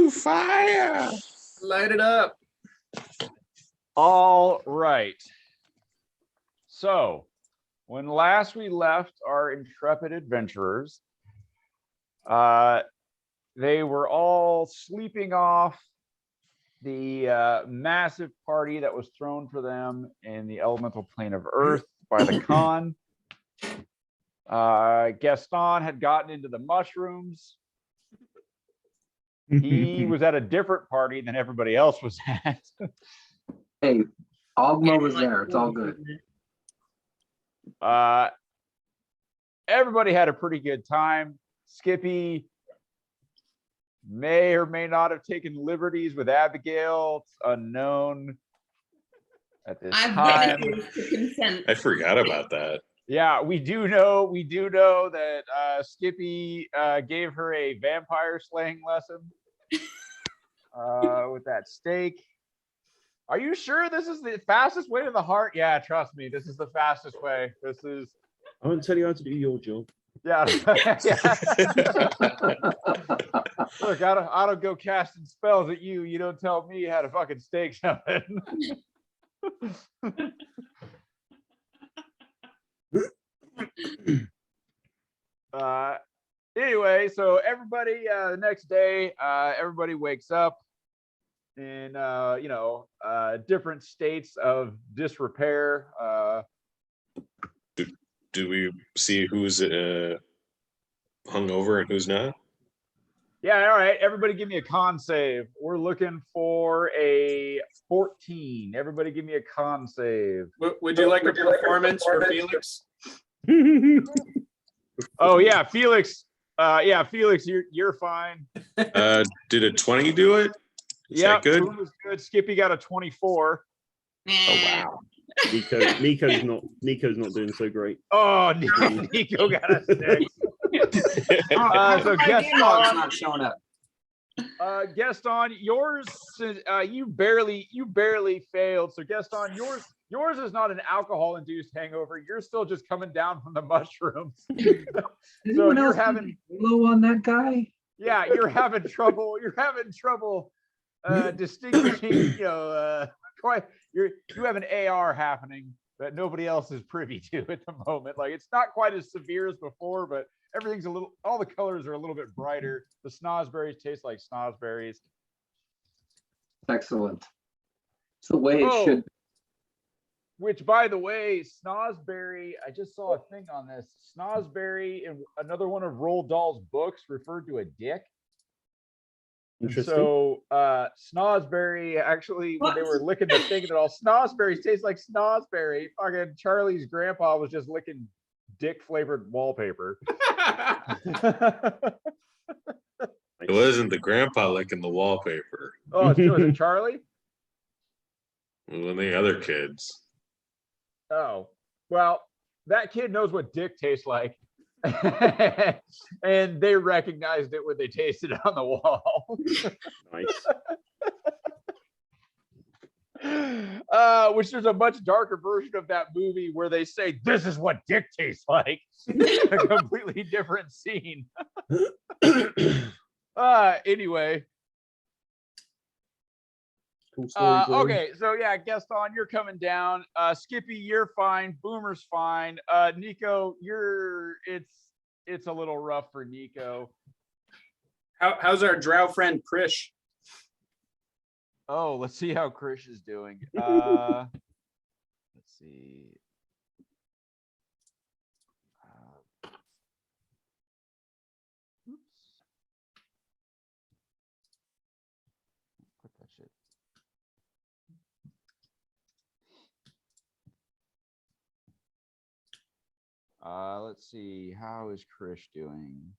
Ooh, fire! Light it up. All right. So, when last we left our intrepid adventurers, they were all sleeping off the massive party that was thrown for them in the elemental plane of Earth by the Khan. Gaston had gotten into the mushrooms. He was at a different party than everybody else was at. Hey, Ogma was there. It's all good. Everybody had a pretty good time. Skippy may or may not have taken liberties with Abigail. It's unknown at this time. To consent. I forgot about that. Yeah, we do know that Skippy gave her a vampire slaying lesson with that stake. Are you sure this is the fastest way to the heart? Yeah, trust me, this is the fastest way. This is. I won't tell you how to do your job. Yeah. Look, I don't go casting spells at you. You don't tell me how to fucking stake something. Anyway, so everybody the next day, everybody wakes up in different states of disrepair. Do we see who's hungover and who's not? Yeah, all right. Everybody give me a con save. We're looking for a 14. Everybody give me a con save. Would you like a performance for Felix? Oh yeah, Felix. Felix, you're fine. Did a 20 do it? Is Yeah, that good? Boom was good. Skippy got a 24. Oh wow. Nico's not doing so great. Oh, Nico got a 6. So Gaston not showing up. Gaston, yours you barely failed. So Gaston, yours is not an alcohol-induced hangover. You're still just coming down from the mushrooms. So you're having low on that guy. Yeah, you're having trouble. Distinguishing. You have an AR happening that nobody else is privy to at the moment. Like, it's not quite as severe as before, but everything's all the colors are a little bit brighter. The snozberries taste like snozberries. Excellent. It's the way it should be. Which, by the way, snozberry, I just saw a thing on this. Snozberry in another one of Roald Dahl's books referred to a dick. Interesting. So snozberry, actually, when they were licking the thing, that all snozberries taste like snozberry. Fucking Charlie's grandpa was just licking dick flavored wallpaper. It wasn't the grandpa licking the wallpaper. Oh, was it Charlie? One of the other kids. Oh, well, that kid knows what dick tastes like. And they recognized it when they tasted it on the wall. Nice. Which there's a much darker version of that movie where they say, "This is what dick tastes like." A completely different scene. Anyway. Cool story, Corey. Okay, so yeah, Gaston, you're coming down. Skippy, you're fine. Boomer's fine. Nico, it's a little rough for Nico. How's our drow friend Krish? Oh, let's see how Krish is doing. Let's see. Oops. Put that shit. Let's see. How is Krish doing?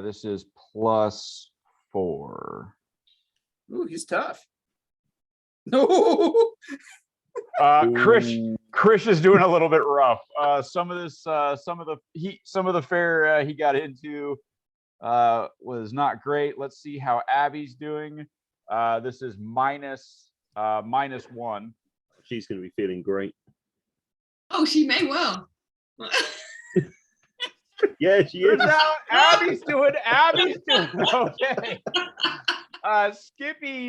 This is +4. Ooh, he's tough. No. Krish is doing a little bit rough. Some of the fare he got into was not great. Let's see how Abby's doing. This is -1. She's going to be feeling great. Oh, she may well. Yeah, she is. Turns out Abby's doing okay.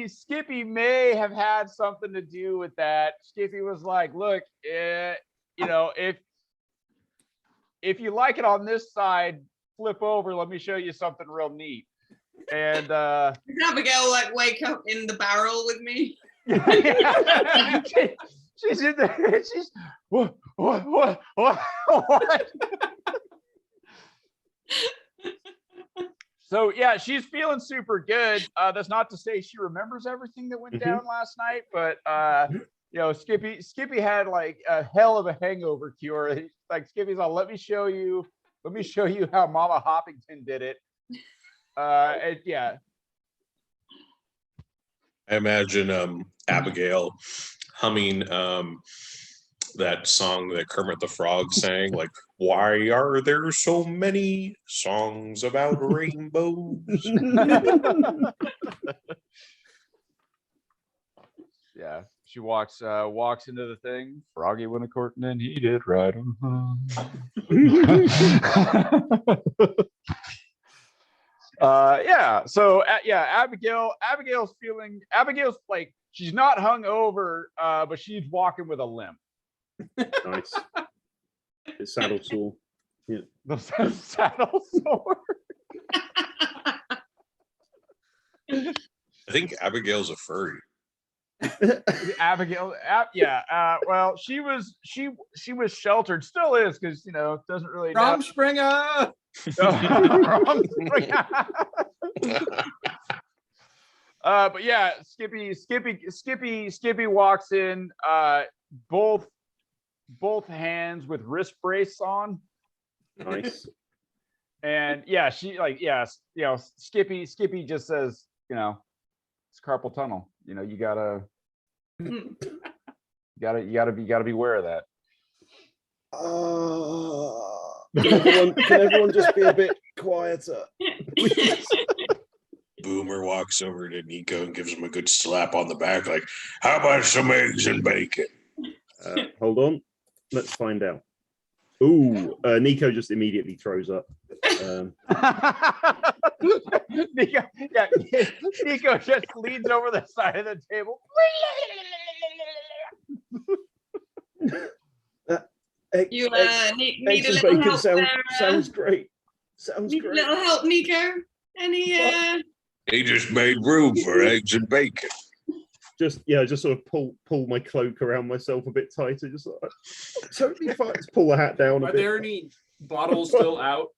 Skippy may have had something to do with that. Skippy was like, look, you know, if you like it on this side, flip over, let me show you something real neat. And Does Abigail like wake up in the barrel with me? she's in there. She's what? So yeah, she's feeling super good. That's not to say she remembers everything that went down last night, but you know, Skippy had like a hell of a hangover cure. Like Skippy's like, let me show you how Mama Hoppington did it. And yeah. I imagine Abigail humming that song that Kermit the Frog sang, like, why are there so many songs about rainbows? Yeah, she walks into the thing. Froggy went a courting and he did right. Yeah. So yeah, Abigail's like, she's not hung over, but she's walking with a limp. Nice. It's saddle sore. Yeah. The saddle sore. I think Abigail's a furry. Abigail, yeah. Well, she was sheltered, still is, because you know doesn't really know. Rumspringer. But yeah, Skippy walks in, both hands with wrist brace on. Nice. And yeah, she like, yes, you know, Skippy just says, you know, it's carpal tunnel. You know, you gotta be aware of that. Can everyone just be a bit quieter? Boomer walks over to Nico and gives him a good slap on the back, like, how about some eggs and bacon? Hold on. Let's find out. Ooh, Nico just immediately throws up. Nico just leans over the side of the table. You need eggs a and little bacon help sounds great. Sounds Need a great. little help, Nico? Any He just made room for eggs and bacon. Just sort of pull my cloak around myself a bit tighter. Just like, totally fine. Just pull the hat down a Are bit. there any bottles still out?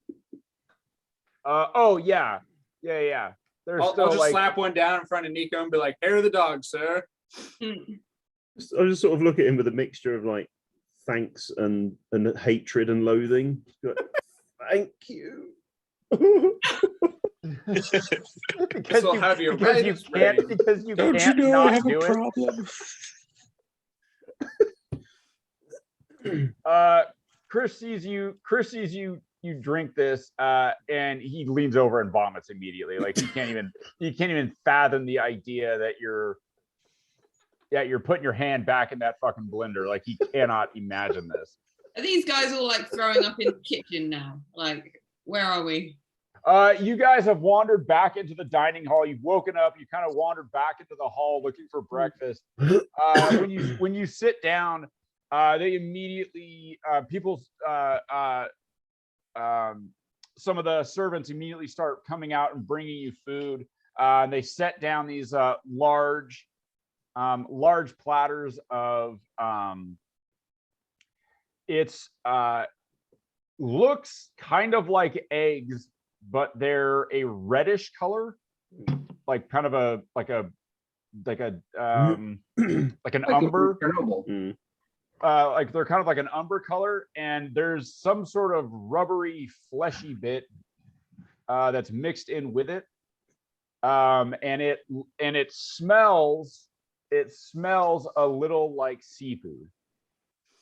Oh yeah. There's I'll still just like, slap one down in front of Nico and be like, hair of the dog, sir. I just sort of look at him with a mixture of like thanks and hatred and loathing. Like, thank you. because I'll you, have your because you rights can't raised. because you Don't you can't know I not have do a it. problem? Chris sees you drink this, and he leans over and vomits immediately. Like he can't even fathom the idea that you're putting your hand back in that fucking blender. Like he cannot imagine this. Are these guys all like throwing up in the kitchen now? Like, where are we? You guys have wandered back into the dining hall. You've woken up. You kind of wandered back into the hall looking for breakfast. When you sit down, they immediately some of the servants immediately start coming out and bringing you food. And they set down these large platters of it's looks kind of like eggs, but they're a reddish color, like kind of like an umber. Like they're kind of like an umber color, and there's some sort of rubbery, fleshy bit that's mixed in with it, and it smells a little like seafood.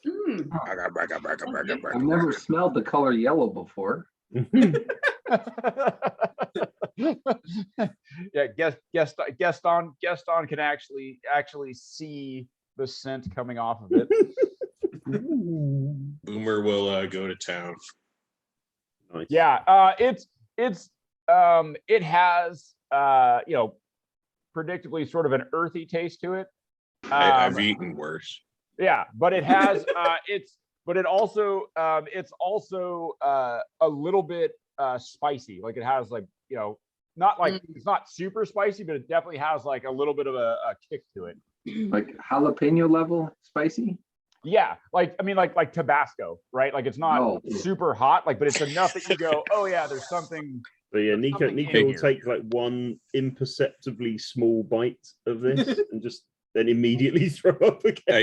I've never smelled the color yellow before. Yeah, Gaston can actually see the scent coming off of it. Boomer will go to town. Nice. Yeah, it has predictably sort of an earthy taste to it. I've eaten worse. Yeah, but it has it's also a little bit spicy. Like it has like, not like it's not super spicy, but it definitely has like a little bit of a kick to it. Like jalapeno level spicy. Yeah, like I mean like Tabasco, right? Like it's not super hot, like, but it's enough that you go, oh yeah, there's something. But yeah, Nico something in will here. take like one imperceptibly small bite of this and just then immediately throw up again.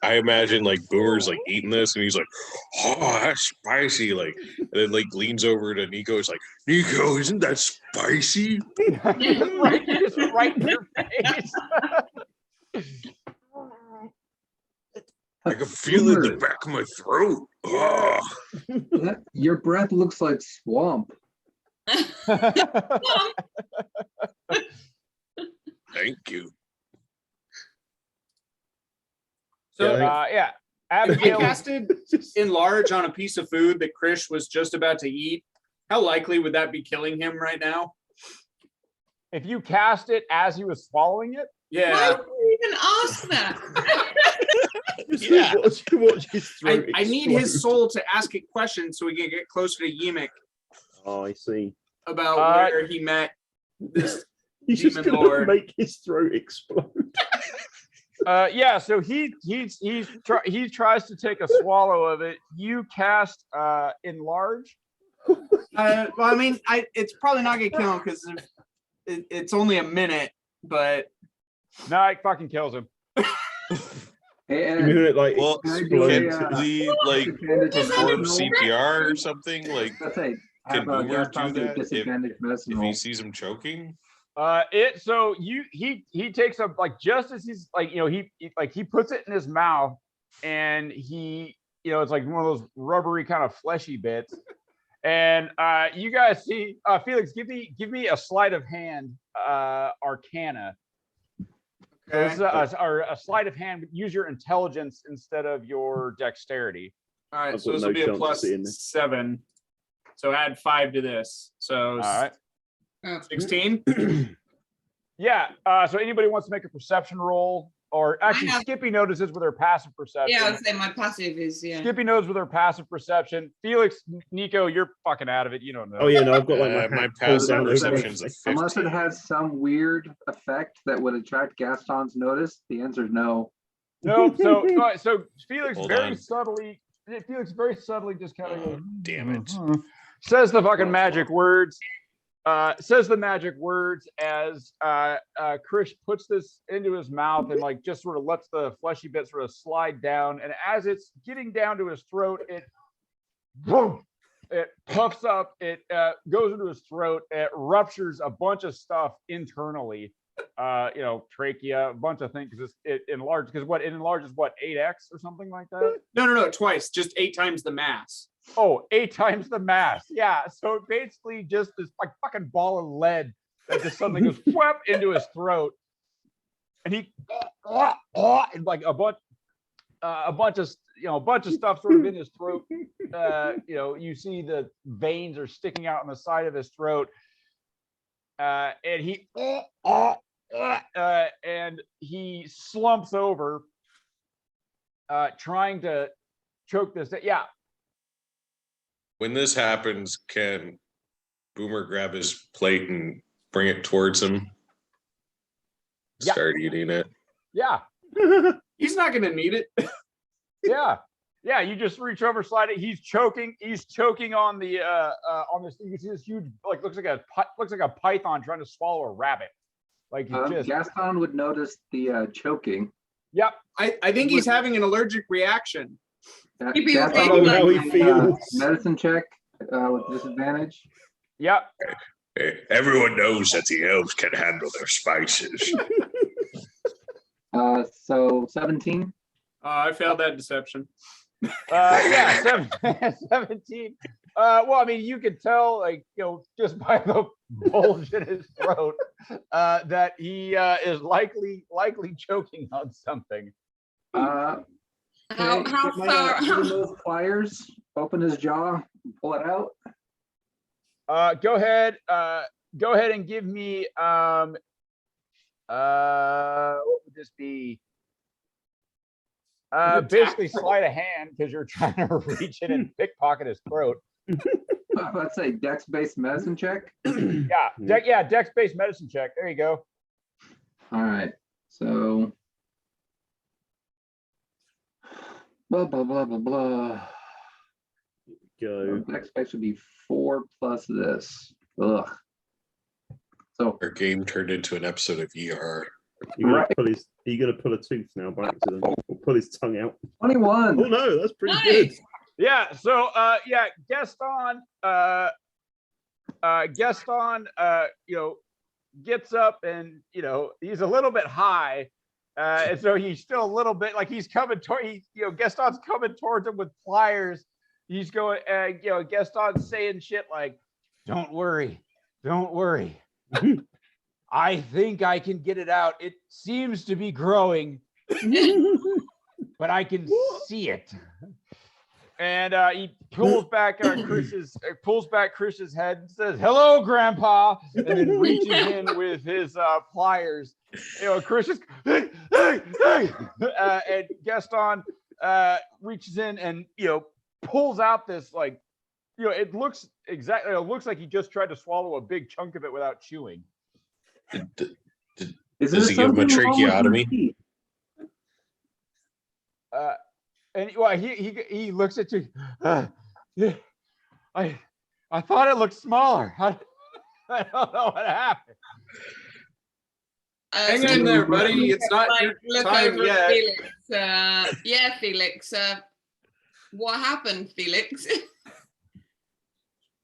I imagine like Boomer's like eating this and he's like, oh, that's spicy. Like, and then like leans over to Nico. It's like, Nico, isn't that spicy? just right in your face. I can feel it in the back of my throat. Oh. Your breath looks like swamp. Thank you. So yeah, I Abigail. casted enlarge on a piece of food that Krish was just about to eat. How likely would that be killing him right now? If you cast it as he was swallowing it, Why Yeah. would you even ask that? Yeah. Watch his throat I need explode. his soul to ask it questions so we can get closer to Yimik Oh, I see. about where he met this. He's just Demon gonna Lord. make his throat explode. yeah. So he tries to take a swallow of it. You cast enlarge. Well, I mean, it's probably not gonna kill him because it's only a minute, but No, it fucking kills him. Hey, You mean it like Well, Can I do a, can we like disadvantage perform medicine roll? CPR or something? Like, Let's say can have Boomer Gaston do do a that disadvantage medicine if roll. he sees him choking? So he takes up like just as he's like he puts it in his mouth and it's like one of those rubbery kind of fleshy bits. And you guys see Felix, give me a sleight of hand arcana. So this is a sleight of hand. Use your intelligence instead of your dexterity. all right. I've So got this no will be a chance plus of seeing it. 7. So add 5 to this. So All right. 16. Yeah. So anybody wants to make a perception roll, or actually have- Skippy notices with her passive perception. Yeah, I would say my passive is Skippy knows with her passive perception. Felix, Nico, you're fucking out of it. You don't know. Oh yeah, no, I've got like My my hat passive pulled down over perception's my a face. Unless it 15. has some weird effect that would attract Gaston's notice, the answer is no. No. So Felix Hold very on. subtly. Felix very subtly just kind of goes, Damn it. says the fucking magic words. Says the magic words as Krish puts this into his mouth and like just sort of lets the fleshy bit sort of slide down. And as it's getting down to his throat, it puffs up, it goes into his throat, it ruptures a bunch of stuff internally, trachea, a bunch of things. Because it enlarges, because it enlarges 8x or something like that. No, twice. Just 8 times the mass. Oh, 8 times the mass. Yeah. So basically just this like fucking ball of lead that just suddenly goes whap into his throat. And he and like a bunch of stuff sort of in his throat. You see the veins are sticking out on the side of his throat. And he slumps over trying to choke this. Yeah. When this happens, can Boomer grab his plate and bring it towards him? Yeah. Start eating it. Yeah. He's not gonna need it. Yeah. Yeah. You just reach over, slide it. He's choking on the on this thing. You see this huge, like looks like a python trying to swallow a rabbit. Like just Gaston would notice the choking. yep. I think he's having an allergic reaction. Maybe you'll Gaston take, would how he make a feels. medicine check with disadvantage. Yep. Everyone knows that the elves can handle their spices. So 17. I failed that deception. Yeah, 17. Well, I mean, you could tell, like, just by the bulge in his throat, that he is likely choking on something. how Get my, far? those pliers open his jaw, pull it out. Go ahead. Go ahead and give me what would this be? Basically sleight of hand because you're trying to reach in and pickpocket his throat. Let's say dex-based medicine check. Yeah, dex-based medicine check. There you go. All right. So blah blah blah blah blah. Go. Dex-based would be 4 plus this. Ugh. So Our game turned into an episode of ER. Are you gonna pull a tooth now by accident, or pull his tongue out? 21. Oh no, that's pretty Nice. good. Yeah. So Gaston gets up and he's a little bit high. And so he's still a little bit like he's coming toward Gaston's coming towards him with pliers. He's going Gaston's saying shit like, don't worry. I think I can get it out. It seems to be growing, but I can see it. And he pulls back Chris's head and says, "Hello, Grandpa," and then reaches in with his pliers. Chris is, hey, and Gaston reaches in and pulls out this it looks like he just tried to swallow a big chunk of it without chewing. Does he give him a tracheotomy? And he looks at you. I thought it looked smaller. I don't know what happened. Hang in there, buddy. It's not your look time over yet. Felix. Felix. What happened, Felix?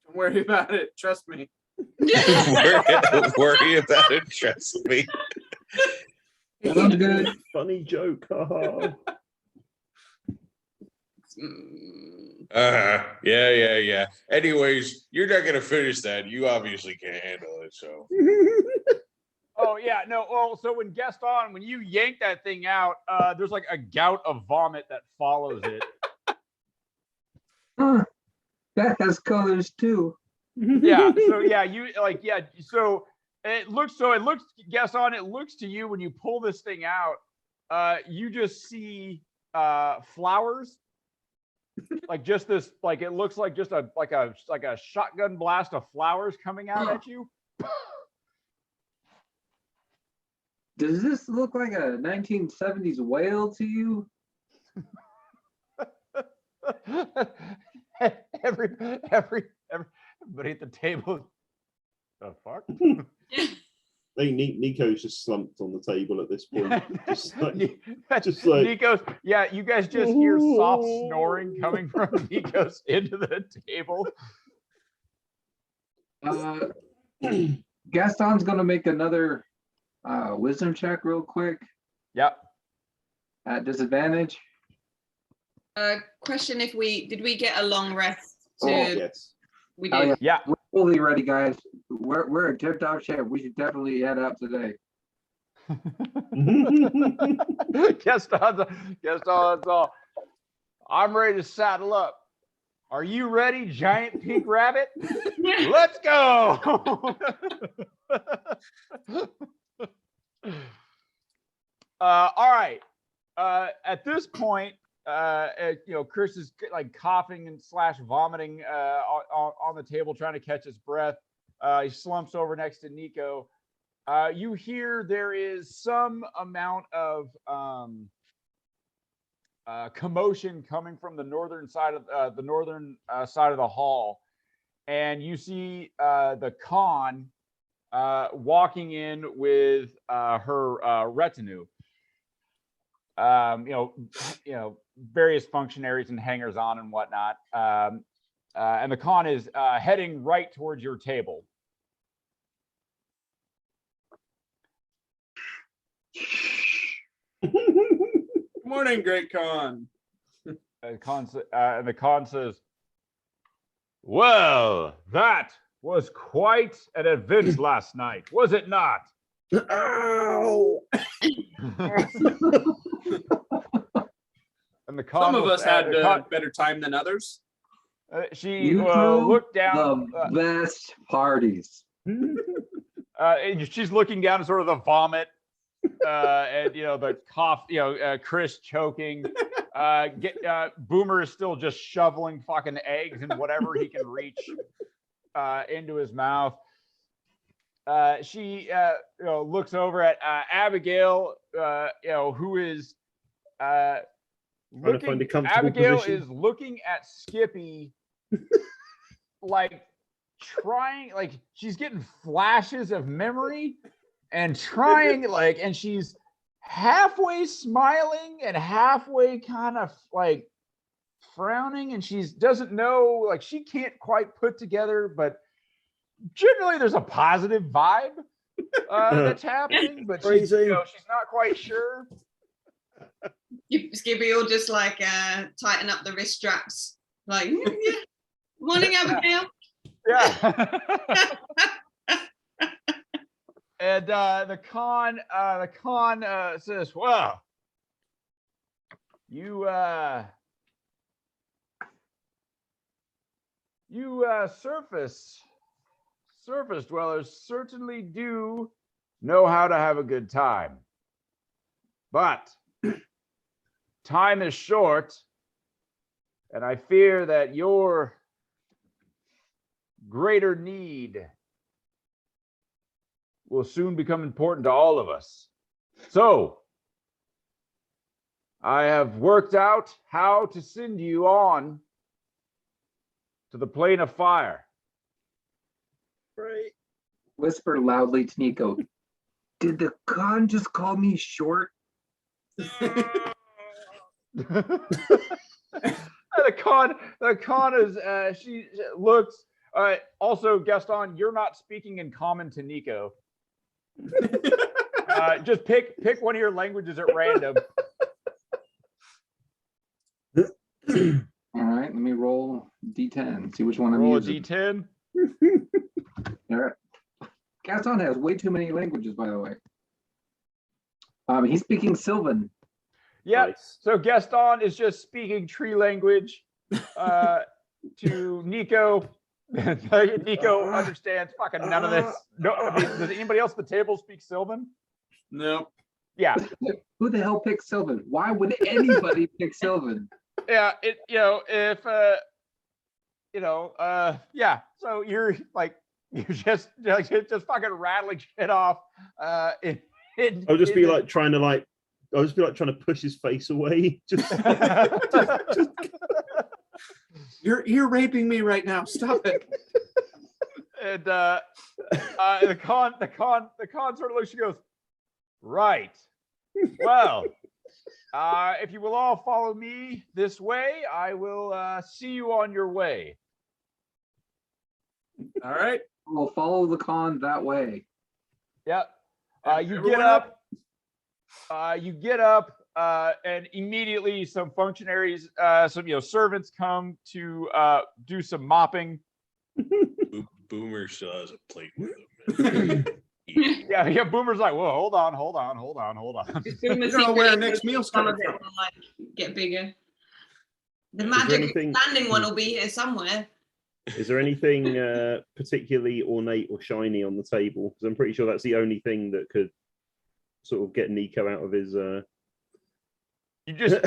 Don't worry about it. Trust me. Worry about it. Trust me. Sounds good. Funny joke. Yeah. Anyways, you're not gonna finish that. You obviously can't handle it. So. Oh yeah, no. Well, so when you yank that thing out, there's like a gout of vomit that follows it. Huh. That has colors too. Yeah. So yeah, So it looks Gaston. It looks to you when you pull this thing out, you just see flowers. Like just this, like it looks like just a shotgun blast of flowers coming out at you. Does this look like a 1970s whale to you? Everybody at the table. The fuck? Nico's just slumped on the table at this point. Just like Nico's. Yeah, you guys just hear soft snoring coming from Nico's into the table. Gaston's gonna make another wisdom check real quick. Yep. At disadvantage. Question: did we get a long rest? yes. We Oh, did. Yeah. We're fully ready, guys. We're in tip-top shape. We should definitely head up today. Gaston's all. I'm ready to saddle up. Are you ready, giant pink rabbit? Let's go. All right. At this point, Chris is like coughing and / vomiting on the table, trying to catch his breath. He slumps over next to Nico. You hear there is some amount of commotion coming from the northern side of the hall, and you see the Khan walking in with her retinue. Various functionaries and hangers on and whatnot. And the Khan is heading right towards your table. Good morning, Great Khan. And the Khan says, "Well, that was quite an event last night, was it not?" Ow! And the Khan Some of will- us had the Khan- better time than others. She You threw looked down. the best parties. And she's looking down at sort of the vomit, and the cough. Chris choking. Boomer is still just shoveling fucking eggs and whatever he can reach into his mouth. She looks over at Abigail, who is Trying to find a comfortable Abigail position. is looking at Skippy like trying, like she's getting flashes of memory and trying, like, and she's halfway smiling and halfway kind of like frowning, and she doesn't know, like she can't quite put together, but generally there's a positive vibe that's happening, but she's not quite sure. Skippy will just like tighten up the wrist straps. Like, yeah. Morning, Abigail. Yeah. And the con says, "Well, you surface dwellers certainly do know how to have a good time, but time is short, and I fear that your greater need will soon become important to all of us. So I have worked out how to send you on to the plane of fire." Right. Whisper loudly to Nico. Did the con just call me short? The con is she looks. Also, Gaston, you're not speaking in common to Nico. Just pick one of your languages at random. All right, let me roll D10. See which one I'm Roll a using. D10. All right. Gaston has way too many languages, by the way. He's speaking Sylvan. Yeah. Nice. So Gaston is just speaking tree language to Nico. Nico understands fucking none of this. No, I mean, does anybody else at the table speak Sylvan? No. Yeah. Who the hell picked Sylvan? Why would anybody pick Sylvan? Yeah. Yeah. So you're just fucking rattling shit off. I'll just be like trying to push his face away. You're raping me right now. Stop it. And the con sort of looks. She goes, "Right. Well, if you will all follow me this way, I will see you on your way." All right. We'll follow the con that way. Yep. You Everyone get up, and immediately some functionaries, some servants come to do some mopping. Boomer still has a plate with him. Yeah. Boomer's like, "Whoa, hold on." You don't know where our next meal's coming from. Like, get bigger. The Is there magic anything- standing one will be here somewhere. Is there anything particularly ornate or shiny on the table? Because I'm pretty sure that's the only thing that could sort of get Nico out of his. You just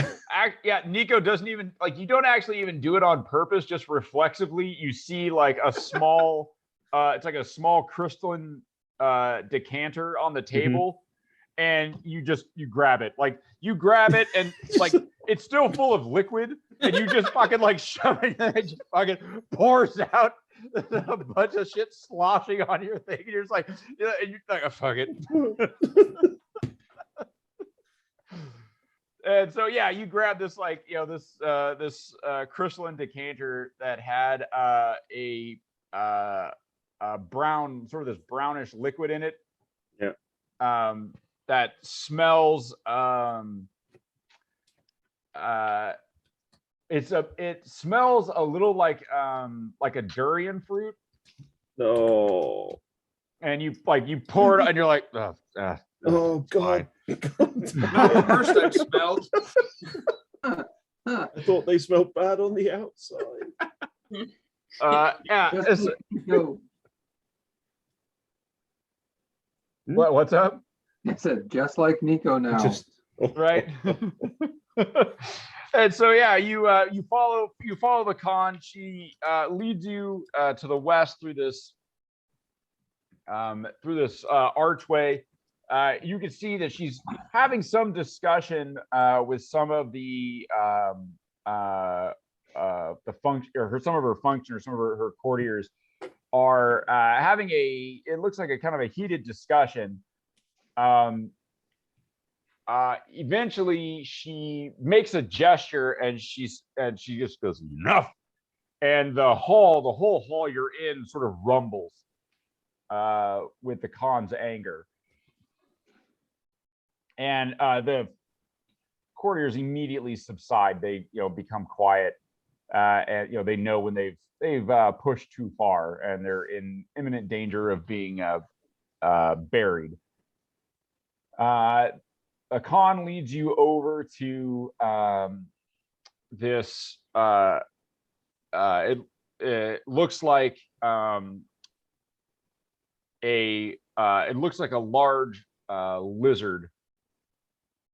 Nico doesn't even, like, you don't actually even do it on purpose, just reflexively. You see like a small, it's like a small crystalline decanter on the table, and you grab it. Like, you grab it and like it's still full of liquid, and you just fucking like shove it, and it just fucking pours out a bunch of shit sloshing on your thing. And you're just like, and you're like, "Oh, fuck it." And so, yeah, you grab this, like, this crystalline decanter that had a brown, sort of this brownish liquid in it. Yeah. That smells. It smells a little like a durian fruit. Oh. And you pour it, and you're like, Oh God. Not the first I've smelled. I thought they smelled bad on the outside. Yeah. Just like Nico. What's up? I said, just like Nico now. Just Right. And so yeah, you follow the con. She leads you to the west through this archway. You can see that she's having some discussion with some of the function, or some of her functioners, some of her courtiers are having it looks like a kind of a heated discussion. Eventually she makes a gesture and she just goes, enough. And the whole hall you're in sort of rumbles with the Khan's anger. And the courtiers immediately subside. They become quiet, and they know when they've pushed too far and they're in imminent danger of being buried. A Khan leads you over to this. It looks like it looks like a large lizard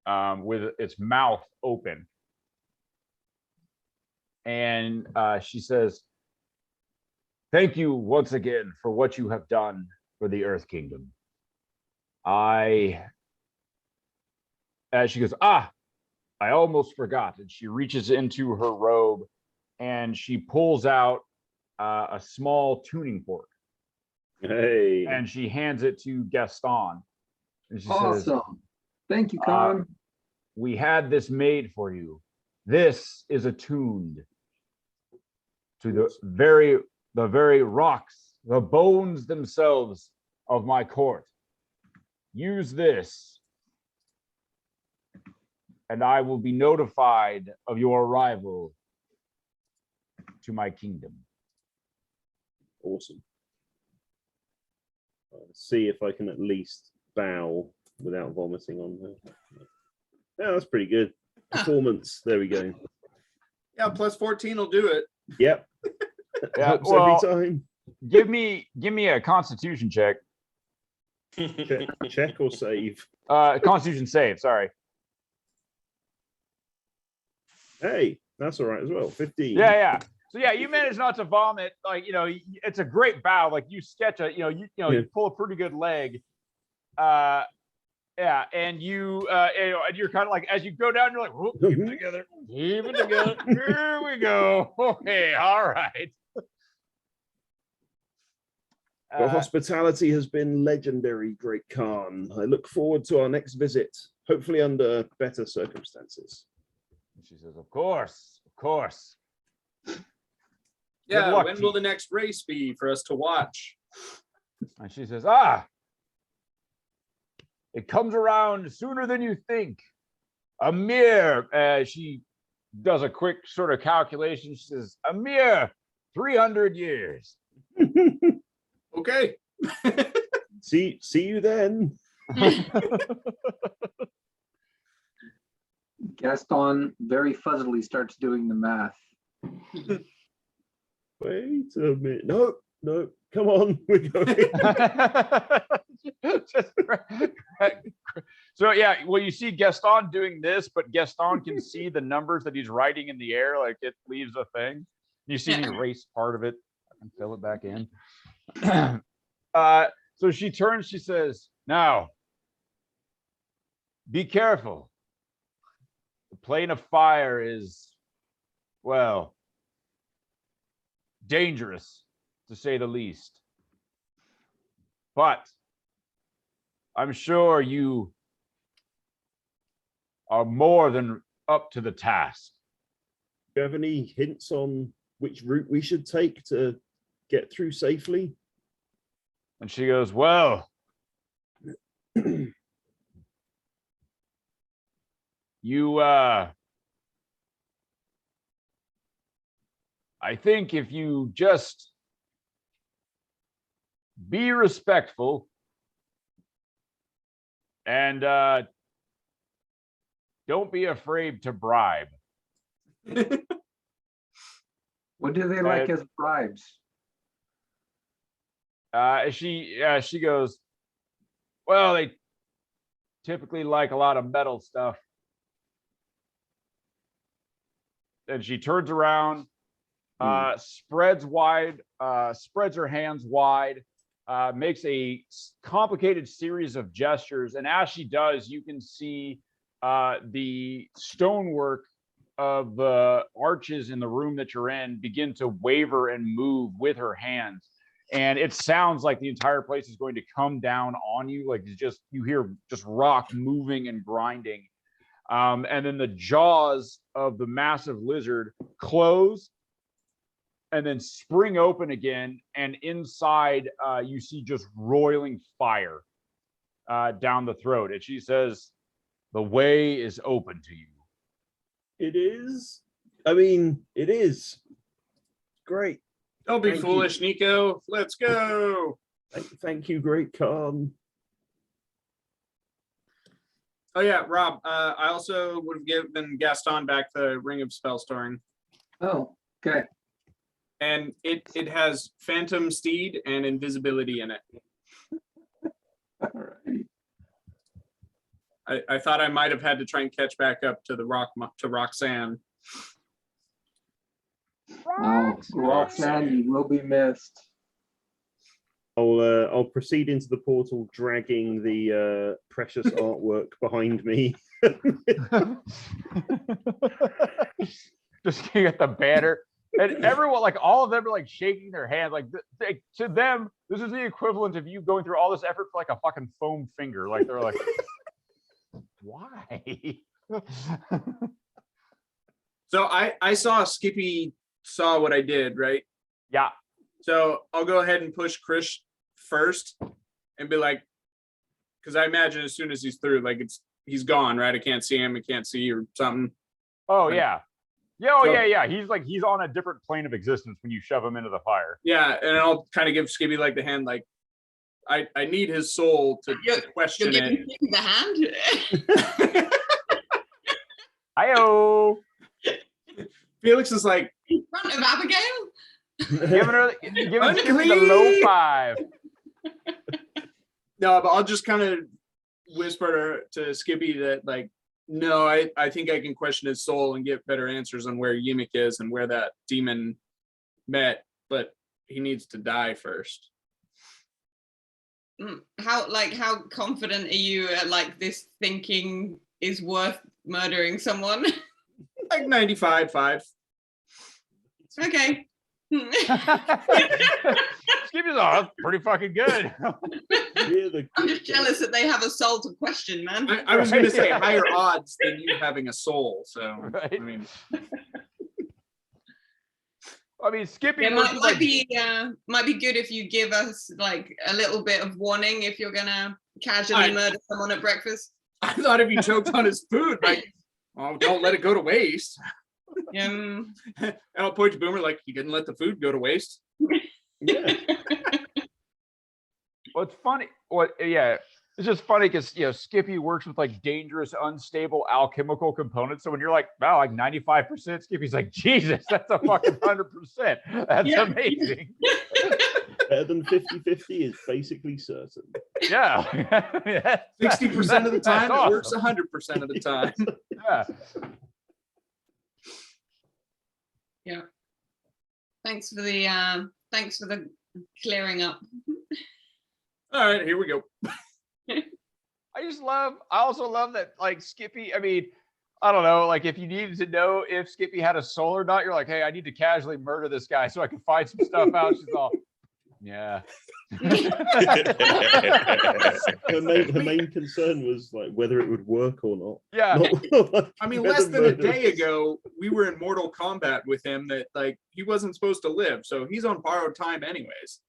with its mouth open, and she says, "Thank you once again for what you have done for the Earth Kingdom. She goes, I almost forgot. And she reaches into her robe and she pulls out a small tuning fork. Hey. And she hands it to Gaston. And she says, Awesome. Thank you, Con. we had this made for you. This is attuned to the very rocks, the bones themselves of my court. Use this, and I will be notified of your arrival to my kingdom." Awesome. See if I can at least bow without vomiting on her. Yeah, that's pretty good. Performance. There we go. Yeah, plus 14 will do it. Yep. Yeah, Helps well, every time. give me a Constitution check. Check or save. Constitution save. Sorry. Hey, that's all right as well. 15. Yeah. So yeah, you manage not to vomit. Like, it's a great bow. Like you sketch you pull a pretty good leg. Yeah, and you and you're kind of like, as you go down, you're like, whoop, keep it together. Keep it together. Here we go. Okay, all right. Your hospitality has been legendary, Great Khan. I look forward to our next visit, hopefully under better circumstances. She says, of course. Yeah, luck, when T. will the next race be for us to watch? And she says, it comes around sooner than you think. A mere, she does a quick sort of calculation. She says, a mere 300 years. Okay. See you then. Gaston very fuzzily starts doing the math. Wait a minute. No, come on, we're going. So yeah, well, you see Gaston doing this, but Gaston can see the numbers that he's writing in the air, like it leaves a thing. You see me erase part of it. I can fill it back in. So she turns, she says, now, be careful. The plane of fire is, well, dangerous, to say the least. But I'm sure you are more than up to the task. Do you have any hints on which route we should take to get through safely? And she goes, well, you, I think if you just be respectful and don't be afraid to bribe, What do they like as bribes? She goes, well, they typically like a lot of metal stuff. And she turns around, spreads her hands wide, makes a complicated series of gestures. And as she does, you can see the stonework of the arches in the room that you're in begin to waver and move with her hands. And it sounds like the entire place is going to come down on you. Like you hear just rock moving and grinding. And then the jaws of the massive lizard close and then spring open again. And inside, you see just roiling fire down the throat. And she says, the way is open to you. It is. I mean, it is. Great. Don't be Thank foolish, Nico. Let's go. Thank you, Great Khan. Oh yeah, Rob. I also would have given Gaston back the Ring of Spell Storing. Oh, okay. And it has Phantom Steed and Invisibility in it. All right. I thought I might have had to try and catch back up to Roxanne. Oh, Roxanne, you will be missed. I'll proceed into the portal, dragging the precious artwork behind me. Just getting at the banner, and everyone, like all of them, are like shaking their hands. Like to them, this is the equivalent of you going through all this effort for like a fucking foam finger. Like they're like, why? So I saw Skippy saw what I did, right? Yeah. So I'll go ahead and push Chris first and be like, because I imagine as soon as he's through, like he's gone, right? I can't see him, I can't see or something. Oh Like, yeah. Yeah, oh so, yeah. He's on a different plane of existence when you shove him into the fire. Yeah, and I'll kind of give Skippy like the hand, like I need his soul to question You're it. giving him the hand. Hi-oh. Felix is like, In front of Abigail. Giving Skippy the low five. no, but I'll just kind of whisper to Skippy that like, no, I think I can question his soul and get better answers on where Yimik is and where that demon met, but he needs to die first. How confident are you at like this thinking is worth murdering someone? Like 95.5. Okay. Skippy's that's pretty fucking good. I'm just jealous that they have a soul to question, man. I was going to say higher odds than you having a soul. So, Right. I mean, Skippy It might be good if you give us like a little bit of warning if you're gonna casually murder someone at breakfast. I thought if he choked on his food, like, oh, don't let it go to waste. And I'll point to Boomer like he didn't let the food go to waste. Yeah. What's funny? It's just funny because Skippy works with like dangerous, unstable alchemical components. So when you're like, wow, like 95%, Skippy's like, Jesus, that's a fucking 100%. That's amazing. Better than 50-50 is basically certain. Yeah. 60% of the time, awesome. It works 100% of the time. Yeah. Yeah. Thanks for the clearing up. All right, here we go. I also love that like Skippy, I mean, I don't know, like if you needed to know if Skippy had a soul or not, you're like, hey, I need to casually murder this guy so I can find some stuff out. She's all, yeah. Her main concern was like whether it would work or not. Yeah. I mean, less than a day ago, we were in Mortal Kombat with him that like he wasn't supposed to live, so he's on borrowed time anyways.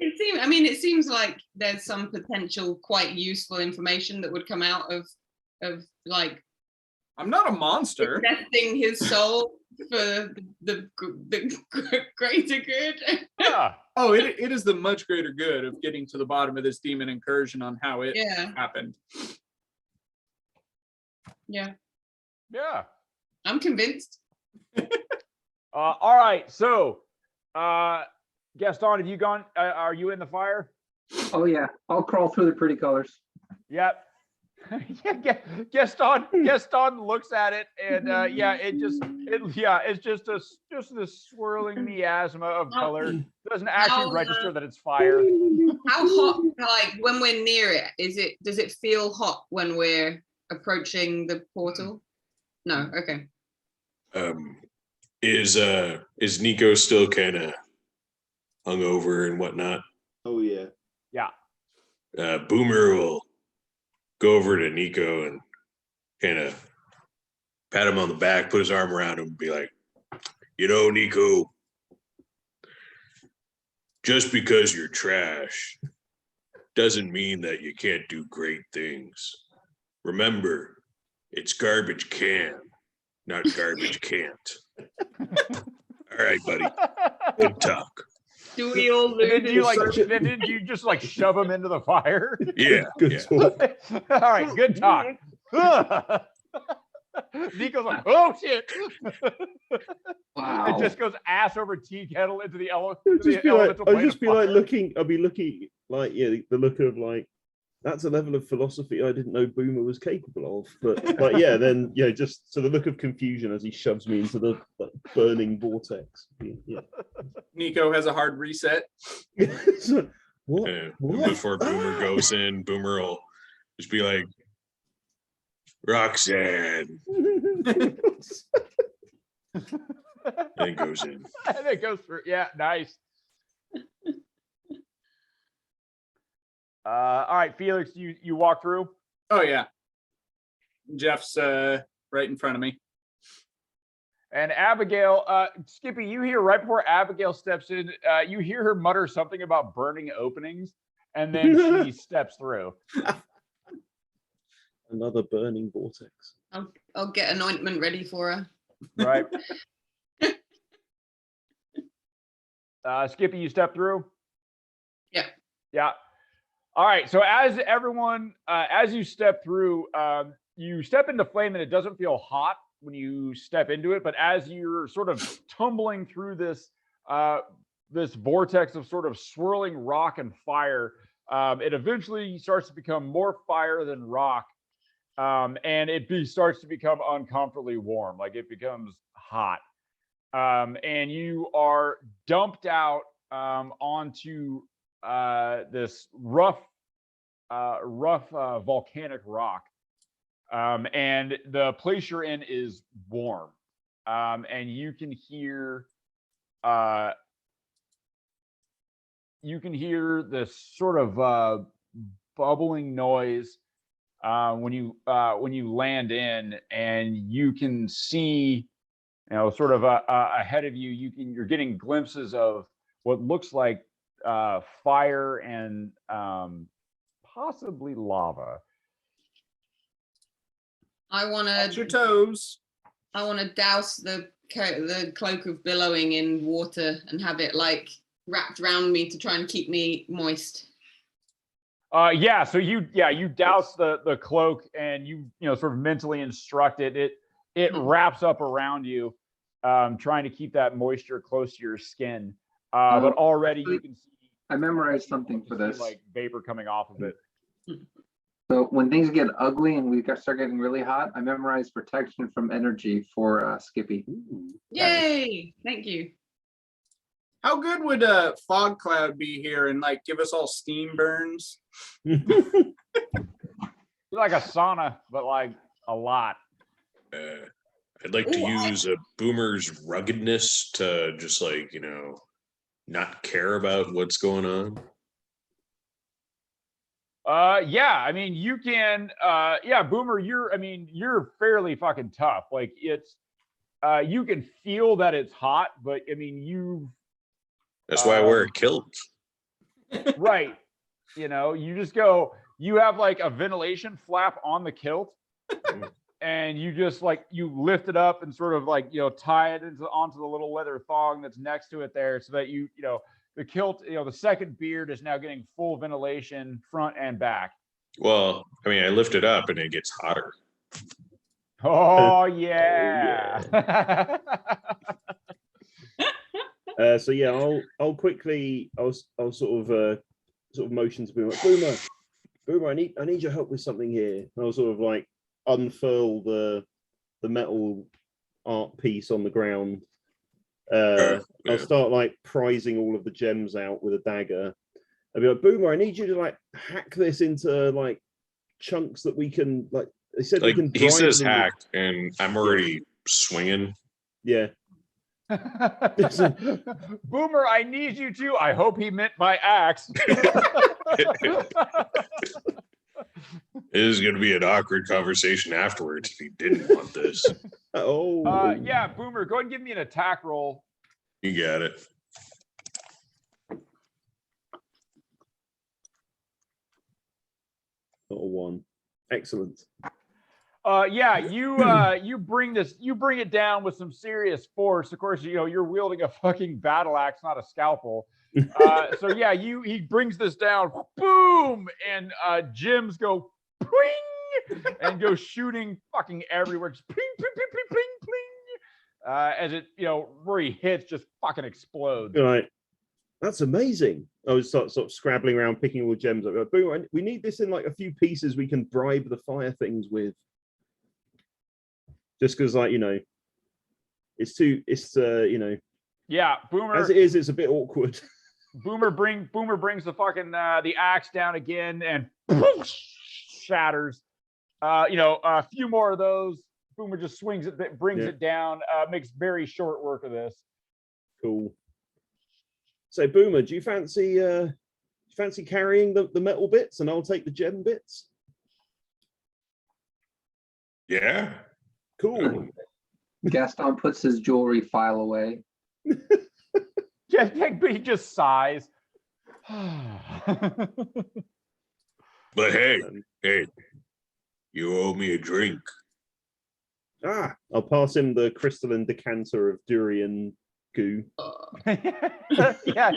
It seems like there's some potential quite useful information that would come out of like I'm not a monster. investing his soul for the greater good. Yeah. Oh, it is the much greater good of getting to the bottom of this demon incursion on how it happened. Yeah. Yeah. I'm convinced. All right, so Gaston, have you gone? Are you in the fire? Oh yeah, I'll crawl through the pretty colors. Yep. Gaston looks at it, and it's just a swirling miasma of color. Doesn't actually register that it's fire. How hot, like when we're near it, does it feel hot when we're approaching the portal? No, okay. Is Nico still kind of hungover and whatnot? Oh yeah. Yeah. Boomer will go over to Nico and kind of pat him on the back, put his arm around him, and be like, Nico, just because you're trash doesn't mean that you can't do great things. Remember, it's garbage can, not garbage can't. All right, buddy. Good talk. Do we all lose? Did you just like shove him into the fire? Yeah. Good talk. All right, good talk. Nico's like, oh shit. Wow. It just goes ass over tea kettle into the I'll just be like fire. looking. I'll be looking like the look of like that's a level of philosophy I didn't know Boomer was capable of. But yeah, then just so the look of confusion as he shoves me into the burning vortex. Yeah. Nico has a hard reset. So, what? Before Boomer goes in, Boomer will just be like, Roxanne. And goes in. And it goes through. Yeah, nice. All right, Felix, you walk through. Oh yeah. Jeff's right in front of me. And Abigail, Skippy, you hear right before Abigail steps in, you hear her mutter something about burning openings, and then she steps through. Another burning vortex. I'll get an ointment ready for her. Right. Skippy, you step through? Yeah. Yeah. All right. So as everyone, as you step through, you step into flame and it doesn't feel hot when you step into it, but as you're sort of tumbling through this this vortex of sort of swirling rock and fire, it eventually starts to become more fire than rock, and it starts to become uncomfortably warm, like it becomes hot, and you are dumped out onto this rough volcanic rock. And the place you're in is warm, and you can hear this sort of bubbling noise when you land in, and you can see, sort of ahead of you. You're getting glimpses of what looks like fire and possibly lava. Watch your toes. I want to douse the cloak of billowing in water and have it like wrapped around me to try and keep me moist. Yeah. So you douse the cloak and you sort of mentally instruct it. It wraps up around you, trying to keep that moisture close to your skin. But already you can see. I memorized something for this. Like vapor coming off of it. So when things get ugly and we start getting really hot, I memorized protection from energy for Skippy. Yay! Thank you. How good would a fog cloud be here and like give us all steam burns? Like a sauna, but like a lot. I'd like to use a Boomer's ruggedness to just like, not care about what's going on. Yeah, I mean, you can, Boomer, you're fairly fucking tough. Like it's, you can feel that it's hot, but I mean, that's why I wear a kilt. Right. You just you have like a ventilation flap on the kilt and you just like, you lift it up and sort of like, tie it onto the little leather thong that's next to it there so that the kilt, the second beard is now getting full ventilation front and back. Well, I mean, I lift it up and it gets hotter. Oh, yeah. So yeah, I'll quickly I'll sort of motion to Boomer. Boomer, I need your help with something here. And I'll sort of like unfurl the metal art piece on the ground. I'll start like prizing all of the gems out with a dagger. I'll be like, Boomer, I need you to like hack this into like chunks that we can like. They said Like we can. he says them hack, and I'm already swinging. Yeah. Boomer, I need you to. I hope he meant my axe. It is going to be an awkward conversation afterwards if he didn't want this. Oh. Yeah, Boomer, go ahead and give me an attack roll. You got it. Not a 1. Excellent. Yeah, you bring it down with some serious force. Of course, you're wielding a fucking battle axe, not a scalpel. So yeah, he brings this down, boom, and gems go pling and go shooting fucking everywhere, just ping, ping, ping, ping, ping, ping, as it where he hits just fucking explodes. All right. That's amazing. I was sort of scrabbling around, picking all the gems up. Like, boom, we need this in like a few pieces we can bribe the fire things with. Just because, like, Yeah, Boomer. As it is, it's a bit awkward. Boomer brings the fucking the axe down again and shatters. A few more of those. Boomer just swings it, brings it down. Makes very short work of this. Cool. So, Boomer, do you fancy carrying the metal bits, and I'll take the gem bits? Yeah. Cool. Gaston puts his jewelry file away. He just sighs. But hey, you owe me a drink. I'll pass him the crystalline decanter of durian goo. Yeah,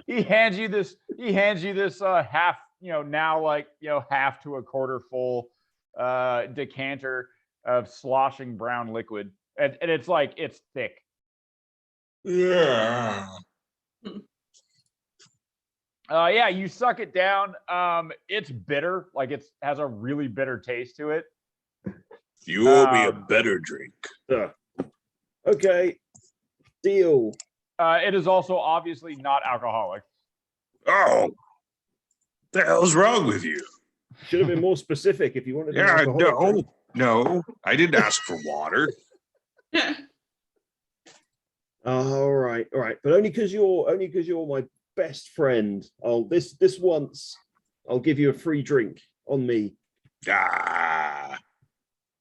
he hands you this. He hands you this half, now like half to a quarter full decanter of sloshing brown liquid, and it's like it's thick. Yeah. Yeah, you suck it down. It's bitter, like it has a really bitter taste to it. You owe me a better drink. Okay, deal. It is also obviously not alcoholic. Oh, the hell's wrong with you? Should have been more specific if you wanted. Yeah, no, I didn't ask for water. All right, but only because you're my best friend. This once, I'll give you a free drink on me.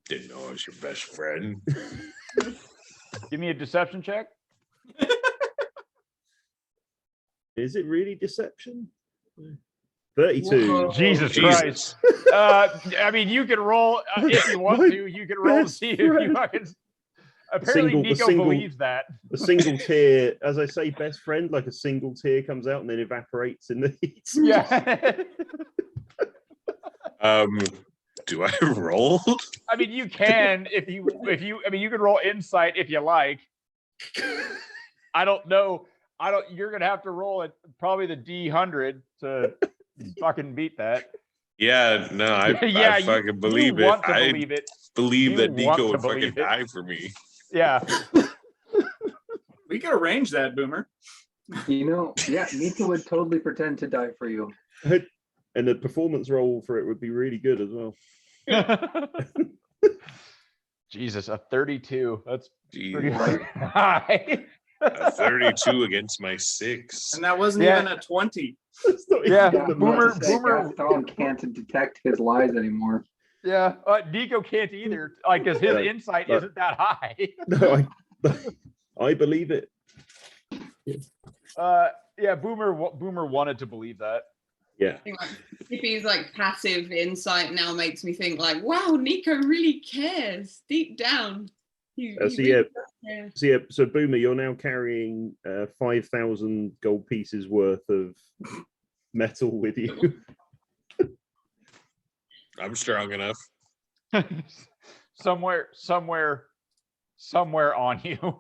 Didn't know I was your best friend. Give me a deception check. Is it really deception? 32. Whoa. Jesus Christ. I mean, you can roll if you want to. You can roll to see if you fucking. Apparently, Nico believes that. A single tear, as I say, best friend, like a single tear comes out and then evaporates in the heat. Yeah. Do I roll? I mean, you can if you. I mean, you can roll insight if you like. I don't know. You're gonna have to roll it probably the D100 to fucking beat that. Yeah, no, I fucking believe it. I believe that Nico would fucking die for me. Yeah. We could arrange that, Boomer. Yeah, Nico would totally pretend to die for you. And the performance roll for it would be really good as well. Jesus, a 32. That's pretty Jeez. high. A 32 against my 6. And that wasn't even a 20. Yeah, Yeah, Boomer. Gaston can't detect his lies anymore. Yeah, Nico can't either. Like, because his insight isn't that high. No, I believe it. Yeah, Boomer wanted to believe that. Yeah. Skippy's like passive insight now makes me think like, wow, Nico really cares deep down. So Boomer, you're now carrying 5,000 gold pieces worth of metal with you. I'm strong enough. somewhere on you.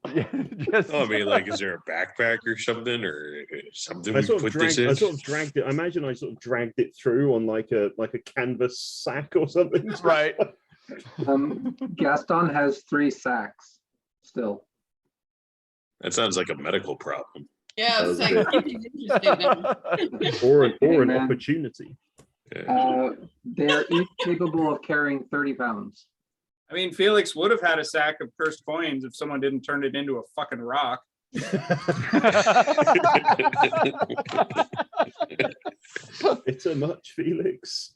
Just, Oh, I mean, like, is there a backpack or something, or something I we sort can of put this dragged. in? I sort of dragged it. I imagine I sort of dragged it through on like a canvas sack or something. right. Gaston has 3 sacks still. That sounds like a medical problem. Yeah, I was Does saying, it? Skippy's interested now. or an Hey, man. opportunity. Yeah. They're each capable of carrying 30 pounds. I mean, Felix would have had a sack of cursed coins if someone didn't turn it into a fucking rock. It's a much, Felix.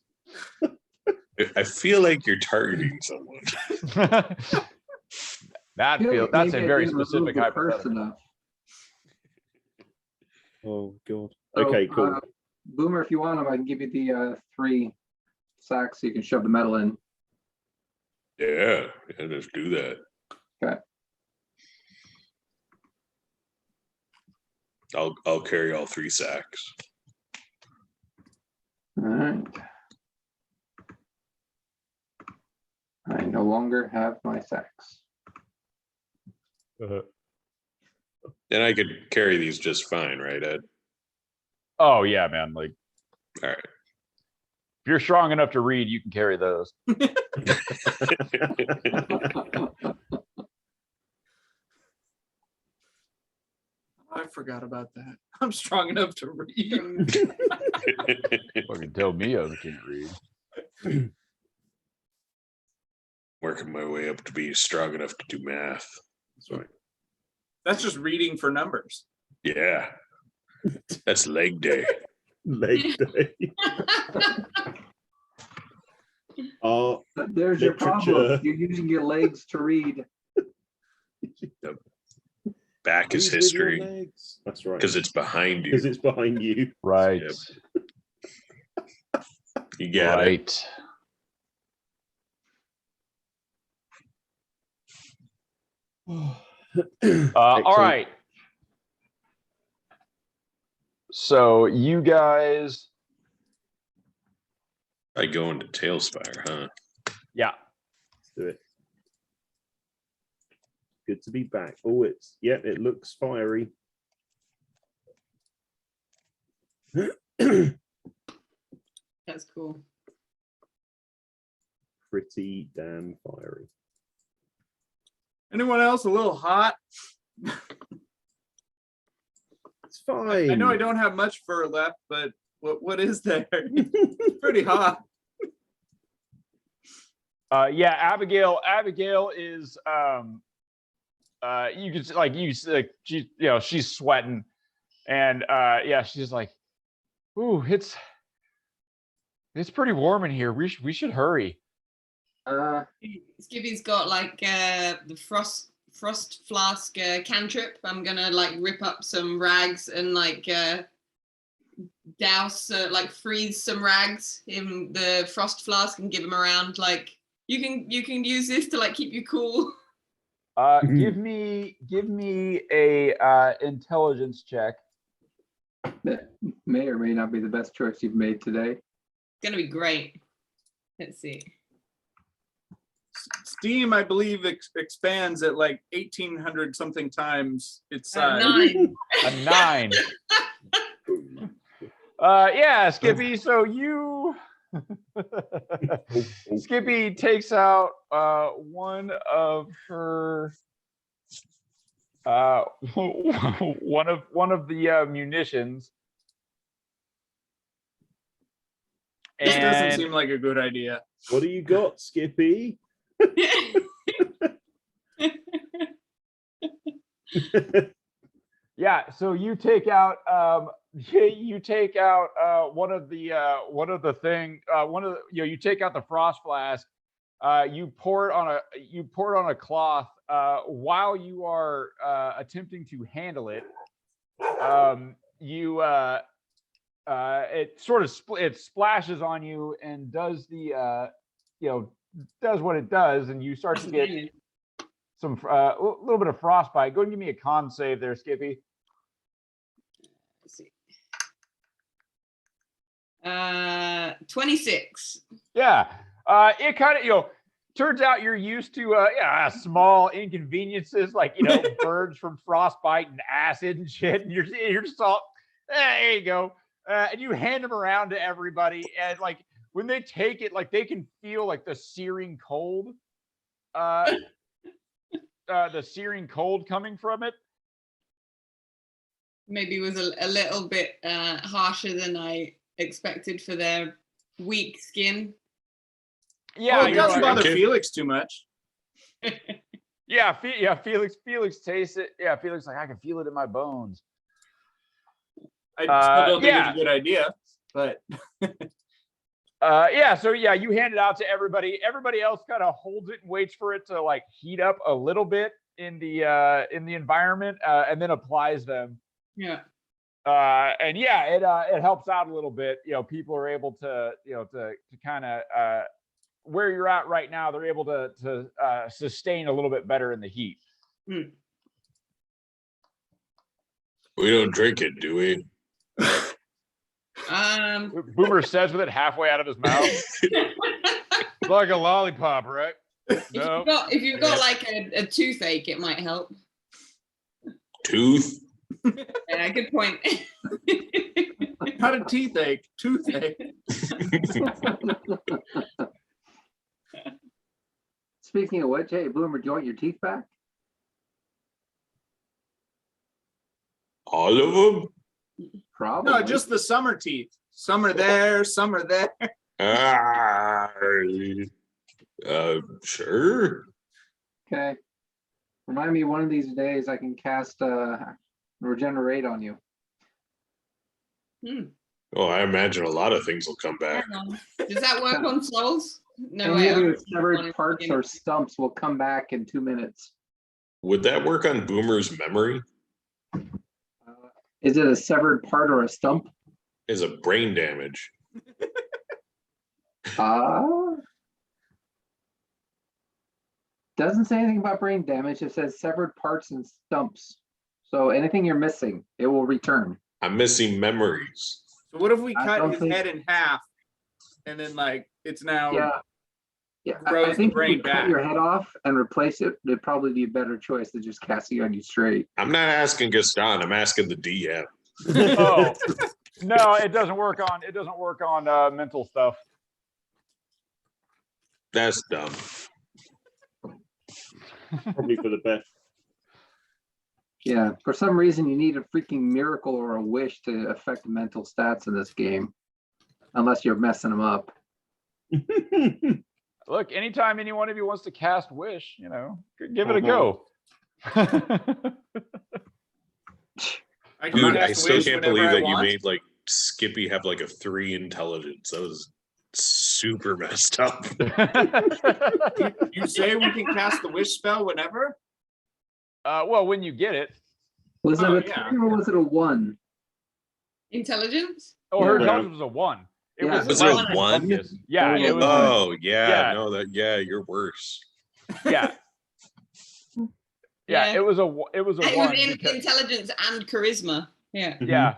I feel like you're targeting someone. That's Maybe a I very didn't remove specific the curse hypothetical. enough. Oh god. So, Okay, cool. Boomer, if you want them, I can give you the 3 sacks so you can shove the metal in. Yeah, let's do that. Okay. I'll carry all 3 sacks. All right. I no longer have my sacks. And I could carry these just fine, right, Ed? Oh yeah, man. Like All right. if you're strong enough to read, you can carry those. I forgot about that. I'm strong enough to read. Fucking tell me I can't read. Working my way up to be strong enough to do math. That's right. That's just reading for numbers. Yeah. That's leg day. Leg day. There's your problem. Literature. You're using your legs to read. Back is Read with your history legs. That's right. because it's behind you. Because it's behind you. Right. Yep. You got it. Right. All right. So you guys, I go into Tailspire, huh? yeah. Let's do it. Good to be back. Oh, it looks fiery. That's cool. Pretty damn fiery. Anyone else a little hot? It's fine. I know I don't have much fur left, but what is there? It's pretty hot. Yeah, Abigail is you could like she she's sweating, and yeah, she's like, ooh, it's pretty warm in here. We should hurry. Skippy's got like the frost flask cantrip. I'm gonna like rip up some rags and like douse like freeze some rags in the frost flask and give them around. Like you can use this to like keep you cool. Give me a intelligence check. That may or may not be the best choice you've made today. It's gonna be great. Let's see. Steam, I believe, expands at like 1,800 something times its size. 9. A 9. Yeah, Skippy. So you, Skippy takes out one of her, one of the munitions, This doesn't and seem like a good idea. What do you got, Skippy? yeah. So you take out you take out one of the you take out the frost flask. You pour it on a cloth while you are attempting to handle it. It sort of it splashes on you and does the does what it does, and you start to get some a little bit of frostbite. Go and give me a con save there, Skippy. Let's see. 26. Yeah. It kind of turns out you're used to small inconveniences like birds from frostbite and acid and shit, and you're just all there you go, and you hand them around to everybody, and like when they take it, like they can feel like the searing cold coming from it. Maybe it was a little bit harsher than I expected for their weak skin. Yeah, it doesn't bother Okay. Felix too much. Felix tastes it. Yeah, Felix like, I can feel it in my bones. I still don't think yeah. it's a good idea, but So you hand it out to everybody. Everybody else kind of holds it and waits for it to like heat up a little bit in the environment, and then applies them. Yeah. It helps out a little bit. People are able to to kind of where you're at right now, they're able to sustain a little bit better in the heat. We don't drink it, do we? Boomer says with it halfway out of his mouth. It's like a lollipop, right? No. If you've got like a toothache, it might help. Tooth? Yeah, good point. not a toothache. Speaking of which, hey, Boomer, do you want your teeth back? All of them? Probably. No, just the summer teeth. Some are there, some are there. Sure. Okay. Remind me one of these days I can cast regenerate on you. Well, I imagine a lot of things will come back. Hang on. Does that work on souls? No Any way. of your severed parts or stumps will come back in 2 minutes. Would that work on Boomer's memory? Is it a severed part or a stump? Is a brain damage? Doesn't say anything about brain damage. It says severed parts and stumps. So anything you're missing, it will return. I'm missing memories. So what if we I cut don't his think- head in half and then like it's now Yeah, grows I think the brain if you cut back. your head off and replace it, it'd probably be a better choice than just casting on you straight. I'm not asking Gaston. I'm asking the DM. Oh no, it doesn't work on mental stuff. That's dumb. Probably for the best. Yeah, for some reason you need a freaking miracle or a wish to affect mental stats in this game, unless you're messing them up. Look, anytime any one of you wants to cast wish, give it a go. I can Dude, I cast still wish can't whenever believe I that you want. made like Skippy have like a 3 intelligence. That was super messed up. You say we can cast the wish spell whenever? Well, when you get it. Was it Oh, a yeah. 3 or was it a 1? Intelligence? Oh, her Yeah. intelligence was a 1. It Yeah. was Was it less a than 1? focus. Yeah, It it was was. Oh yeah, Yeah. no, you're worse. Yeah. Yeah, Yeah. it was a It was 1 in because, intelligence and charisma. Yeah. yeah.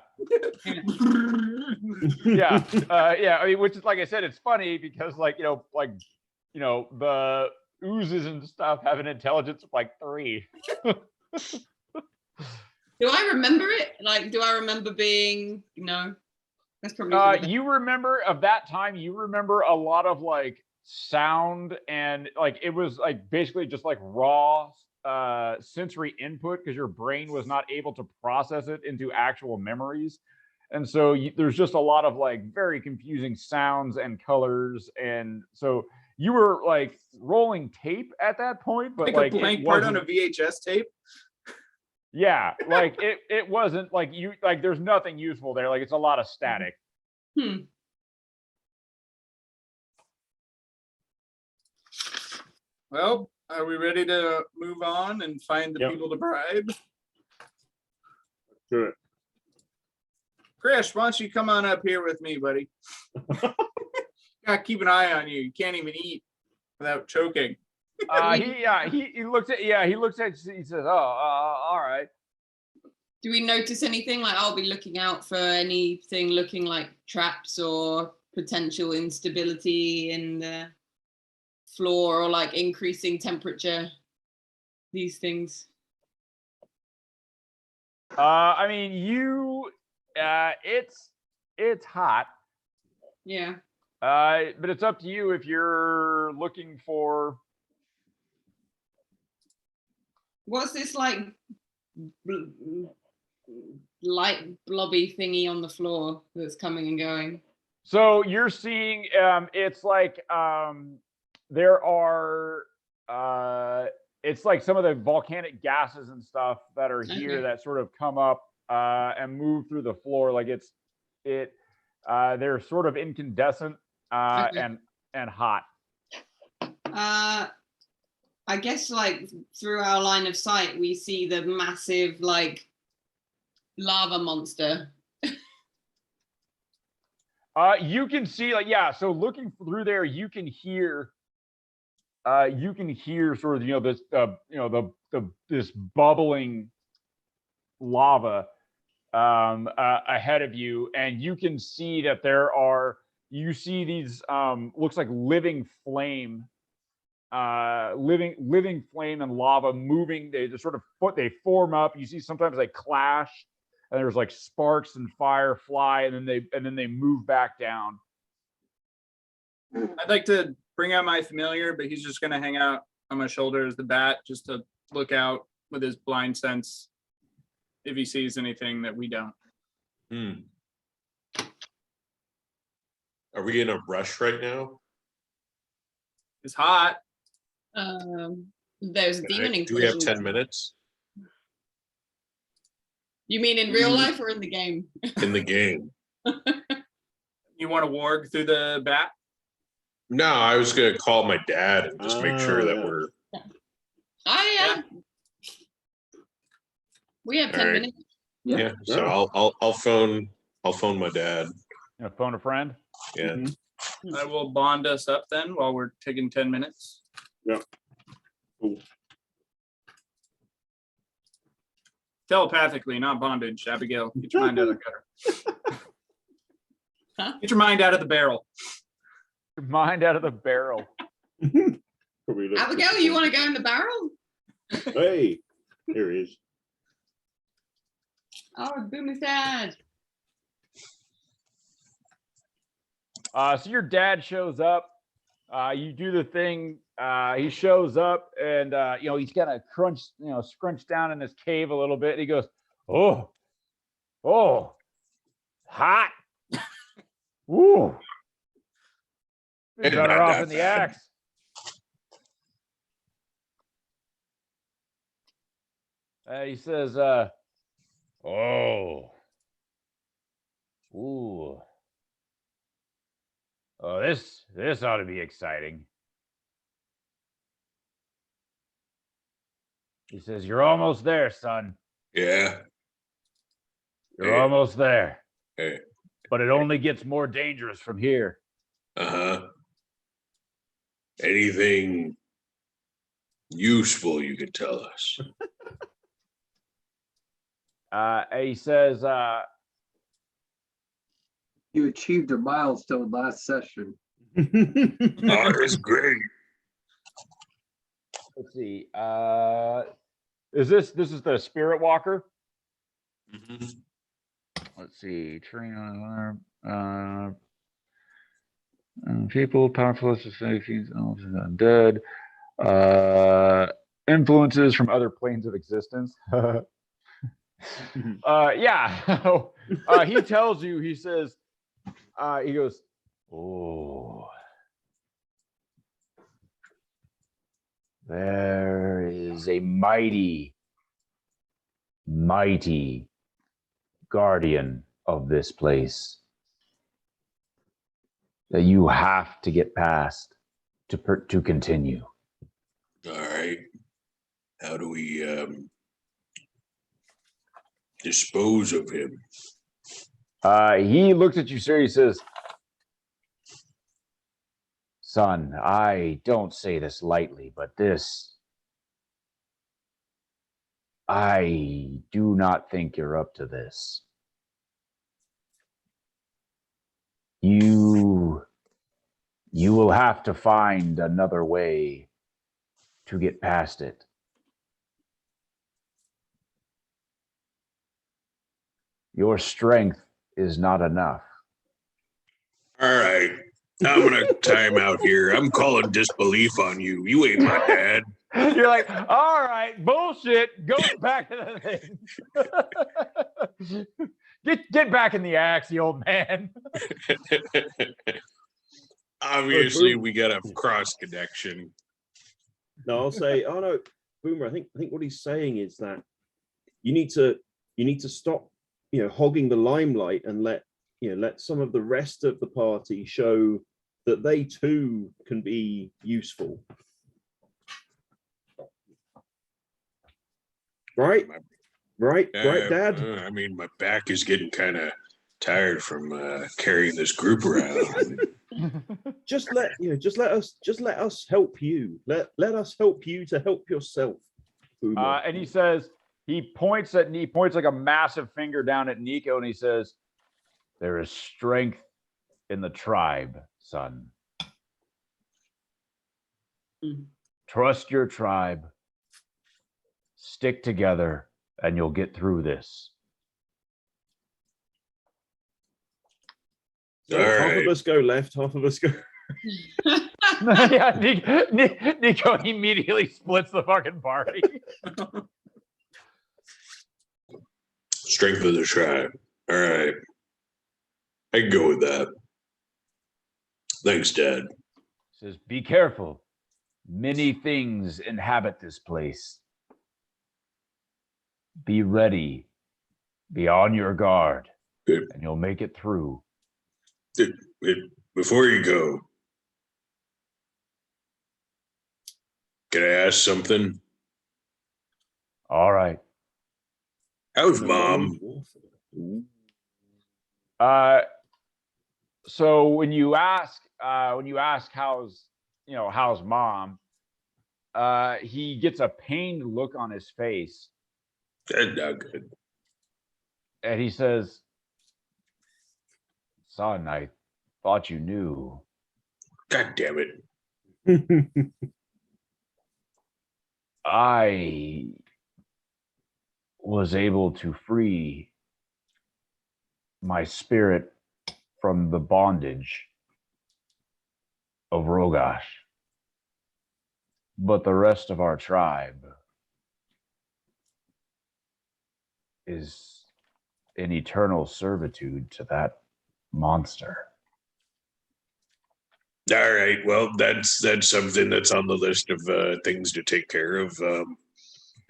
Yeah. I mean, which is like I said, it's funny because the oozes and stuff have an intelligence of like 3. Do I remember it? Like, do I remember being, that's probably for the best. You remember of that time, you remember a lot of like sound and like it was like basically just like raw sensory input because your brain was not able to process it into actual memories. And so there's just a lot of like very confusing sounds and colors. And so you were like rolling tape at that point, but Like like a blank it part on wasn't- a VHS tape? yeah, like it wasn't like there's nothing useful there. Like it's a lot of static. Well, are we ready to move on and find the Yep. people to bribe? Do it. Chris, why don't you come on up here with me, buddy? Gotta keep an eye on you. You can't even eat without choking. He looks at he says, oh, all right. Do we notice anything? Like, I'll be looking out for anything looking like traps or potential instability in the floor or like increasing temperature? These things. I mean, it's hot. Yeah. But it's up to you if you're looking for. What's this like light blobby thingy on the floor that's coming and going? So you're seeing, it's like there are, it's like some of the volcanic gases and stuff that are here Okay. that sort of come up and move through the floor. Like they're sort of incandescent Okay. and hot. I guess like through our line of sight, we see the massive like lava monster. You can see, like, yeah. So looking through there, you can hear sort of, this, this bubbling lava ahead of you, and you can see that you see these looks like living flame and lava moving. They just sort of they form up. You see sometimes they clash, and there's like sparks and fire fly, and then they move back down. I'd like to bring out my familiar, but he's just gonna hang out on my shoulder as the bat, just to look out with his blind sense if he sees anything that we don't. Are we in a rush right now? It's hot. There's a demon Do we have incursion. 10 minutes You mean in real life or in the game? in the game? You want to warg through the bat? No, I was gonna call my dad and just make sure that yeah. we're We have 10 All right. minutes. yeah. So I'll phone my dad. Phone a friend. Yeah. I will bond us up then while we're taking 10 minutes. Yeah. Cool. Telepathically, not bondage. Abigail, get your mind out of the gutter. Huh? Get your mind out of the barrel. Your mind out of the barrel. Probably looks Abigail, you want to go in the barrel? Hey, here he is. Oh, Boomer's dad. So your dad shows up. You do the thing. He shows up, and he's kind of scrunched down in his cave a little bit. And he goes, "Oh, hot. Woo. Be It's better not off that in the bad." axe." He says, "Oh, ooh. Oh, this ought to be exciting." He says, "You're almost there, son. Yeah. You're Hey. almost there. Hey. But it only gets more dangerous from here." Uh-huh. Anything useful you could tell us? He says, You achieved a milestone last session. Oh, it's great. let's see. This is the Spirit Walker. Mhm. Let's see. Train on people, powerful societies, undead. Influences from other planes of existence. Yeah. He tells you, he says, he goes, "Oh, there is a mighty guardian of this place that you have to get past to continue." All right. How do we dispose of him? He looks at you, sir. He says, "Son, I don't say this lightly, but I do not think you're up to this. You You will have to find another way to get past it. Your strength is not enough. All right. I'm going to time out here. I'm calling disbelief on you. You ain't my dad. You're like, all right, bullshit. Go back to the thing. Get back in the axe, you old man. Obviously, we got a cross connection. No, I'll say, oh no, Boomer. I think what he's saying is that you need to stop, hogging the limelight and let some of the rest of the party show that they too can be useful. Right, Dad. I mean, my back is getting kind of tired from carrying this group around. just let us help you. Let us help you to help yourself. And he says, he points like a massive finger down at Nico, and he says, "There is strength in the tribe, son. Trust your tribe. Stick together, and you'll get through this." So All half right. of us go left, half of us go. Yeah, Nico immediately splits the fucking party. Strength of the tribe. All right. I can go with that. Thanks, Dad. Says, "Be careful. Many things inhabit this place. Be ready. Be on your guard, Good. and you'll make it through." Before you go, can I ask something? All right. How's Mom? So when you ask how's Mom, he gets a pained look on his face, That's not good. and he says, "Son, I thought you knew." God damn it. I was able to free my spirit from the bondage of Rogash, but the rest of our tribe is in eternal servitude to that monster. All right. Well, that's something that's on the list of things to take care of.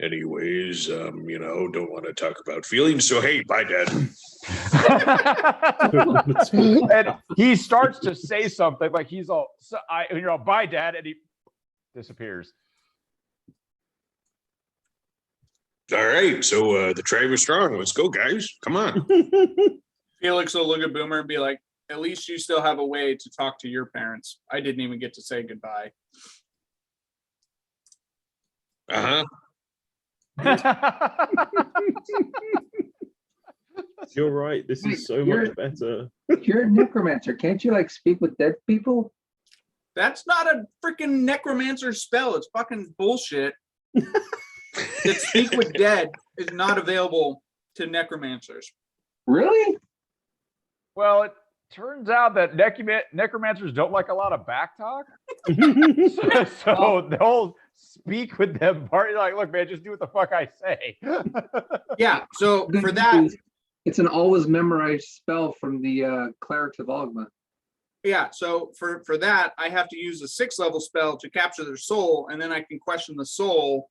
Anyways, don't want to talk about feelings. So hey, bye, Dad. And he starts to say something like he's all, "Bye, Dad," and he disappears. All right. So the tribe is strong. Let's go, guys. Come on. Felix will look at Boomer and be like, "At least you still have a way to talk to your parents. I didn't even get to say goodbye." Uh-huh. You're right. This is so much better. You're a necromancer. Can't you speak with dead people? That's not a freaking necromancer spell. It's fucking bullshit. That speak with dead is not available to necromancers. Really? Well, it turns out that necromancers don't like a lot of back talk. So they'll speak with them part like, "Look, man, just do what the fuck I say." Yeah, so for that, It's an always memorized spell from the clerics of Ogma. yeah, so for that, I have to use a 6th level spell to capture their soul, and then I can question the soul.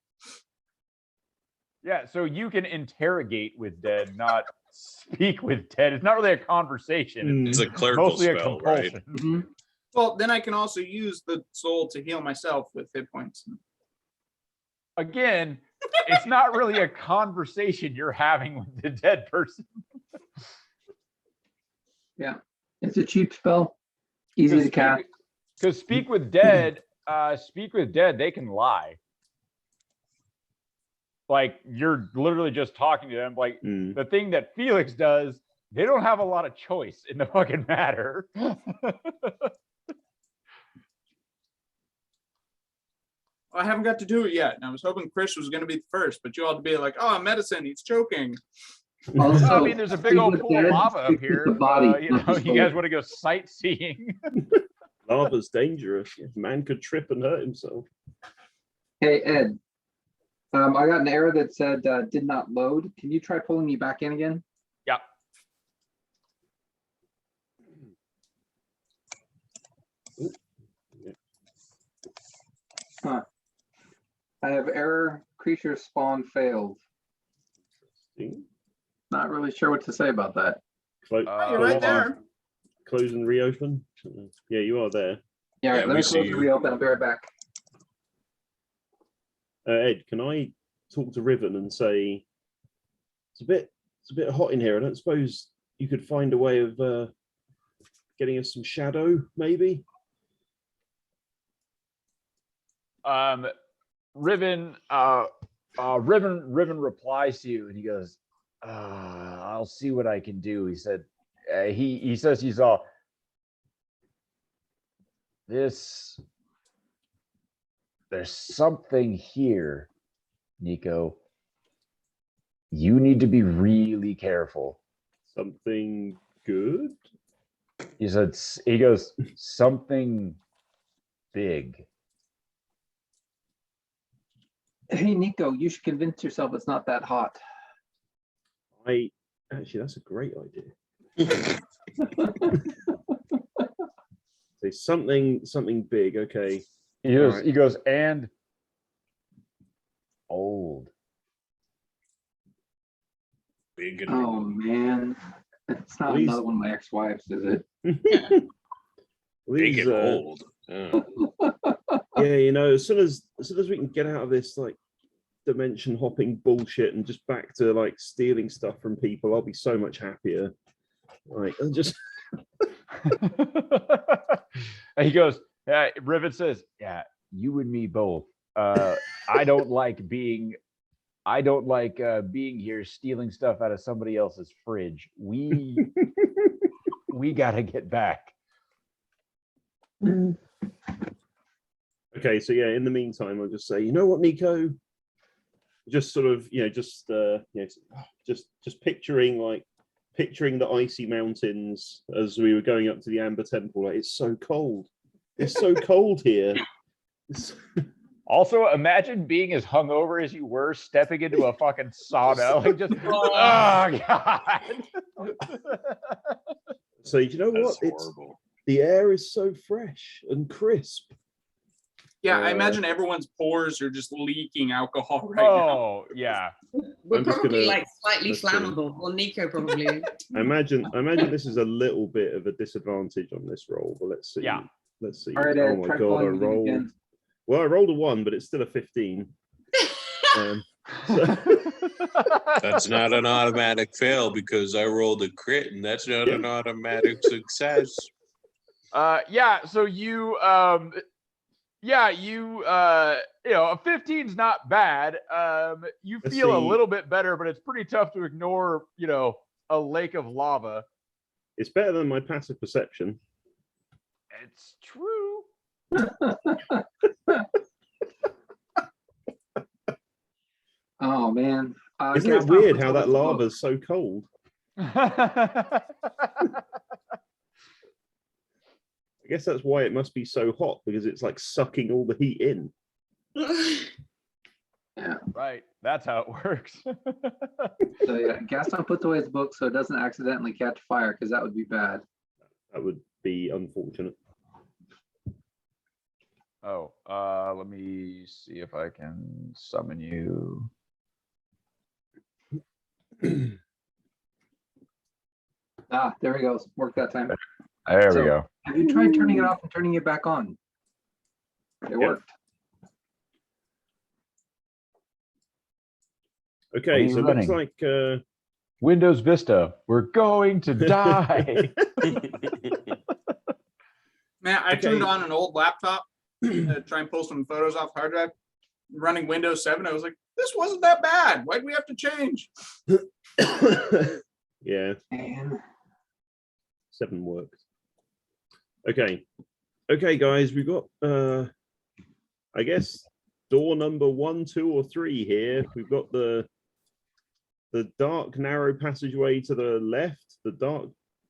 Yeah, so you can interrogate with dead, not speak with dead. It's not really a conversation. It's a clerical Mostly a spell, right? compulsion. Mhm. Well, then I can also use the soul to heal myself with hit points. Again, it's not really a conversation you're having with the dead person. Yeah, it's a cheap spell, easy to cast. Because speak with dead, they can lie. Like you're literally just talking to them. Like the thing that Felix does, they don't have a lot of choice in the fucking matter. I haven't got to do it yet. And I was hoping Chris was going to be the first, but you all to be like, oh, medicine, he's choking. Well, I Also, mean, there's a big speak old with pool of dead, lava up speak with here. the body, You not know, the you guys soul. want to go sightseeing? Lava's dangerous. Man could trip and hurt himself. Hey, Ed. I got an error that said did not load. Can you try pulling me back in again? Yeah. Huh. I have error, creature spawn failed. Not really sure what to say about that. You're right there. Close and reopen. Yeah, you are there. Yeah, Yeah, let we me see close and you. reopen. I'll be right back. Ed, can I talk to Riven and say it's a bit hot in here? I don't suppose you could find a way of getting us some shadow, maybe. Riven replies to you and he goes, I'll see what I can do. He said, he says he saw this. There's something here, Nico. You need to be really careful. Something good? He said, he goes, something big. Hey, Nico, you should convince yourself it's not that hot. Actually, that's a great idea. Say something big. Okay. He goes, Right. he goes, and old. Big and Oh man, it's not Please. another one of my ex-wives, is it? big These, and old. Yeah. yeah, you know, as soon as we can get out of this like dimension hopping bullshit and just back to like stealing stuff from people, I'll be so much happier. Like, and just And he goes, Rivet says, yeah, you and me both. I don't like being here stealing stuff out of somebody else's fridge. We gotta get back. okay. So yeah, in the meantime, I'll just say, you know what, Nico, just sort of, just picturing the icy mountains as we were going up to the Amber Temple. Like, it's so cold. It's so cold here. Also, imagine being as hungover as you were, stepping into a fucking sauna. Like, just, oh, God. So, you know That's what? horrible. The air is so fresh and crisp. Yeah, I imagine everyone's pores are just leaking alcohol right now. Oh, yeah. We're I'm just probably gonna- like slightly let's see. flammable, or Nico probably. I imagine this is a little bit of a disadvantage on this roll, but let's see. Yeah. Let's see. All right, Oh Ed, my try god, I pulling me rolled. again. Well, I rolled a 1, but it's still a 15. That's not an automatic fail because I rolled a crit, and that's not an automatic success. Yeah, so you a 15's not bad. You Let's feel a see. little bit better, but it's pretty tough to ignore, a lake of lava. It's better than my passive perception. It's true. Oh man, Isn't it Gaston weird puts how away that his book. lava's so cold? I guess that's why it must be so hot, because it's like sucking all the heat in. Right, that's how it works. So yeah, Gaston puts away his book so it doesn't accidentally catch fire, because that would be bad. That would be unfortunate. Oh, let me see if I can summon you. Ah, there we go. Worked that time. There we So- go. Have you tried turning it off and turning it back on? It worked. Okay, you so it looks running? like Windows Vista, we're going to die. Man, I Okay. turned on an old laptop to try and pull some photos off the hard drive. Running Windows 7, I was like, this wasn't that bad. Why'd we have to change? yeah, Man. 7 worked. Okay, guys, we've got I guess door number 1, 2, or 3 here. We've got the dark narrow passageway to the left, the dark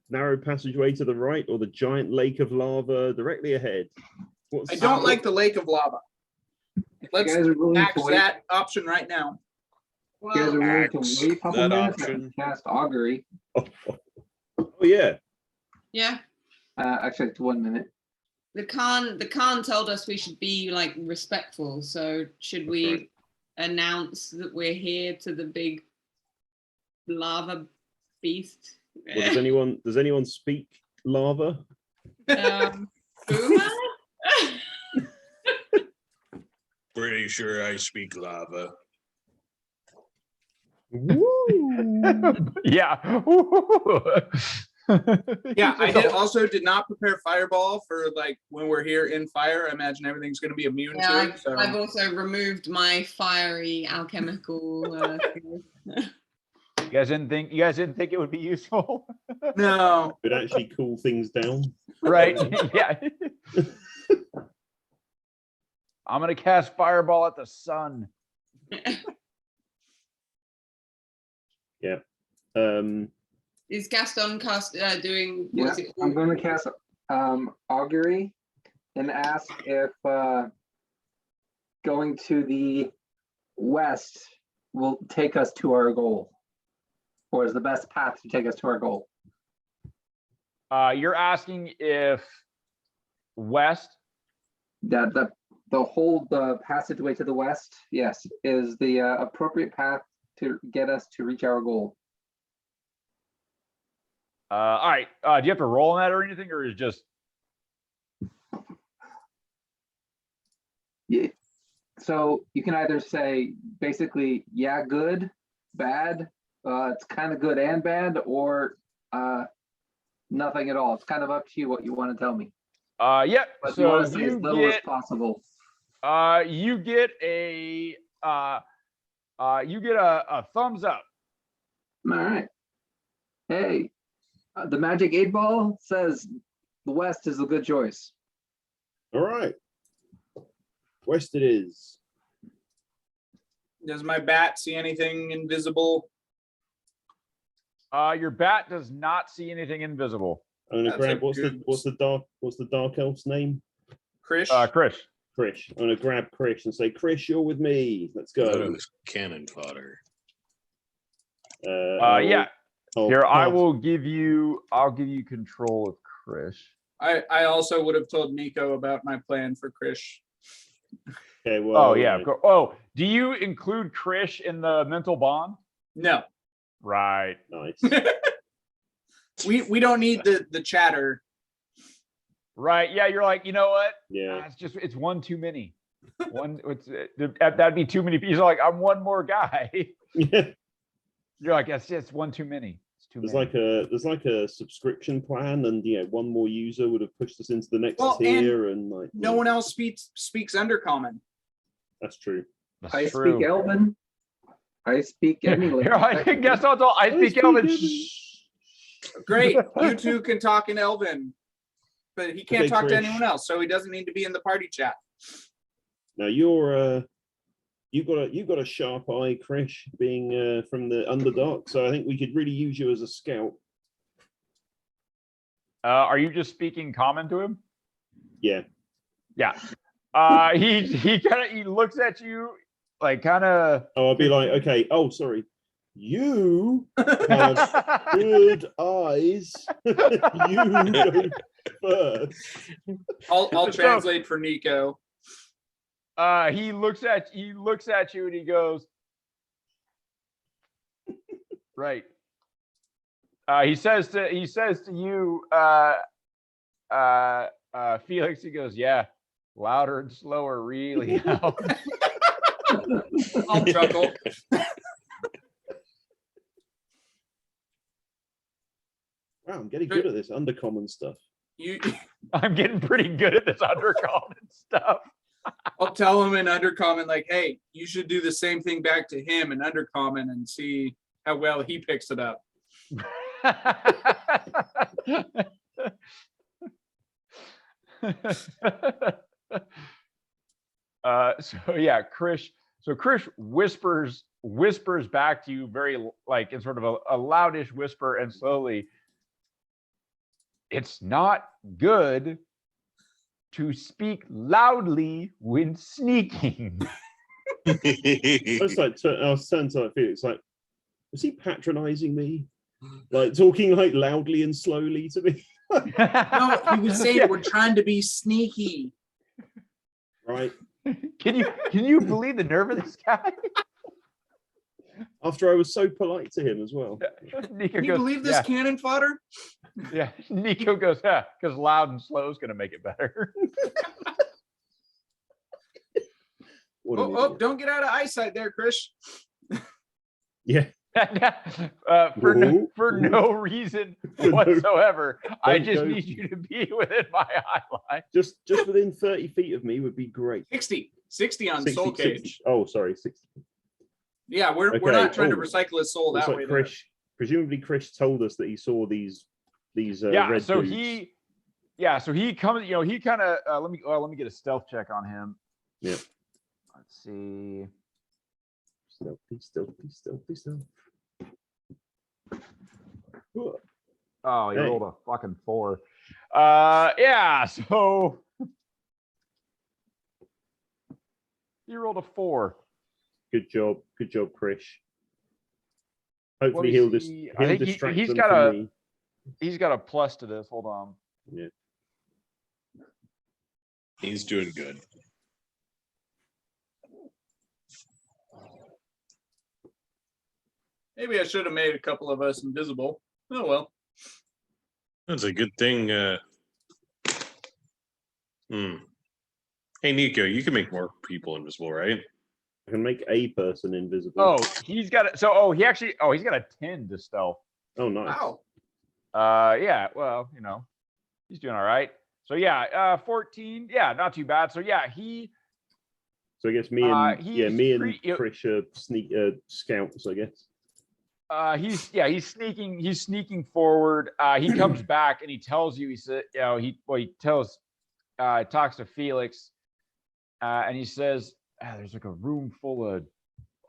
narrow passageway to the right, or the giant lake of lava directly ahead. I don't like the lake of lava. If Let's you guys are willing axe to wait, that option right now. if you guys are Well, willing to Axe wait a couple that minutes, I option. can cast augury. Oh yeah. yeah. Actually, it's 1 minute. The Khan told us we should be like respectful. So should we right. announce that we're here to the big lava beast? Well, does anyone speak lava? Boomer? Pretty sure I speak lava. Yeah. Yeah, I also did not prepare fireball for like when we're here in fire. I imagine everything's going to be immune Yeah, to it. So I've also removed my fiery alchemical. You guys didn't think it would be useful, no, Could actually cool things down. right? Yeah. I'm gonna cast fireball at the sun. Yeah. Is Gaston doing Yeah, what's it I'm called? going to cast augury and ask if going to the west will take us to our goal, or is the best path to take us to our goal. You're asking if west. That the whole passageway to the west, yes, is the appropriate path to get us to reach our goal. All right. Do you have to roll on that or anything, or is it just? Yeah. So you can either say basically, yeah, good, bad, it's kind of good and bad, or nothing at all. It's kind of up to you what you want to tell me. Yeah. But you So want to say as you little as get possible. you get a thumbs up. All right. Hey, the magic 8-ball says the west is a good choice. All right. West it is. does my bat see anything invisible? Your bat does not see anything invisible. I'm gonna That's grab a what's the dark elf's name? Krish? Chris. Krish. I'm gonna grab Krish and say, Krish, you're with me. Let's That go. was cannon fodder. Yeah. I'll Here, I'll pass. give you control of Chris. I also would have told Nico about my plan for Krish. Okay, well, Oh yeah. Oh, do you include Krish in the mental bond? No, Right. nice. we don't need the chatter. Right. Yeah. You're like, you know what? Yeah. It's one too many. That'd be too many. He's like, I'm one more guy. You're like, that's just one too many. It's too There's many. like a subscription plan, and one more user would have pushed us into the next Well, tier, and like No one else speaks Undercommon. That's true. That's I true. speak Elven. I speak any Here, I language. guess I speak Elven. Great, you two can talk in Elven, but he can't Okay, talk to Krish. anyone else, so he doesn't need to be in the party chat. Now you've got a sharp eye, Krish, being from the Underdark. So I think we could really use you as a scout. Are you just speaking common to him? Yeah. Yeah. He looks at you like kind of. Oh, I'll be like, okay. Oh, sorry. You have good eyes. You go first. I'll translate for Nico. He looks at you and he goes, right. He says to you, Felix, he goes, yeah, louder and slower really helps. I'll chuckle. Wow, I'm getting good at this undercommon stuff. I'm getting pretty good at this undercommon stuff. I'll tell him in Undercommon, like, hey, you should do the same thing back to him in Undercommon and see how well he picks it up. So yeah, Krish. So Krish whispers back to you very like in sort of a loudish whisper and slowly. It's not good to speak loudly when sneaking. It's like I was turning to like Felix, like, is he patronizing me? Like talking like loudly and slowly to me? No, he was saying Yeah. we're trying to be sneaky. Right. Can you believe the nerve of this guy? After I was so polite to him as well. Nico Can you goes, believe this yeah, cannon fodder? yeah. Nico goes, yeah, because loud and slow is gonna make it better. What an Oh, idiot. don't get out of eyesight there, Krish. Yeah. For Ooh, no reason For no- whatsoever. I don't just go- need you to be within my eye line. Just within 30 feet of me would be great. 60 on 60, Soul 60. Cage. Oh, sorry, 60. Yeah, we're Okay, not trying to oh, recycle his soul Looks that like way. there. Krish, presumably Krish told us that he saw these Yeah, red so dudes. so he comes, he kind of let me get a stealth check on him. Yeah. Let's see. Stealth. Oh, you Hey. rolled a fucking 4. Yeah, so you rolled a 4. Good job, Krish. Let Hopefully me he'll see. I think distract he's them got from a me. he's got a plus to this. Hold on. Yeah. He's doing good. Maybe I should have made a couple of us invisible. Oh well. That's a good thing. Hey, Nico, you can make more people invisible, right? I can make a person invisible. Oh, he's got it. So he's got a 10 to stealth. Oh, nice. Wow. Yeah, well, he's doing all right. So yeah, 14. Yeah, not too bad. So yeah, So I guess me and he's Krish are scouts, I guess. he's sneaking forward. He comes back and he tells you, he said, he talks to Felix, and he says, there's like a room full of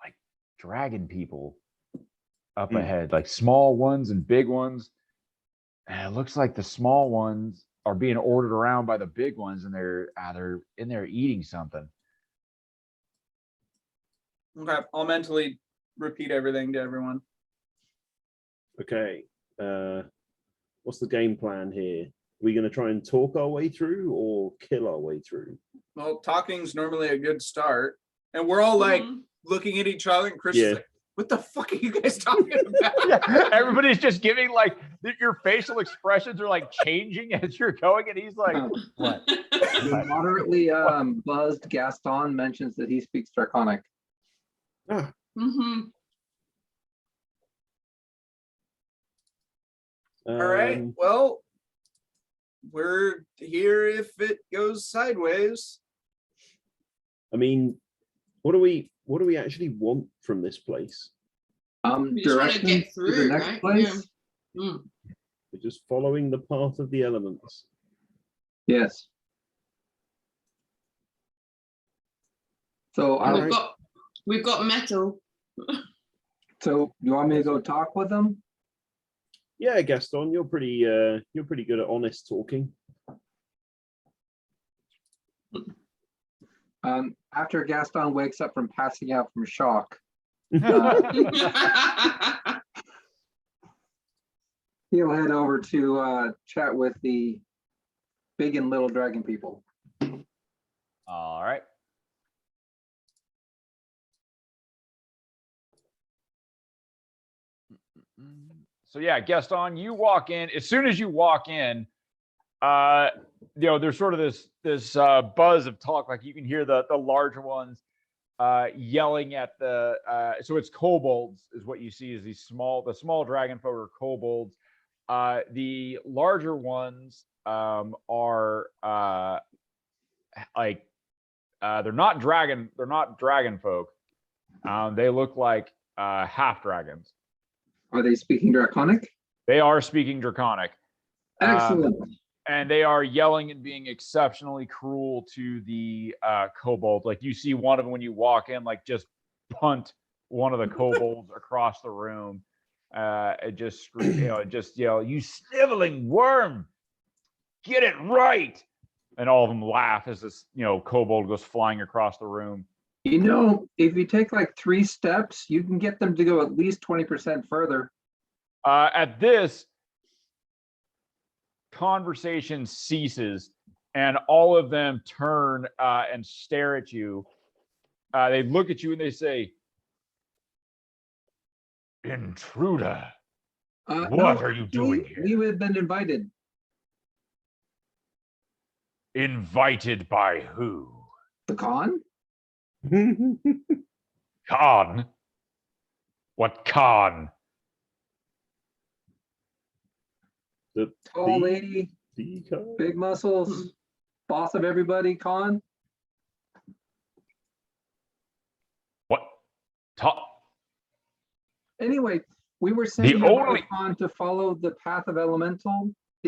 like dragon people up ahead, like small ones and big ones. And it looks like the small ones are being ordered around by the big ones, and they're in there eating something. Okay, I'll mentally repeat everything to everyone. Okay. What's the game plan here? Are we going to try and talk our way through or kill our way through? Well, talking's normally a good start. And we're all like looking at each other, and Chris is like, what the fuck are you guys talking about? Yeah, everybody's just giving like your facial expressions are like changing as you're going, and he's like, what? The moderately buzzed Gaston mentions that he speaks Draconic. Mm-hmm. All right. Well, we're here if it goes sideways. I mean, what do we actually want from this place? We just want to Directions get to through, the next right? place. Yeah. Mm. We're just following the path of the elements. Yes. So And we've got metal. So you want me to go talk with them? Yeah, Gaston, you're pretty good at honest talking. After Gaston wakes up from passing out from shock, he'll head over to chat with the big and little dragon people. All right. So yeah, Gaston, you walk in. As soon as you walk in, there's sort of this buzz of talk. Like you can hear the larger ones yelling at the. So it's kobolds is what you see. Is the small dragon folk are kobolds. The larger ones are they're not dragon folk. They look like half dragons. Are they speaking Draconic? They are speaking Draconic. Excellent. and they are yelling and being exceptionally cruel to the kobold. Like you see one of them when you walk in, like just punt one of the kobolds across the room. It just scream, just yell, "You sniveling worm, get it right!" And all of them laugh as this, kobold goes flying across the room. If you take like 3 steps, you can get them to go at least 20% further. At this, conversation ceases, and all of them turn and stare at you. They look at you and they say, "Intruder, what are you doing here?" We have been invited. Invited by who? The con? Khan? What Khan? Tall lady, big muscles, boss of everybody, con? What? Anyway, we were sent The here by only- the con to follow the path of the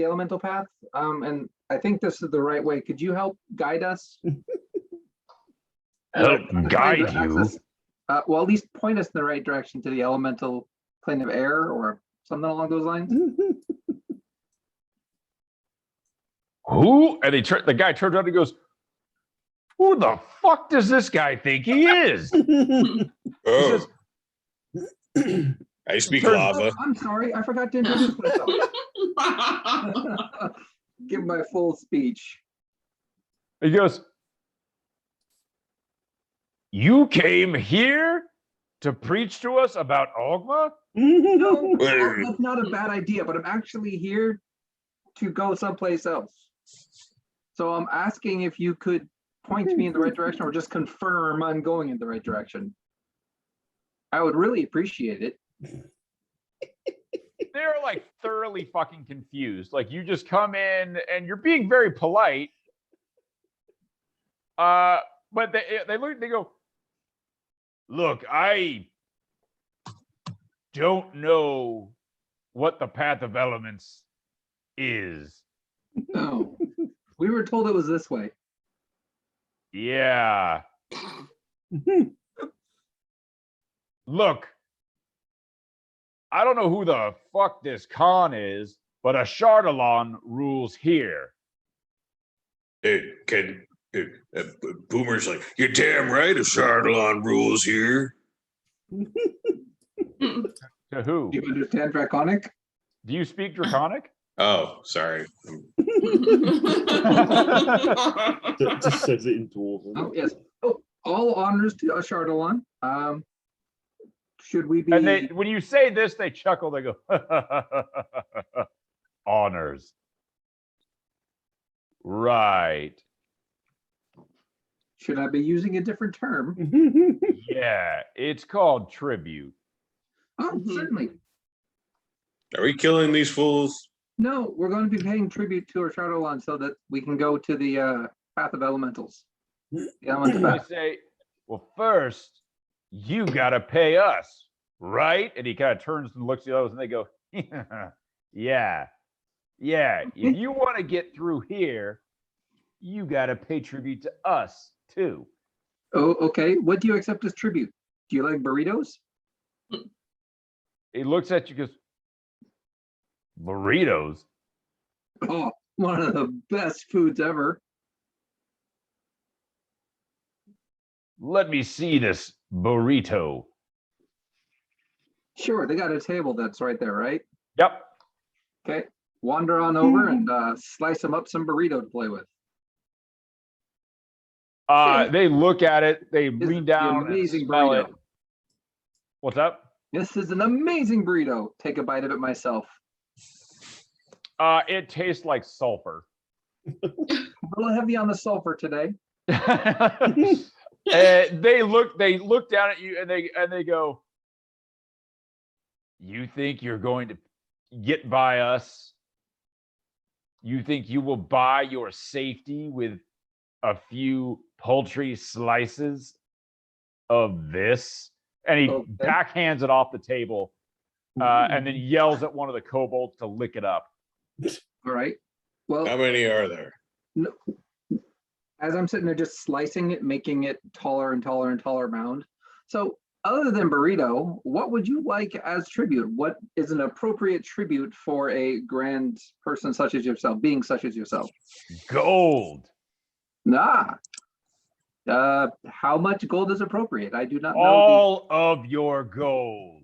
elemental path. And I think this is the right way. Could you help guide us? Help guide you? Access, well, at least point us in the right direction to the elemental plane of air or something along those lines. Who? And the guy turns around and goes, "Who the fuck does this guy think he is?" Oh. I speak lava. I'm sorry, I forgot to introduce myself. Give my full speech. He goes, "You came here to preach to us about Ogma?" No, that's not a bad idea, but I'm actually here to go someplace else. So I'm asking if you could point me in the right direction or just confirm I'm going in the right direction. I would really appreciate it. They're like thoroughly fucking confused. Like you just come in and you're being very polite. But they look, they go, "Look, I don't know what the path of elements is." No, we were told it was this way. Yeah. Look, I don't know who the fuck this Khan is, but a Chardalon rules here. Boomer's like, "You're damn right, a Chardalon rules here." To who? Do you understand Draconic? Do you speak Draconic? Oh, sorry. Just says it in dwarven. Oh, yes. Oh, all honors to Chardalon. Should we be? And when you say this, they chuckle. They go, "Honors." Right. Should I be using a different term? Yeah, it's called tribute. Oh, certainly. Are we killing these fools? No, we're going to be paying tribute to our Chardalon so that we can go to the path of elementals. The elemental They path. say, "Well, first, you gotta pay us, right?" And he kind of turns and looks at the others, and they go, "Yeah. If you want to get through here, you gotta pay tribute to us too." Oh, okay. What do you accept as tribute? Do you like burritos? He looks at you, goes, "Burritos? Oh, one of the best foods ever. Let me see this burrito." Sure, they got a table that's right there, right? Yep. Okay. Wander on over and slice them up some burrito to play with. They look at it. They This lean is down an amazing and smell burrito. it. What's up? This is an amazing burrito. Take a bite of it myself. It tastes like sulfur. A little heavy on the sulfur today. They look down at you and they go, "You think you're going to get by us? You think you will buy your safety with a few paltry slices of this?" And he Okay. backhands it off the table and then yells at one of the kobolds to lick it up. All right. Well, How many are there? no, as I'm sitting there just slicing it, making it taller and taller and taller mound. So other than burrito, what would you like as tribute? What is an appropriate tribute for a grand person such as yourself, being such as yourself? Gold. Nah. How much gold is appropriate? I do not know. All of your gold.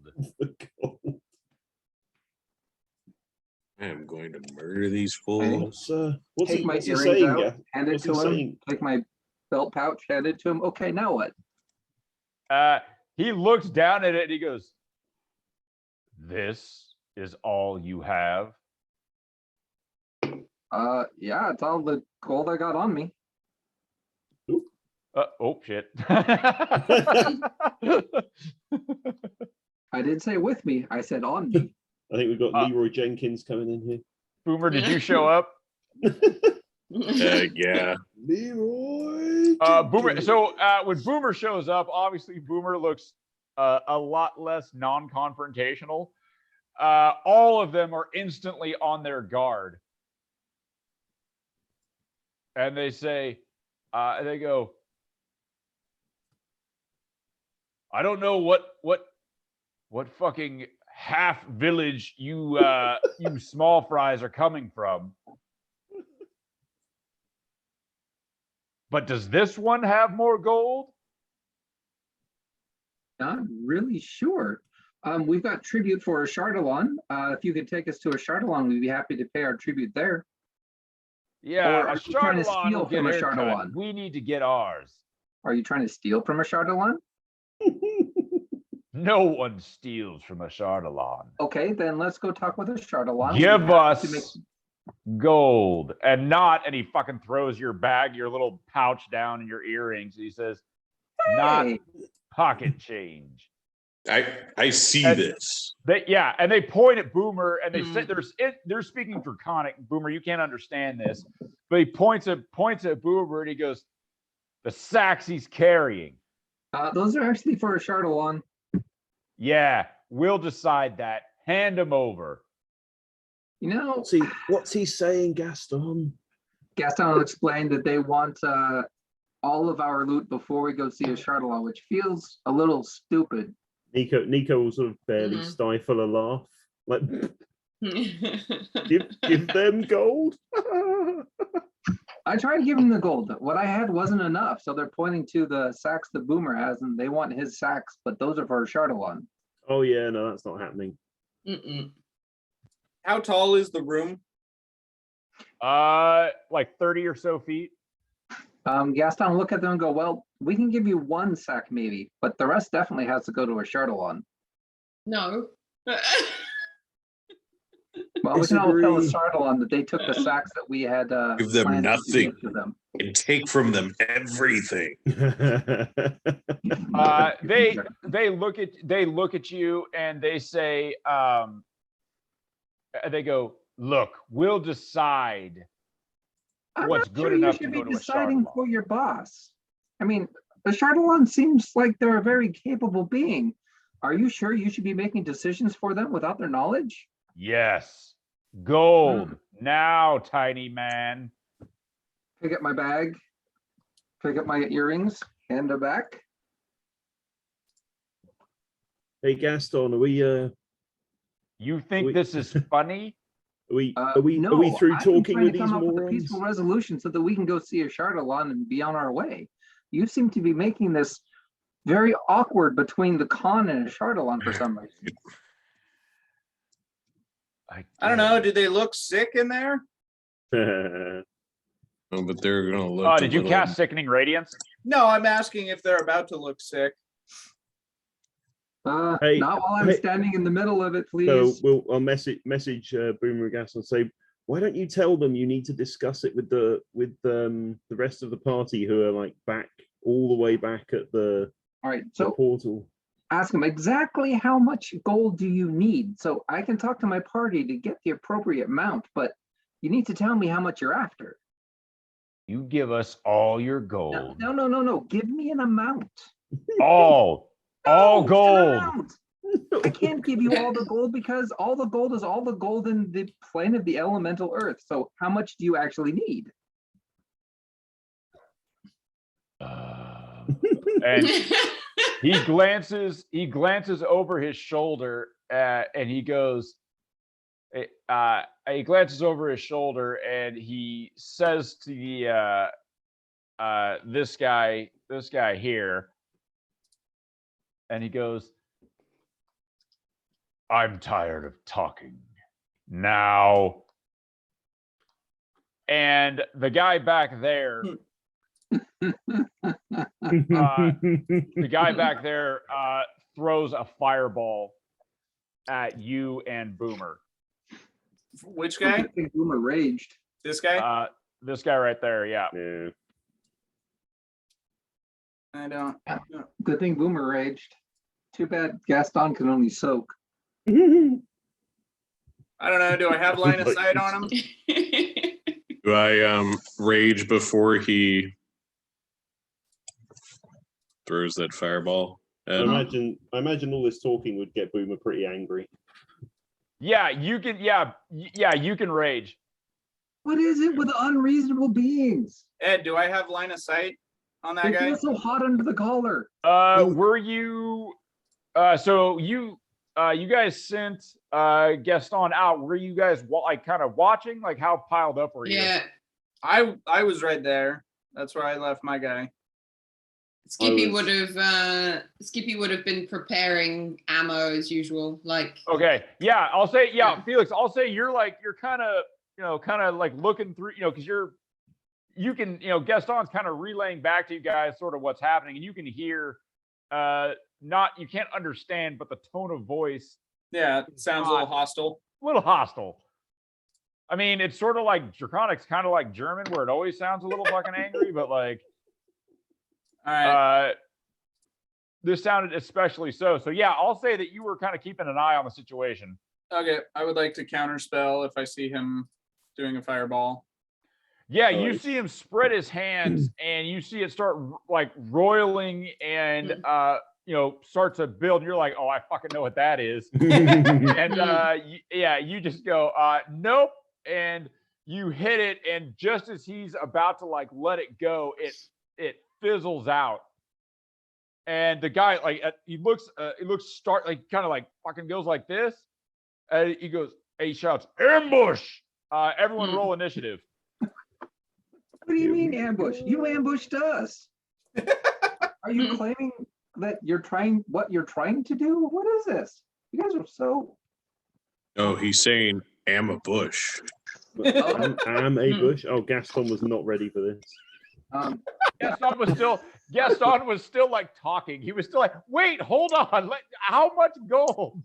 I am going to murder these fools. What's Take he, my what's he earrings saying? out, Gaff? hand it What's to he him, saying? take my belt pouch, hand it to him. Okay, now what? He looks down at it and he goes, "This is all you have?" Yeah, it's all the gold I got on me. Oh shit. I didn't say with me, I said on me. I think we've got Leroy Jenkins coming in here. Boomer, did you show up? Yeah. Leroy. Boomer. Jenkins. So when Boomer shows up, obviously Boomer looks a lot less non-confrontational. All of them are instantly on their guard, and they say, they go, "I don't know what fucking half village you you small fries are coming from, but does this one have more gold?" Not really sure. We've got tribute for a Chardalon. If you could take us to a Chardalon, we'd be happy to pay our tribute there. Yeah, Or a are you trying to Chardalon steal will get from a haircut. Chardalon? We need to get ours. Are you trying to steal from a Chardalon? No one steals from a Chardalon. Okay, then let's go talk with a Chardalon. Give We'd be happy to us gold, and not, and he fucking throws your bag, your little pouch down, and your earrings. He says, not Hey, pocket change. I see And this. and they point at Boomer, and they say they're speaking Draconic. Boomer, you can't understand this, but he points at Boomer, and he goes, "The sacks he's carrying." those are actually for a Chardalon. Yeah, we'll decide that. Hand him over. You know, What's he saying, Gaston? Gaston will explain that they want all of our loot before we go see a Chardalon, which feels a little stupid. Nico will sort of barely stifle a laugh. Like, give them gold. I tried to give him the gold. What I had wasn't enough, so they're pointing to the sacks the Boomer has, and they want his sacks, but those are for a Chardalon. Oh yeah, no, that's not happening. How tall is the room? Like 30 or so feet. Gaston look at them and go, well, we can give you one sack maybe, but the rest definitely has to go to a Chardalon. No. Well, we can all tell the Disagree. Chardalon that they took the sacks that we had Give them planned to nothing. give to them. And take from them everything. They look at you and they say, they go, "Look, we'll decide what's I'm not good sure enough you to should go be to a deciding Chardalon." for your boss. I mean, the Chardalon seems like they're a very capable being. Are you sure you should be making decisions for them without their knowledge? Yes, gold now, tiny man. Pick up my bag, pick up my earrings, hand them back. Hey Gaston, are we You think We- this is funny? are we No, through I've been talking trying with to these come up with a morons? peaceful resolution so that we can go see a Chardalon and be on our way. You seem to be making this very awkward between the con and a Chardalon for some reason. I don't know. Did they look sick in there? Oh, but they're gonna look. Oh, a did you little- cast Sickening Radiance? No, I'm asking if they're about to look sick. Hey, Not while I'm hey. standing in the middle of it, So please. I'll message Boomer and Gaston and say, why don't you tell them you need to discuss it with the rest of the party who are like back all the way back at the All right, the so portal. ask them exactly how much gold do you need? So I can talk to my party to get the appropriate amount, but you need to tell me how much you're after. You give us all your No, gold. no. Give me an amount. All No, an gold. amount. I can't give you all the gold because all the gold is all the gold in the plane of the elemental earth. So how much do you actually need? And he glances over his shoulder and he goes, he glances over his shoulder and he says to the this guy here, and he goes, I'm tired of talking now. And the guy back there, the guy back there throws a fireball at you and Boomer. Which guy? I think Boomer raged. This guy? This guy right there, yeah. Yeah. I don't. Good thing Boomer raged. Too bad Gaston can only soak. I don't know. Do I have line of sight on him? Do I rage before he throws that fireball? I imagine all this talking would get Boomer pretty angry. Yeah, you can. Yeah, you can rage. What is it with unreasonable beings? Ed, do I have line of sight on that They guy? feel so hot under the collar. Were you? So you guys sent Gaston out. Were you guys like kind of watching? Like how piled up were you? Yeah. I was right there. That's where I left my guy. Skippy would have been preparing ammo as usual. Like Okay. Yeah, I'll say. Yeah, Felix. I'll say you're kind of like looking through. Because you can. Gaston's kind of relaying back to you guys sort of what's happening, and you can hear. You can't understand, but the tone of voice. Yeah, it sounds a little hostile. A little hostile. I mean, it's sort of like Draconic's kind of like German, where it always sounds a little fucking angry, but like. All right. This sounded especially so. So yeah, I'll say that you were kind of keeping an eye on the situation. Okay, I would like to counterspell if I see him doing a fireball. Yeah, you see him spread his hands, and you see it start like roiling, and start to build. And you're like, oh, I fucking know what that is. And you just go, nope, and you hit it, and just as he's about to like let it go, it fizzles out, and the guy he looks like kind of like fucking goes like this, and he shouts, ambush! Everyone roll initiative. What do you mean ambush? You ambushed us. Are you claiming that you're trying to do? What is this? You guys are so. No, he's saying am a bush. Am a bush. Oh, Gaston was not ready for this. Gaston was still like talking. He was still like, wait, hold on. How much gold?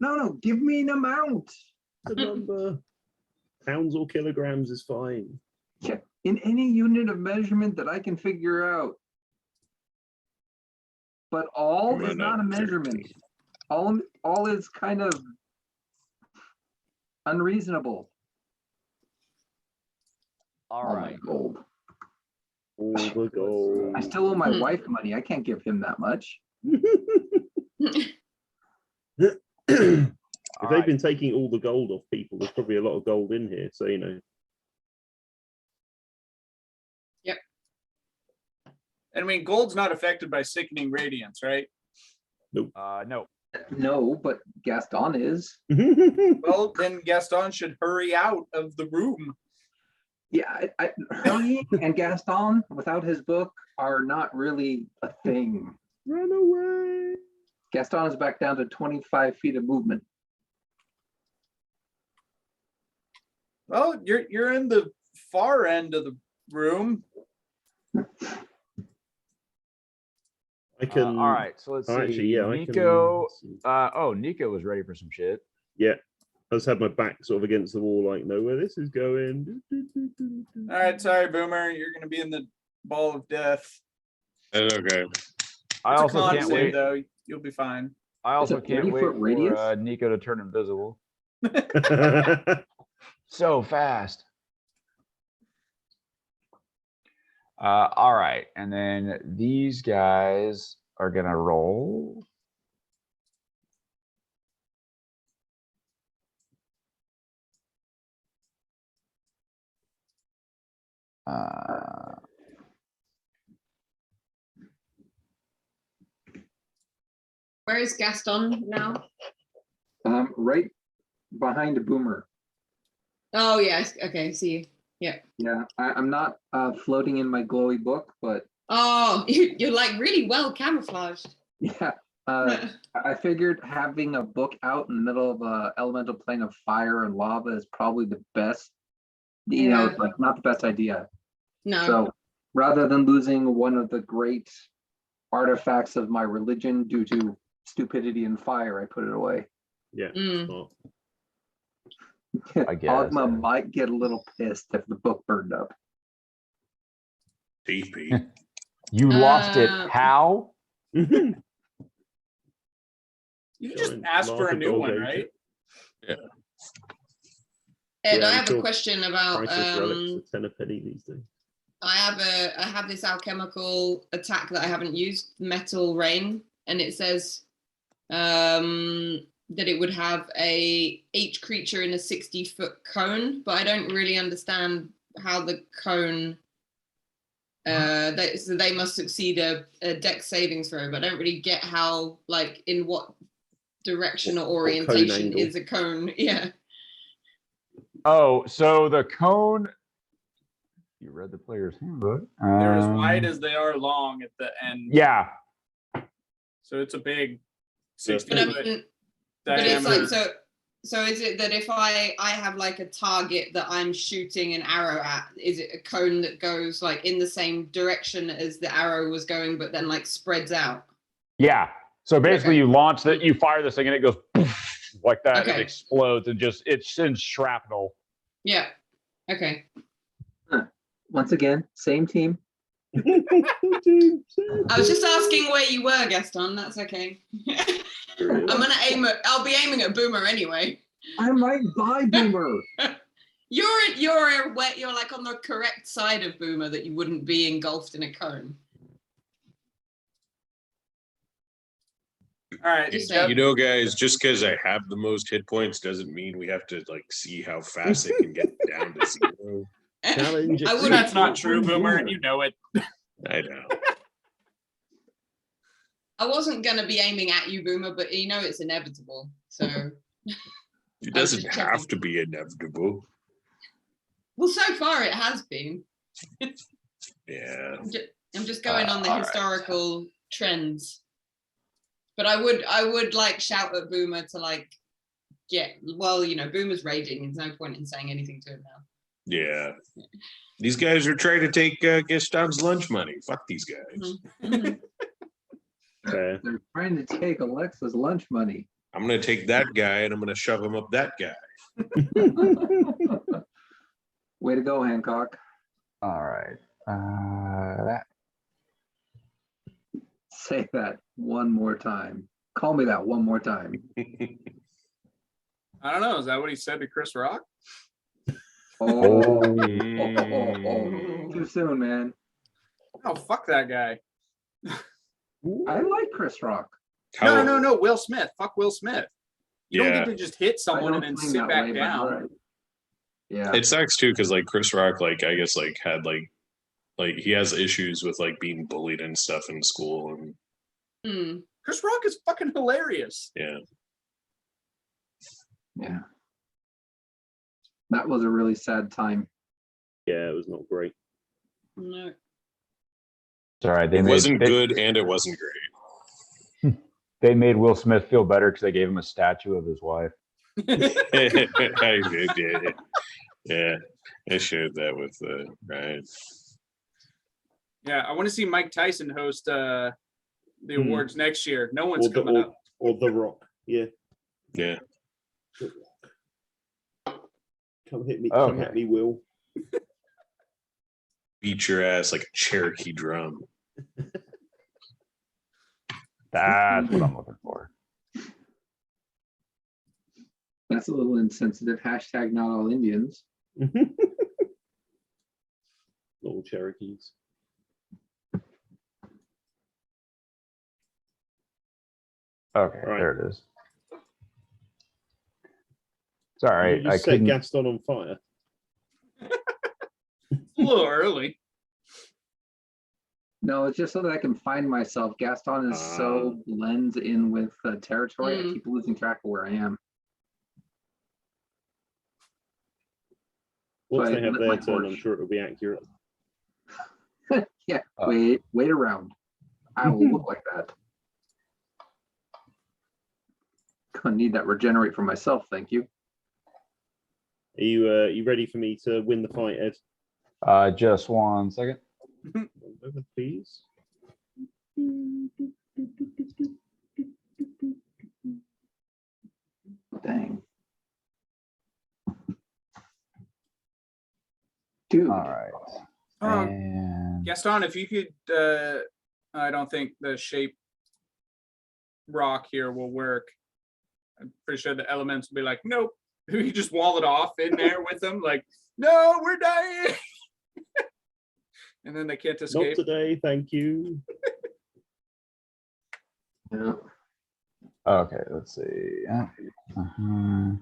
No, give me an amount. The number. Pounds or kilograms is fine. Yeah, in any unit of measurement that I can figure out. But all is not a measurement. All is kind of unreasonable. All right. Gold. All the gold. I still owe my wife money. I can't give him that much. If they've been taking all the gold off people, there's probably a lot of gold in here. So Yep. I mean, gold's not affected by sickening radiance, right? Nope. No. No, but Gaston is. Well, then Gaston should hurry out of the room. Yeah, Hurry and Gaston without his book are not really a thing. Run away. Gaston is back down to 25 feet of movement. Well, you're in the far end of the room. I can. All right, so let's see. Actually, yeah, Nico. Nico was ready for some shit. Yeah, I just had my back sort of against the wall, like, know where this is going. All right, sorry, Boomer. You're going to be in the ball of death. That's okay. I It's a also con can't save, wait. though. You'll be fine. I also It's a can't wait 30-foot radius? for Nico to turn invisible so fast. All right, and then these guys are gonna roll. Where is Gaston now? Right behind Boomer. Oh yes. Okay. See you. Yeah, I'm not floating in my glowy book, but Oh, you're like really well camouflaged. yeah, I figured having a book out in the middle of a elemental plane of fire and lava is probably the best, Yeah. like not the best idea. No. So rather than losing one of the great artifacts of my religion due to stupidity and fire, I put it away. Yeah. Mm. Smart. I guess. Ogma might get a little pissed if the book burned up. TP. You lost it. Uh, How? You just Giant asked for a lava new dog one, ate right? it. Ed, Yeah, I I'm have a sure question about Priceless relics are 10 a penny these days. I have this alchemical attack that I haven't used, Metal Rain, and it says that it would have each creature in a 60-foot cone, but I don't really understand how the cone so they must succeed a dex saving throw, but I don't really get how, like, in what direction or What cone orientation angle? is a cone. Yeah. Oh, so the cone. You read the player's handbook. They're as wide as they are long at the end. Yeah. So it's a big But 60 But I foot mean, but it's diameter. like so is it that if I have like a target that I'm shooting an arrow at, is it a cone that goes like in the same direction as the arrow was going, but then like spreads out? Yeah. So basically, Okay. you launch that, you fire this thing, and it goes poof, like that. It Okay. explodes and it sends shrapnel. Yeah. Okay. Once again, same team. I was just asking where you were, Gaston. That's okay. I'll be aiming at Boomer anyway. I'm right by Boomer. You're like on the correct side of Boomer that you wouldn't be engulfed in a cone. All right. Just Jeff, You know, guys, just because I have the most hit points doesn't mean we have to like see how fast they can get down to 0. Challenge I accepted. wouldn't. that's not true, Boomer, and you know it. I know. I wasn't gonna be aiming at you, Boomer, but you know it's inevitable. So It I was doesn't just have checking. to be inevitable. Well, so far it has been. Yeah. I'm just going on the all right. historical trends. But I would like shout at Boomer to like Boomer's raging. There's no point in saying anything to him now. Yeah. These guys are trying to take Gaston's lunch money. Fuck these guys. Mhm. Fair. They're trying to take Alexa's lunch money. I'm going to take that guy and I'm going to shove him up that guy. Way to go, Hancock. All right. That. Say that one more time. Call me that one more time. I don't know. Is that what he said to Chris Rock? Oh, Mm. too soon, man. Oh, fuck that guy. I like Chris Rock. How- No. Will Smith. Fuck Will Smith. You don't Yeah. get to just hit I someone don't and then swing sit that back way, but down. you're right. Yeah. It sucks too because like Chris Rock, like I guess like had like he has issues with like being bullied and stuff in school and Mm. Chris Rock is fucking hilarious. yeah. Yeah. That was a really sad time. Yeah, it was not great. No. It's all right. It wasn't good and it wasn't great. They made Will Smith feel better because they gave him a statue of his wife. I did. Yeah. I shared that with Ryan. Yeah, I want to see Mike Tyson host the Hmm. awards next year. No one's Or coming up. The Rock. Yeah. Yeah. Come hit me. Okay. Come at me, Will. Beat your ass like a Cherokee drum. That's what I'm looking for. That's a little insensitive. Hashtag not all Indians. Little Cherokees. Okay, Right. there it is. It's all right. You I just set couldn't. Gaston on fire. Well, little early. No, it's just so that I can find myself. Gaston is so blends in with the territory. I keep losing track of where I am. Once So they I have lit their my turn, I'm torch. sure it'll be accurate. Yeah, wait around. I will look like that. Gonna need that regenerate for myself, thank you. Are you ready for me to win the fight, Ed? Just 1 second. One moment, please. Dang. Dude. All right. And Gaston, if you could, I don't think the shape rock here will work. I'm pretty sure the elements will be like, nope. You just wall it off in there with them, like, no, we're dying. And then they can't Not escape. today, thank you. Yeah. okay, let's see. Uh-huh.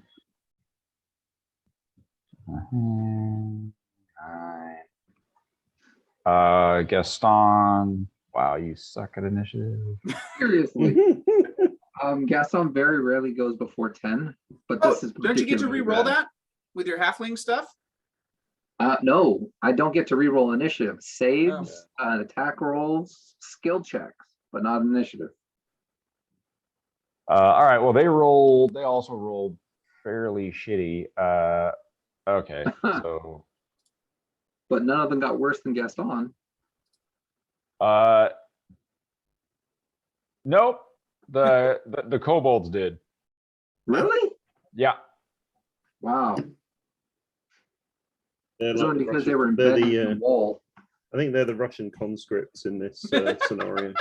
Gaston. Wow, you suck at initiative. Seriously. Gaston very rarely goes before 10, but this is Don't you get to particularly re-roll bad. that with your halfling stuff? No, I don't get to re-roll initiative. Saves, attack rolls, skill checks, but not initiative. All right. Well, they also rolled fairly shitty. Okay. So. But none of them got worse than Gaston. Nope. The kobolds did. Really? Yeah. Wow. They're It's like only the because they Russian- were they're embedded the, in the wall. I think they're the Russian conscripts in this scenario.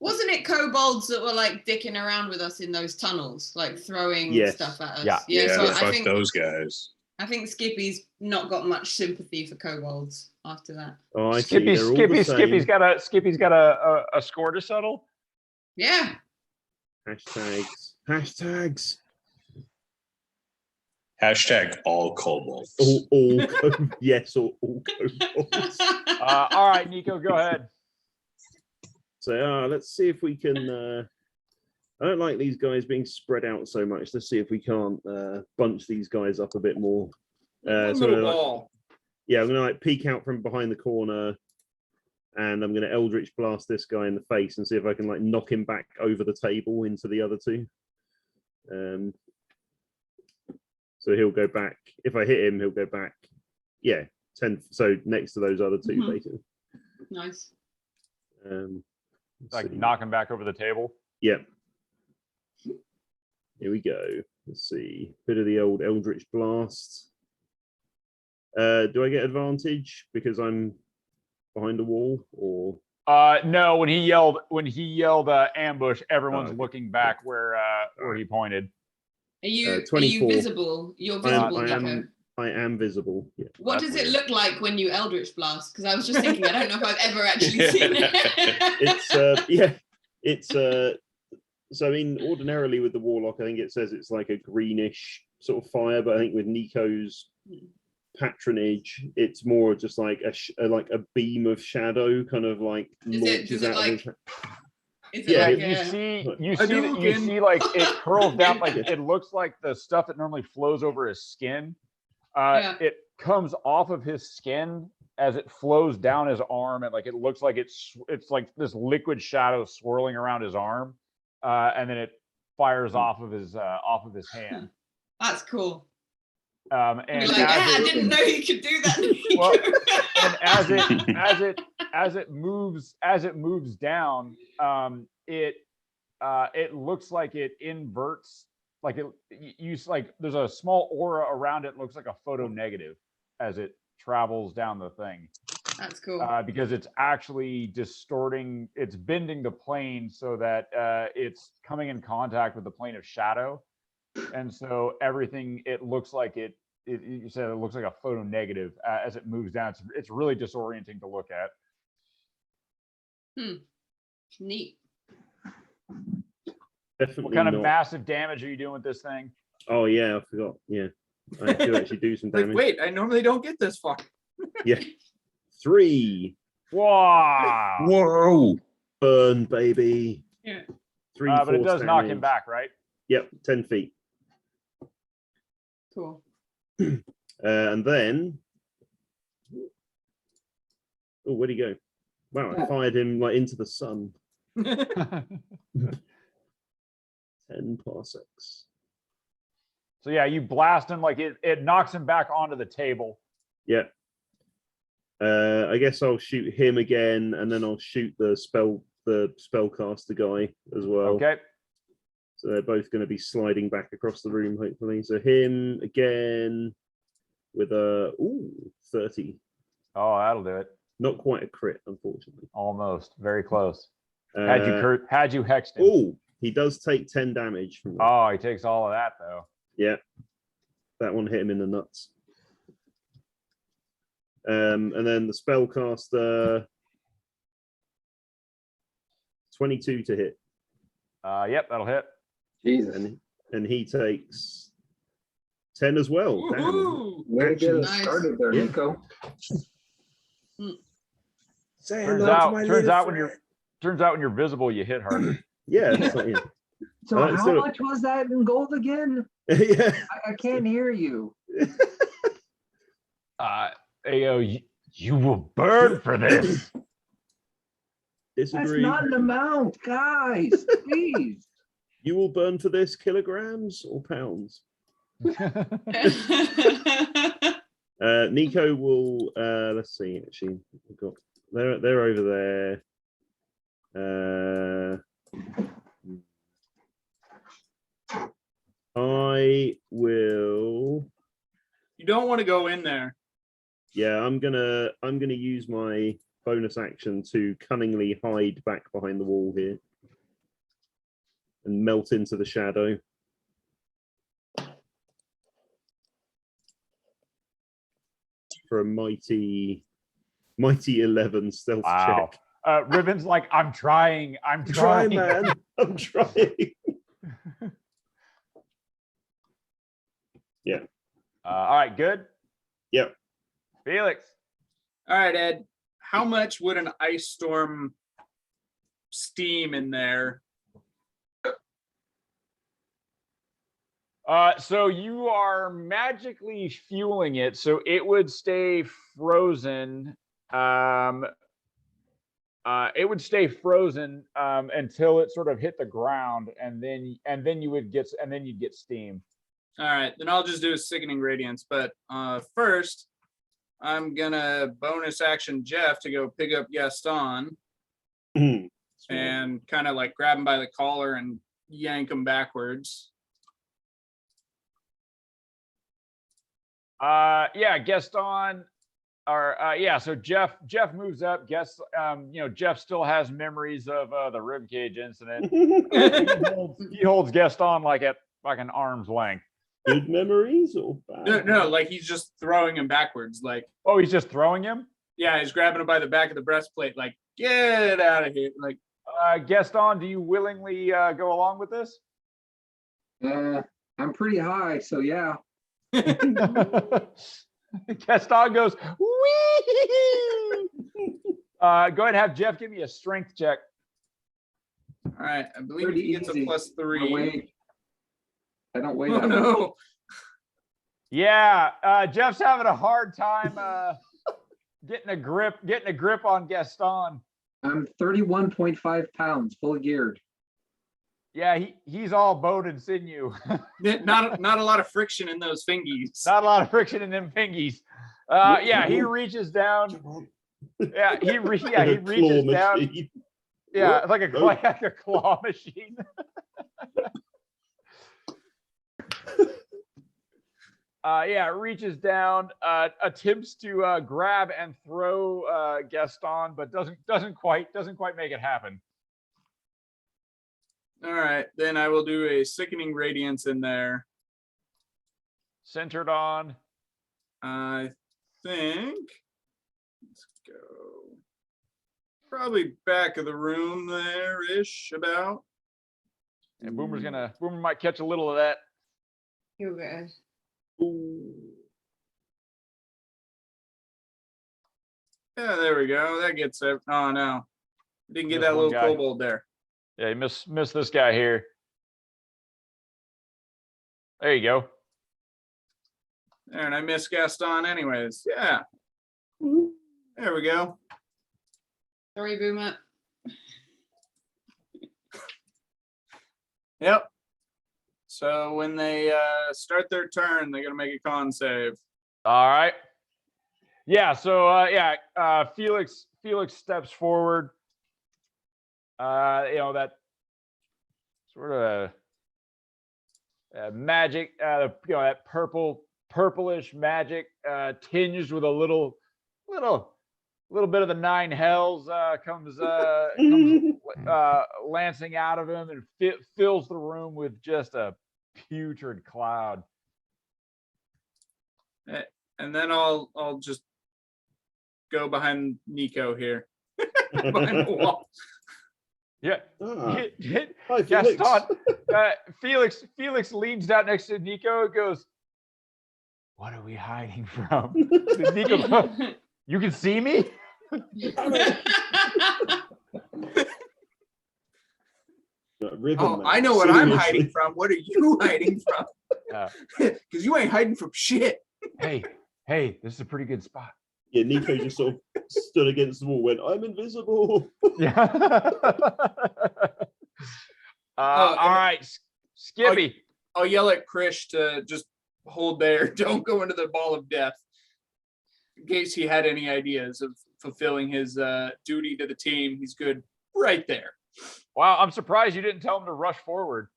Wasn't it kobolds that were like dicking around with us in those tunnels, like throwing Yes. stuff at us? Yeah. Yeah, so fuck those guys. I think Skippy's not got much sympathy for kobolds after that. Oh, I see. They're all the same. Skippy's got a score to settle. Yeah. Hashtags. Hashtag all kobolds. Yes, all kobolds. All right, Nico, go ahead. So let's see if we can. I don't like these guys being spread out so much. Let's see if we can't bunch these guys up a bit more. One So little like, ball. yeah, I'm gonna like peek out from behind the corner, and I'm gonna Eldritch Blast this guy in the face and see if I can like knock him back over the table into the other two. So he'll go back. If I hit him, he'll go back. Yeah, 10. So next to those other two, basically. Nice. Like knock him back over the table. Yeah. Here we go. Let's see. Bit of the old Eldritch Blast. Do I get advantage because I'm behind a wall, or? No. When he yelled ambush, everyone's okay. looking back where he pointed. Are you 24. visible? You're visible, Nico. I am visible. Yeah. What That's does it weird. look like when you Eldritch Blast? Because I was just thinking, I don't know if I've ever actually seen it. It's so I mean, ordinarily with the Warlock, I think it says it's like a greenish sort of fire, but I think with Nico's patronage, it's more just like a beam of shadow, kind of like launches out of his. You see like it curls down, like it looks like the stuff that normally flows over his skin. It comes off of his skin as it flows down his arm, and like it looks like it's like this liquid shadow swirling around his arm, and then it fires off of his hand. That's cool. And like, I didn't know you could do that. Well, and as it moves down, it looks like it inverts, like there's a small aura around it. Looks like a photo negative as it travels down the thing. That's cool. Because it's actually distorting, it's bending the plane so that it's coming in contact with the plane of shadow. And so everything, it looks like you said it looks like a photo negative as it moves down. It's really disorienting to look at. Neat. Definitely What kind of not. massive damage are you doing with this thing? Oh yeah, I forgot. Yeah. I do actually do some Like, damage. wait, I normally don't get this far. Yeah. 3. Wow. Whoa! Burn, baby. Yeah. 3 But it force does knock him damage. back, right? Yep, 10 feet. Cool. And then. Oh, where'd he go? Wow, I fired him like into the sun. 10 parsecs. So yeah, you blast him like it knocks him back onto the table. Yeah. I guess I'll shoot him again, and then I'll shoot the spellcaster guy as well. Okay. So they're both going to be sliding back across the room, hopefully. So him again with a 30. Oh, that'll do it. Not quite a crit, unfortunately. Almost. Very close. Had you hexed him. Oh, he does take 10 damage from that. Oh, he takes all of that though. Yeah. That one hit him in the nuts. And then the spellcaster 22 to hit. Yep, that'll hit. Jesus. And he takes 10 as well. Damn. Woohoo! Way to get us Nice. started there, Yeah. Nico. Say Turns hello to out my turns little out when friend. you're visible, you hit harder. Yeah. It's like, yeah. So how so- much was that in gold again? Yeah. I can't hear you. Ayo, you will burn for this. That's Disagree. not an amount, guys. Please. You will burn for this kilograms or pounds? Nico will. Let's see. Actually, we've got they're over there. I will. You don't want to go in there. Yeah, I'm gonna use my bonus action to cunningly hide back behind the wall here and melt into the shadow. For a mighty 11 stealth Wow. check. Ribbon's like, I'm trying, Try, man. I'm trying. Yeah. All right, good. Yep. Felix. All right, Ed. How much would an ice storm steam in there? So you are magically fueling it, so it would stay frozen. It would stay frozen until it sort of hit the ground, and then you'd get steam. All right, then I'll just do a sickening radiance. But first, I'm gonna bonus action Jeff to go pick up Gaston and kind of like grab him by the collar and yank him backwards. Yeah, Gaston, or so Jeff moves up. Jeff still has memories of the ribcage incident. he holds Gaston like at an arm's length. Good memories or bad? No, like he's just throwing him backwards. Like, Oh, he's just throwing him? yeah, he's grabbing him by the back of the breastplate. Like, get out of here. Like, Gaston, do you willingly go along with this? I'm pretty high, so yeah. Gaston goes, wee! Go ahead and have Jeff give me a strength check. all right, I believe Pretty he gets a easy. +3. I don't weigh Oh that much. no! Yeah, Jeff's having a hard time getting a grip on Gaston. I'm 31.5 pounds, fully geared. Yeah, he's all bone and sinew. Not a lot of friction in those fingies. Not a lot of friction in them fingies. Yeah, he reaches down. Yeah, he reaches down. Machine. Yeah, it's like a claw machine. Yeah, reaches down, attempts to grab and throw Gaston, but doesn't quite make it happen. All right, then I will do a sickening radiance in there. Centered on. I think. Let's go. Probably back of the room there-ish about. And Boomer might catch a little of that. You're good. Yeah, there we go. That gets it. Oh no, didn't get Missed that one little guy. kobold there. Yeah, you missed this guy here. There you go. There, and I missed Gaston anyways. Yeah. There we go. Sorry, Boomer. Yep. So when they start their turn, they're gonna make a con save. All right. Yeah. So Felix steps forward. That sort of magic. That purplish magic tinged with a little bit of the nine hells comes lancing out of him and fills the room with just a putrid cloud. And then I'll just go behind Nico here. Behind the wall. Yeah. Hi, Felix. Felix leans down next to Nico and goes, "What are we hiding from?" Nico goes, "You can see me?" Oh, I know what I'm hiding from. What are you hiding from? Because you ain't hiding from shit. Hey, this is a pretty good spot. Yeah, Nico just sort of stood against the wall, went, "I'm invisible." Yeah. All right, Skippy. I'll yell at Krish to just hold there. Don't go into the ball of death. In case he had any ideas of fulfilling his duty to the team, he's good right there. Wow, I'm surprised you didn't tell him to rush forward.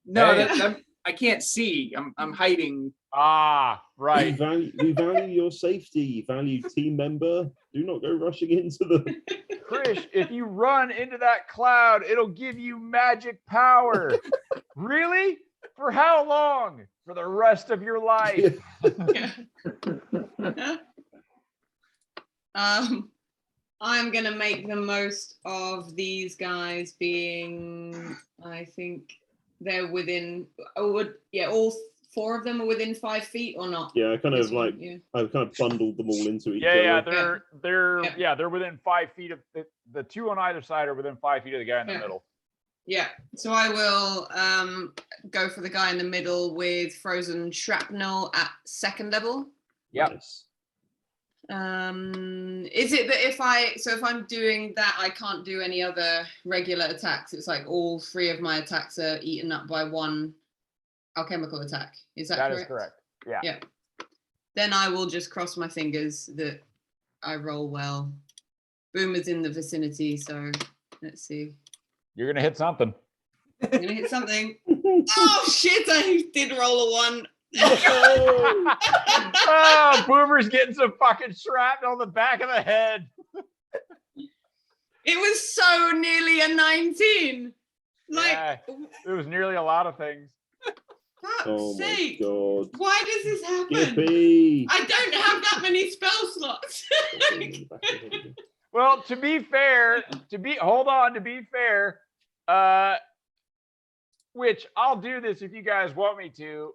No, Hey. I can't see. I'm hiding. Ah, right. We value your safety, valued team member. Do not go rushing into the. Krish, if you run into that cloud, it'll give you magic power. Really? For how long? For the rest of your life. I'm gonna make the most of these guys being, I think they're within, all 4 of them are within 5 feet or not? Yeah, I kind of Yeah. I've kind of bundled them all into each Yeah, other. they're within 5 feet of the 2 on either side are within 5 feet of the guy in the middle. Yeah, so I will go for the guy in the middle with frozen shrapnel at 2nd level. Yep. Nice. Is it that if I'm doing that, I can't do any other regular attacks? It's like all 3 of my attacks are eaten up by 1 alchemical attack. Is that correct? That is correct. Yeah. Yeah. Then I will just cross my fingers that I roll well. Boomer's in the vicinity, so let's see. You're gonna hit something. I'm gonna hit something. Oh shit! I did roll a 1. Oh, Boomer's getting some fucking shrapnel on the back of the head. It was so nearly a 19. Yeah, it was nearly a lot of things. Oh my god. Why does this happen? Skippy. I don't have that many spell slots. Well, to be fair, which I'll do this if you guys want me to.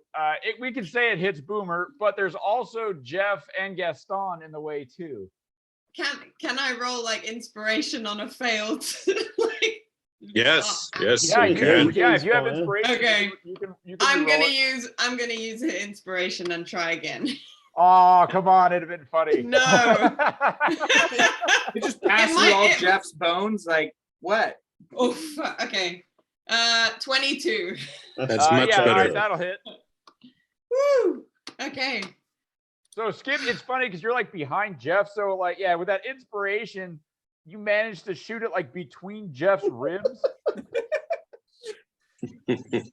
We can say it hits Boomer, but there's also Jeff and Gaston in the way too. Can I roll like inspiration on a failed? Yes, you Yeah, can. yeah. If you have inspiration, Okay. you can. I'm re-roll gonna use inspiration and try again. Oh, come on! It'd have been funny. No. It just passed through all Jeff's bones. Like what? Oh, okay. 22. That's much yeah, better. all right, that'll hit. Woo. Okay. So Skip, it's funny because you're like behind Jeff. So like, yeah, with that inspiration, you managed to shoot it like between Jeff's ribs, which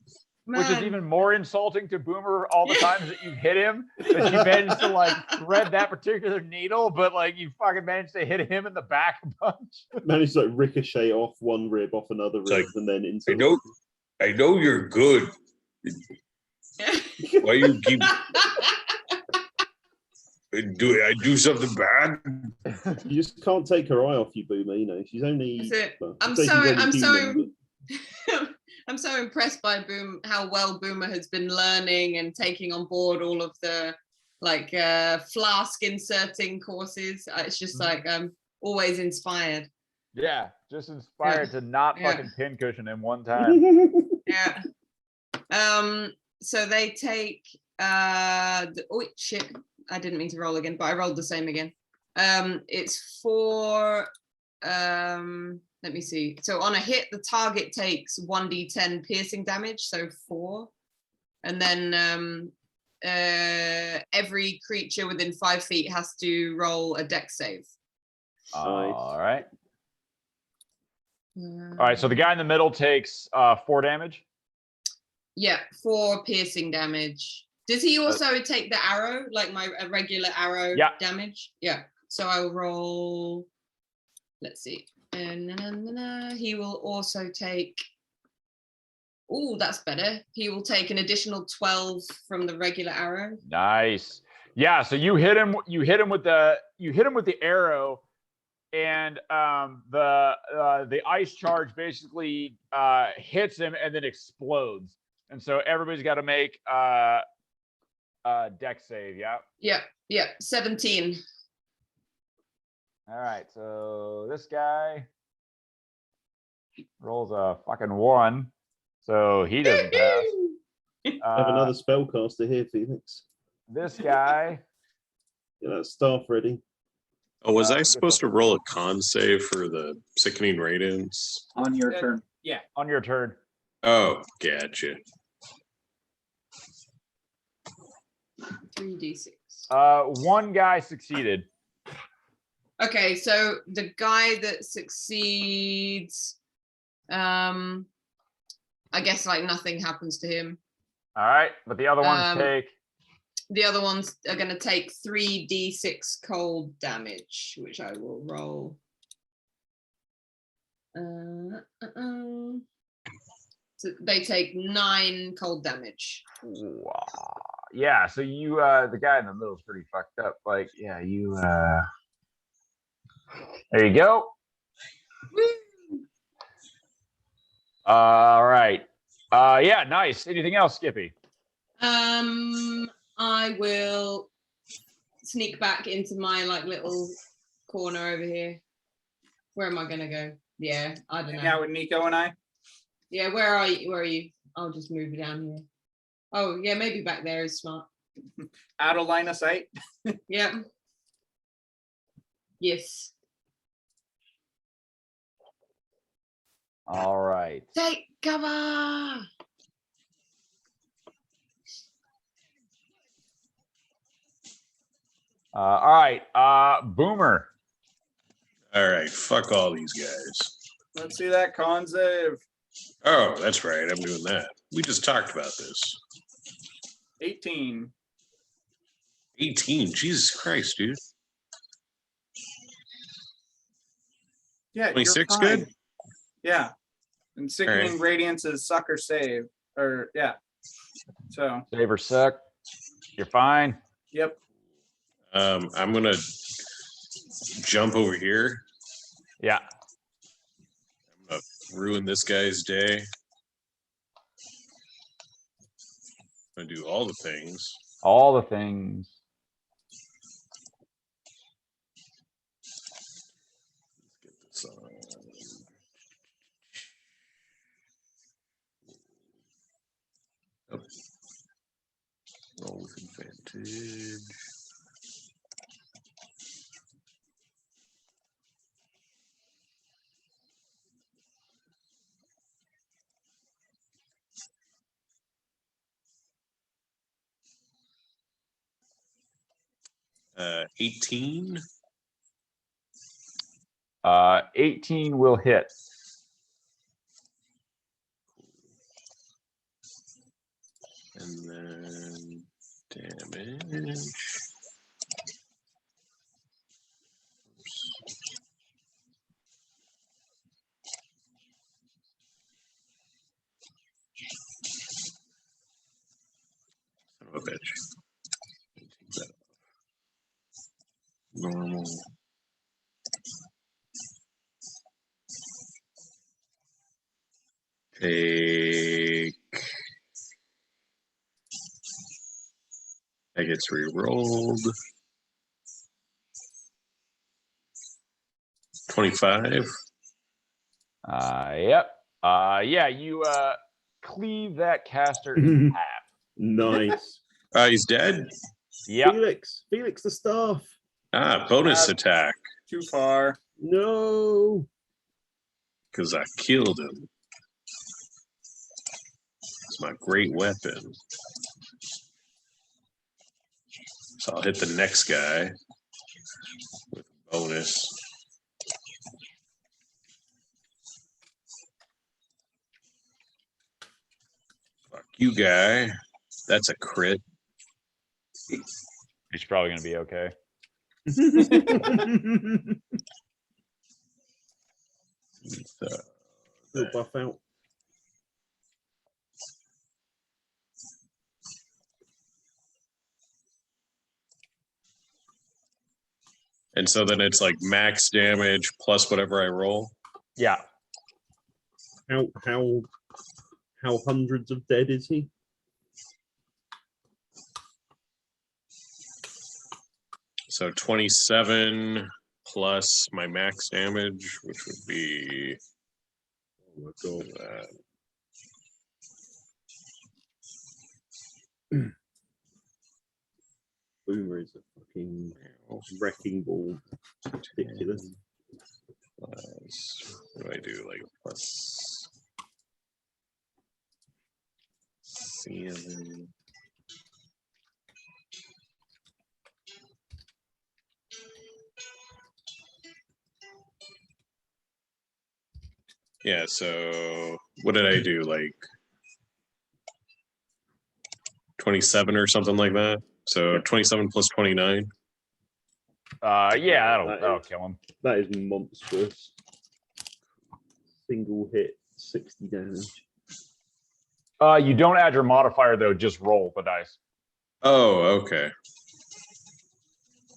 is even more insulting to Boomer all the times that you hit him. That you managed to like thread that particular needle, but like you fucking managed to hit him in the back a bunch. Managed to like ricochet off one rib, off another rib, like, and then into. I know you're good. Why you keep I do something bad? You just can't take her eye off you, Boomer. You know she's only. That's it. Well, I'm say she's so only human, I'm so impressed by how well Boomer has been learning and taking on board all of the like flask inserting courses. It's just like I'm always inspired. Yeah, just inspired to not Yeah. fucking pincushion him one time. Yeah. So they take oh shit, I didn't mean to roll again, but I rolled the same again. It's 4 let me see. So on a hit, the target takes 1d10 piercing damage, so 4. And then every creature within 5 feet has to roll a dex save. All right. All right, so the guy in the middle takes 4 damage. Yeah, 4 piercing damage. Does he also take the arrow, like my regular arrow damage? Yeah. So I'll roll. Let's see. He will also take. Oh, that's better. He will take an additional 12 from the regular arrow. Nice. Yeah. So you hit him. You hit him with the arrow, and the ice charge basically hits him and then explodes. And so everybody's got to make dex save. Yeah. Yeah. 17. All right. So this guy rolls a fucking 1, so he doesn't pass. Have another spellcaster here, Phoenix. This guy. Get that staff ready. Oh, was I supposed to roll a con save for the sickening radiance? On your turn. Yeah. On your turn. Oh, gotcha. 3d6. One guy succeeded. Okay, so the guy that succeeds, I guess like nothing happens to him. All right, but the other ones take. The other ones are going to take 3d6 cold damage, which I will roll. So they take 9 cold damage. Wow. Yeah, so you the guy in the middle is pretty fucked up. Like, yeah, you there you go. Woo! All right. Yeah, nice. Anything else, Skippy? I will sneak back into my like little corner over here. Where am I gonna go? Yeah, I don't know. Hang out with Nico and I. Yeah, where are you? Where are you? I'll just move down here. Oh, yeah, maybe back there is smart. Out of line of sight. Yeah. Yes. All right. Take cover. All right. Boomer. All right, fuck all these guys. Let's see that con save. Oh, that's right. I'm doing that. We just talked about this. 18. 18. Jesus Christ, dude. Yeah, 26 you're fine. good? Yeah. And sickening right. radiance is sucker save. Or yeah. So Save or suck. You're fine. yep. I'm gonna jump over here. Yeah. I'm gonna ruin this guy's day. I'm gonna do all the things. All the things. Let's get this on. Oh. Roll with advantage. Uh, 18. 18 will hit. And then damage. Son of a bitch. Take that off. Normal. Take. That gets re-rolled. 25. Yep. Yeah, you cleave that caster in half. Nice. He's dead. Yep. Felix the staff. Bonus attack. Too far. No. Because I killed him. It's my great weapon. So I'll hit the next guy with bonus. Fuck you, guy. That's a crit. He's probably gonna be okay. Little buff out. And so then it's like max damage plus whatever I roll. Yeah. How hundreds of dead is he? So 27 plus my max damage, which would be Oh my god. Boomer is a fucking wrecking ball. Ridiculous. Plus, what do I do? Like plus 7. Yeah, so what did I do? Like 27 or something like that? So 27 plus 29. Yeah, that'll kill him. That is monstrous. Single hit, 60 damage. You don't add your modifier though, just roll the dice. Oh, okay.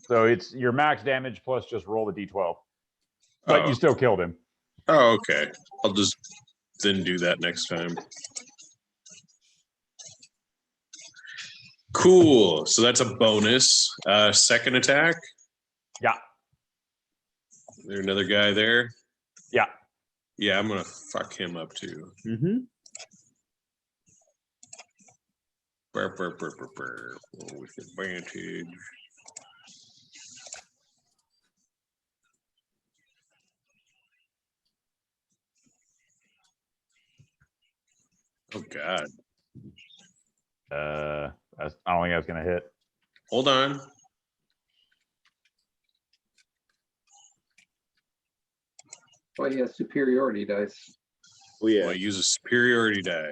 So it's your max damage plus just roll the d12. But you still killed him. Oh, okay. I'll just then do that next time. Cool. So that's a bonus. Second attack. Yeah. Is there another guy there? Yeah. Yeah, I'm gonna fuck him up too. Mm-hmm. With advantage. Oh god. I don't think that's gonna hit. Hold on. Oh, he has superiority dice. Oh yeah. Well, I use a superiority die.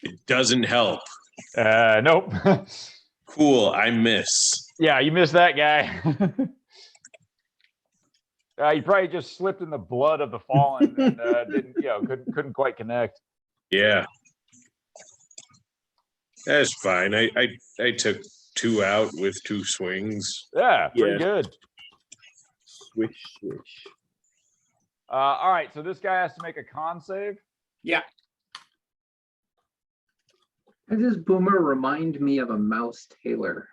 It doesn't help. Nope. Cool, I miss. Yeah, you missed that guy. You probably just slipped in the blood of the fallen and couldn't quite connect. Yeah. That's fine. I took 2 out with 2 swings. Yeah, pretty Yeah. good. Swish, swish. All right, so this guy has to make a con save. Yeah. Why does Boomer remind me of a mouse tailor?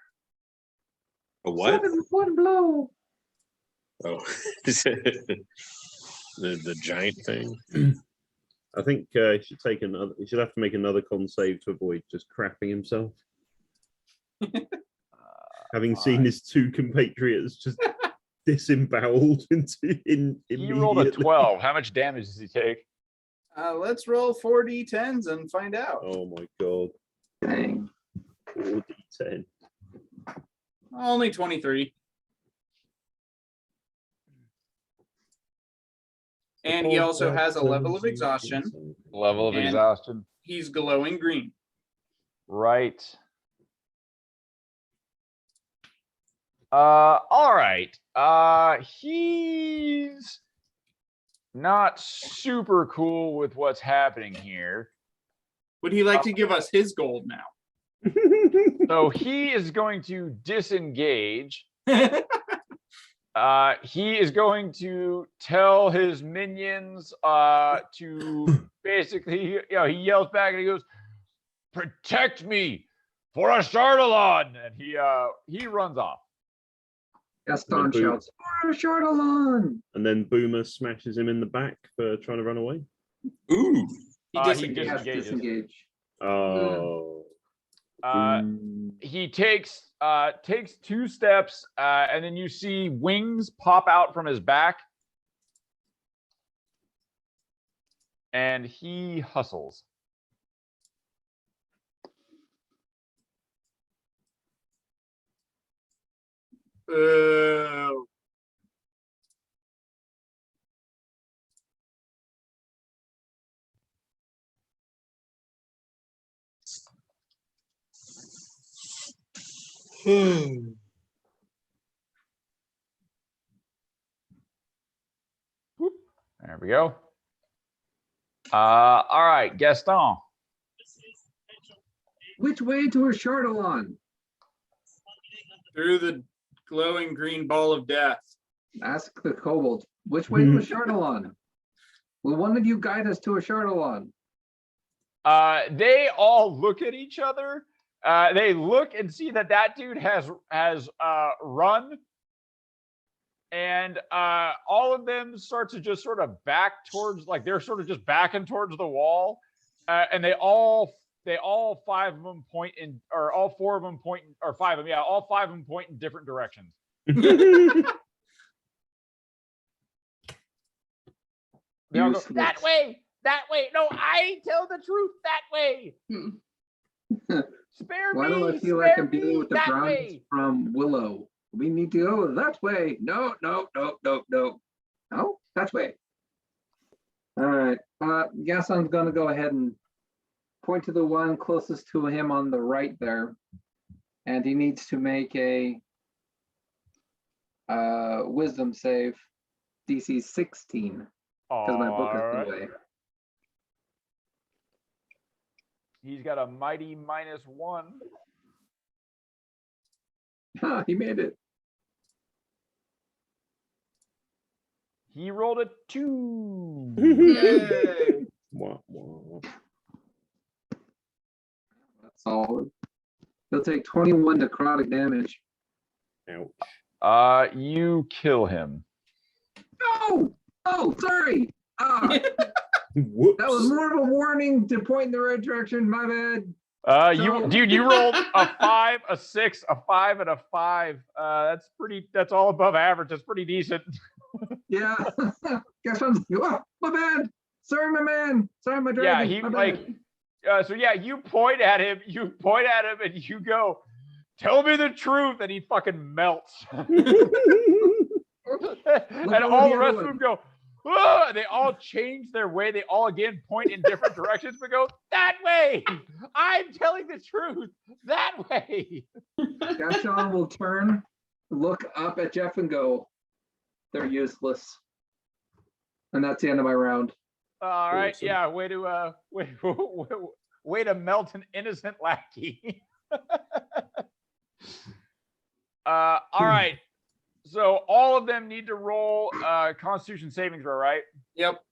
A what? 7-1 blow. Oh, the giant thing. I think he should take another. He should have to make another con save to avoid just crapping himself. Having seen his 2 compatriots just disemboweled He rolled a 12. How much damage does he take? Let's roll 4d10s and find out. Oh my god. Dang. 4d10. Only 23. And he also has a level of exhaustion. Level of And- exhaustion. He's glowing green. Right. All right. He's not super cool with what's happening here. Would he like to give us his gold now? So he is going to disengage. He is going to tell his minions to basically, he yells back and he goes, "Protect me for a Chardalon!" And he runs off. Gaston shouts, "For a Chardalon!" And then Boomer smashes him in the back for trying to run away. Ooh. He He disengages. Yes, disengage. Oh. He takes 2 steps, and then you see wings pop out from his back, and he hustles. Boo. There we go. All right, Gaston. Which way to a Chardalon? Through the glowing green ball of death. Ask the kobold. Which way to a Chardalon? Will one of you guide us to a Chardalon? They all look at each other. They look and see that dude has run, and all of them start to just sort of back towards, like they're sort of just backing towards the wall, and they all 5 of them point in, or all 4 of them point, or 5 of them, all 5 of them point in different directions. They all go, that way. No, I tell the truth, that way. Spare Why me. do I feel like I'm spare dealing me, with the that Browns way. from Willow? We need to go that way. No, no, that way. All right. Gaston's gonna go ahead and point to the one closest to him on the right there, and he needs to make a wisdom save, DC 16, because my book is Alright. away. He's got a mighty -1. He made it. He rolled a 2. Yay. Wah, wah. That's solid. He'll take 21 necrotic damage. Ouch. You kill him. No! Oh, sorry. Whoops. That was more of a warning to point in the right direction. My bad. You rolled a 5, a 6, a 5, and a 5. That's all above average. That's pretty decent. Yeah. Gaston's, oh, my bad. Sorry, my man. Sorry, my dragon. Yeah, he my like bad. so yeah, you point at him, and you go, "Tell me the truth," and he fucking melts. And all the rest of them go, "Ah!" They all change their way. They all again point in different directions, but go, "That way! I'm telling the truth. That way." Gaston will turn, look up at Jeff and go, "They're useless." And that's the end of my round. All right, Awesome. yeah, way to melt an innocent lackey. All right. So all of them need to roll Constitution saving throw, right? Yep.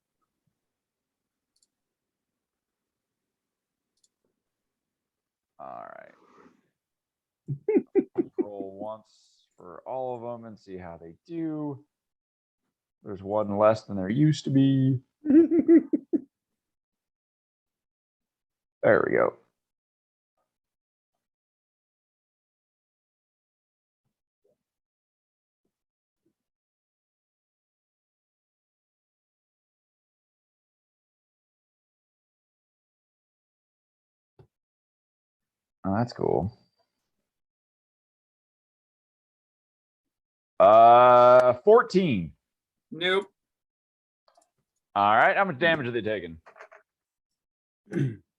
All right. Roll once for all of them and see how they do. There's one less than there used to be. There we go. Oh, that's cool. 14. Nope. All right. How much damage are they taking?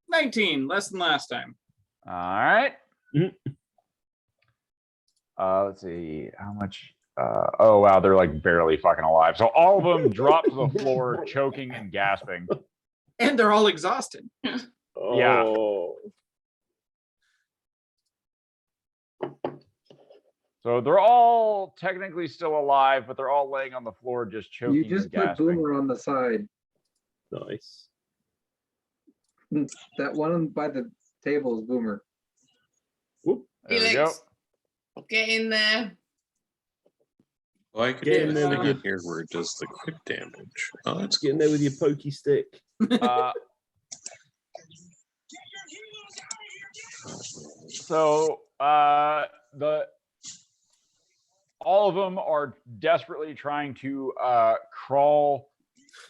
19, less than last time. All right. Let's see how much. Oh wow, they're like barely fucking alive. So all of them drop to the floor, choking and gasping. And they're all exhausted. Oh. So they're all technically still alive, but they're all laying on the floor just choking You and just put gasping. Boomer on the side. Nice. That one by the table is Boomer. Whoop. There we go. Felix, get in there. Well, I can Get do in this there with thing your- in here where it does the quick damage. Oh, that's Get in there with your pokey stick. So the all of them are desperately trying to crawl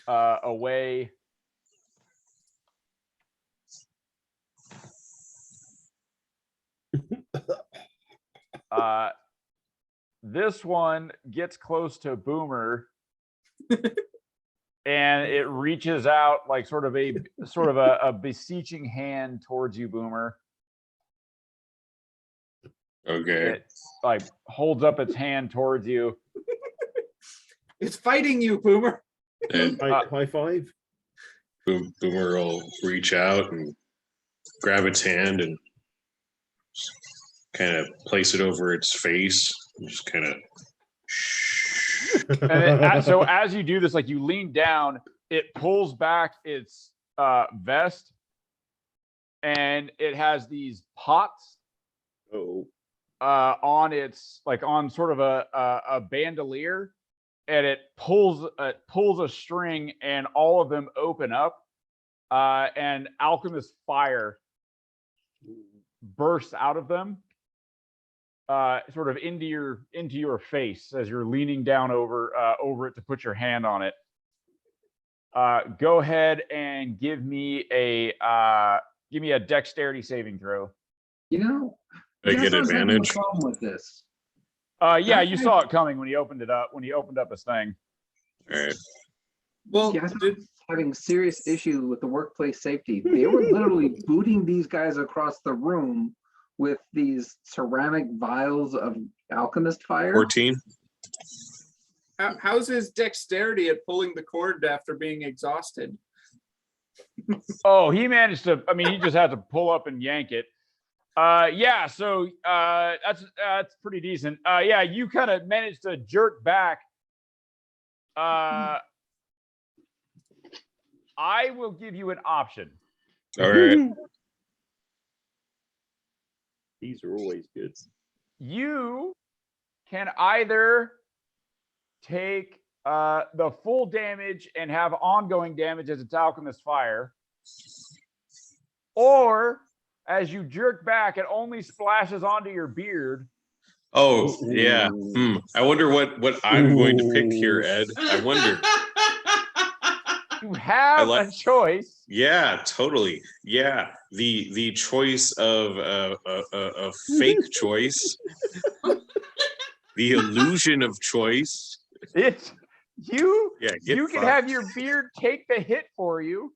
away. This one gets close to Boomer and it reaches out like sort of a beseeching hand towards you, Boomer. okay. It like holds up its hand towards you. It's fighting you, Boomer. And High five. Boomer will reach out and grab its hand and kind of place it over its face and just kind of And so as you do this, like you lean down, it pulls back its vest, and it has these pots Oh. on its like on sort of a bandolier, and it pulls a string, and all of them open up, and alchemist fire bursts out of them, sort of into your face as you're leaning down over it to put your hand on it. Go ahead and give me a dexterity saving throw. You know, I get guess I was having a advantage. problem with this. Yeah, you saw it coming when he opened it up. When he opened up his thing. All right. Well, Yeah, I was having serious issue with the workplace safety. They were literally booting these guys across the room with these ceramic vials of alchemist fire. 14. how's his dexterity at pulling the cord after being exhausted? Oh, he managed to. I mean, he just had to pull up and yank it. Yeah. So that's pretty decent. Yeah, you kind of managed to jerk back. I will give you an option. All right. These are always good. You can either take the full damage and have ongoing damage as it's alchemist fire, or as you jerk back, it only splashes onto your beard. Oh, yeah. I wonder what I'm going to pick here, Ed. I wonder. You have a choice. Yeah, totally. Yeah, the choice of a fake choice, the illusion of choice. It's you. Yeah, You can have your beard take the hit for you.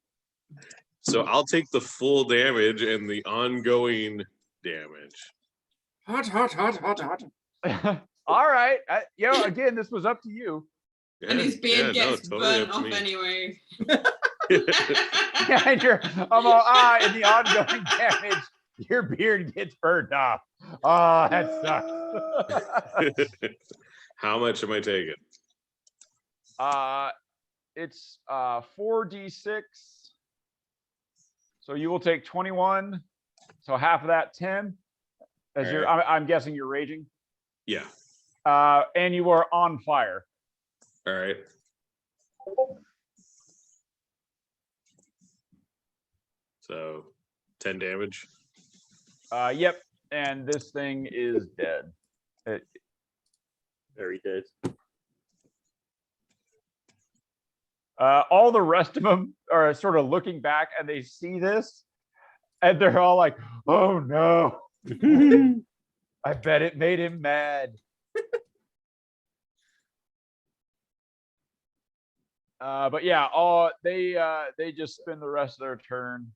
So I'll take the full damage and the ongoing damage. Hot. All right. Again, this was up to you. And his beard gets totally burnt up to off me. anyway. Yeah, and and the ongoing damage, your beard gets burned off. Oh, that sucks. How much am I taking? It's 4d6. So you will take 21. So half of that, 10. As All I'm guessing you're raging. Yeah. And you are on fire. All right. So 10 damage. Yep. And this thing is dead. Very dead. All the rest of them are sort of looking back and they see this and they're all like, oh no. I bet it made him mad. But yeah, they just spend the rest of their turn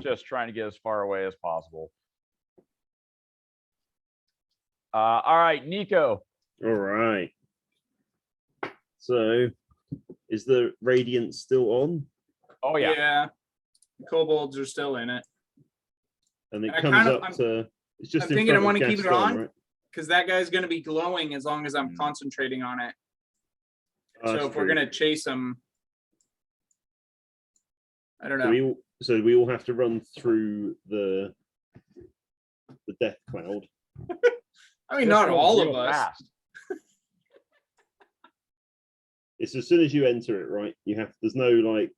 just trying to get as far away as possible. All right, Nico. All right. So, is the radiance still on? Oh yeah. Yeah. Kobolds are still in it. And it I comes kinda- up to. It's just I'm in thinking I front of wanna keep it Gaston, on. right? because that guy's going to be glowing as long as I'm concentrating on it. So That's if we're true. going to chase him, I don't So know. we all have to run through the death cloud. I mean, This not goes all of real us. fast. It's as soon as you enter it, right? You have. There's no like,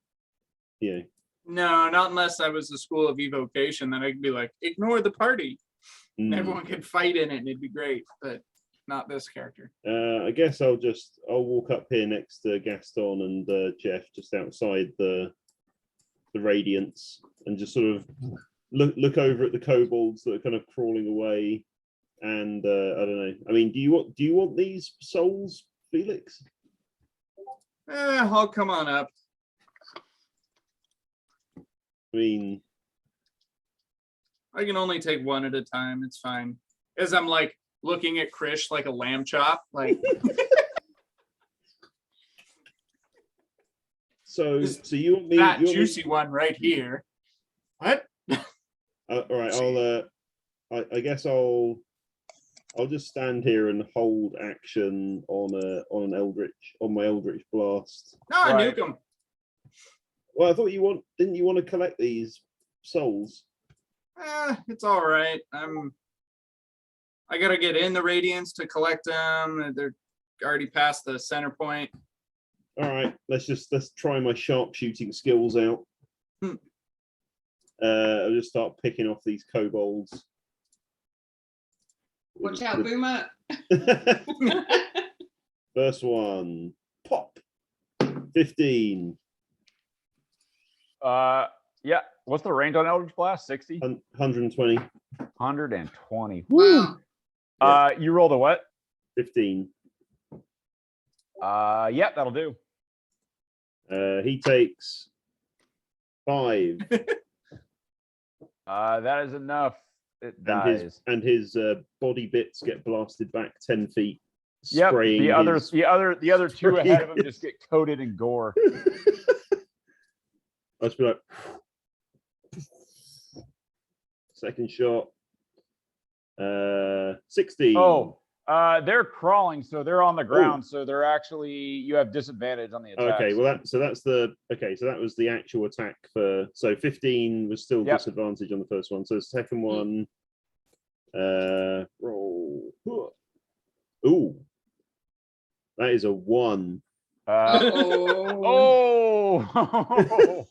you know. No, not unless I was the school of evocation. Then I could be like, ignore the party. And mm. everyone could fight in it and it'd be great. But not this character. I guess I'll walk up here next to Gaston and Jeff, just outside the radiance, and just sort of look over at the kobolds that are kind of crawling away. And I don't know. I mean, do you want these souls, Felix? I'll come on up. I mean, I can only take one at a time. It's fine. As I'm like looking at Krish like a lamb chop, like so you want me? that you want juicy one right here. What? all right, I guess I'll just stand here and hold action on my Eldritch blast. No, Right. nuke him. Well, I thought didn't you want to collect these souls? It's all right. I gotta get in the radiance to collect them. They're already past the center point. All right, let's try my sharpshooting skills out. I'll just start picking off these kobolds. Watch out, Boomer. First one, pop. 15. Yeah. What's the range on Eldritch Blast? 60? 120. 120. Wow. You rolled a what? 15. Yep, that'll do. He takes 5. That is enough. It dies. And his body bits get blasted back 10 feet. Yep. spraying The other his- two ahead of him just get coated in gore. I'll just be like, second shot. 16. Oh, they're crawling, so they're on the ground. So they're actually, you have disadvantage on the attack. Okay, well so that was the actual attack for, so 15 was still Yep. disadvantage on the first one. So the second one, roll. Ooh, that is a 1. Oh. Oh.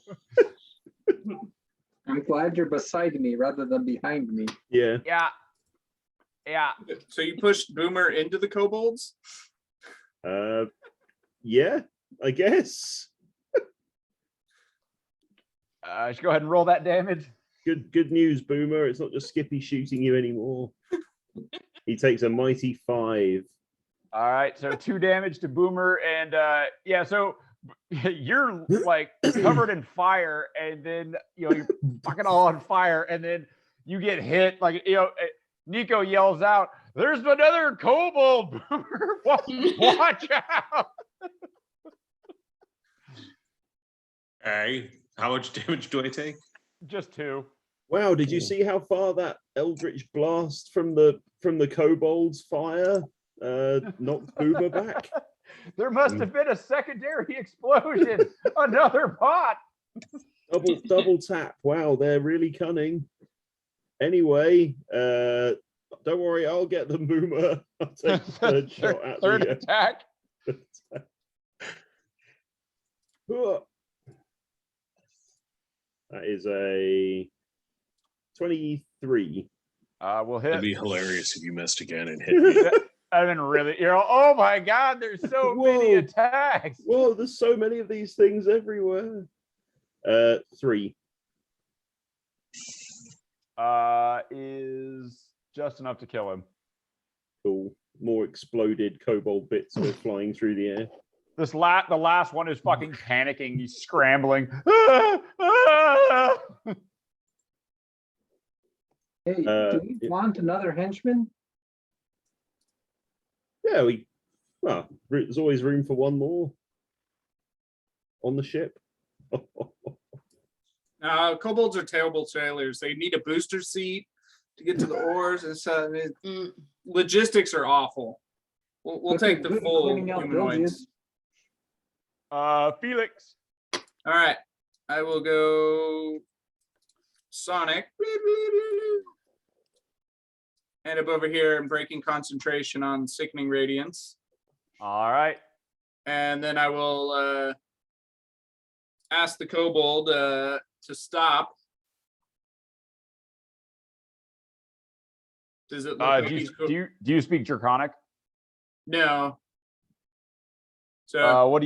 I'm glad you're beside me rather than behind me. Yeah. Yeah. So you pushed Boomer into the kobolds? Yeah, I guess. Just go ahead and roll that damage. Good news, Boomer. It's not just Skippy shooting you anymore. He takes a mighty 5. All right, so 2 damage to Boomer, and yeah, so you're like covered in fire, and then you're fucking all on fire, and then you get hit. Like Nico yells out, "There's another kobold, Boomer! Watch out!" Hey, how much damage do I take? Just 2. Wow, did you see how far that Eldritch blast from the kobold's fire knocked Boomer back? There must have been a secondary explosion. Another pot. Double tap. Wow, they're really cunning. Anyway, don't worry, I'll get the Boomer. I'll take the third shot at Third the attack. That is a 23. We'll hit. It'd be hilarious if you missed again and hit me. I've been really, oh my God, there's so many Whoa. attacks. Whoa, there's so many of these things everywhere. 3. Is just enough to kill him. Cool. More exploded kobold bits go flying through the air. The last one is fucking panicking. He's scrambling. Ah, ah. Hey, do we want another henchman? Yeah, there's always room for one more on the ship. Kobolds are terrible sailors. They need a booster seat. to get to the oars and stuff. I mean, Mm. logistics are awful. We'll take the Good full cleaning out humanoids. Felix. All right, I will go Sonic. End up over here and breaking concentration on Sickening Radiance. All right. And then I will ask the kobold to stop. Does it look like Do he's you speak Draconic? No. So What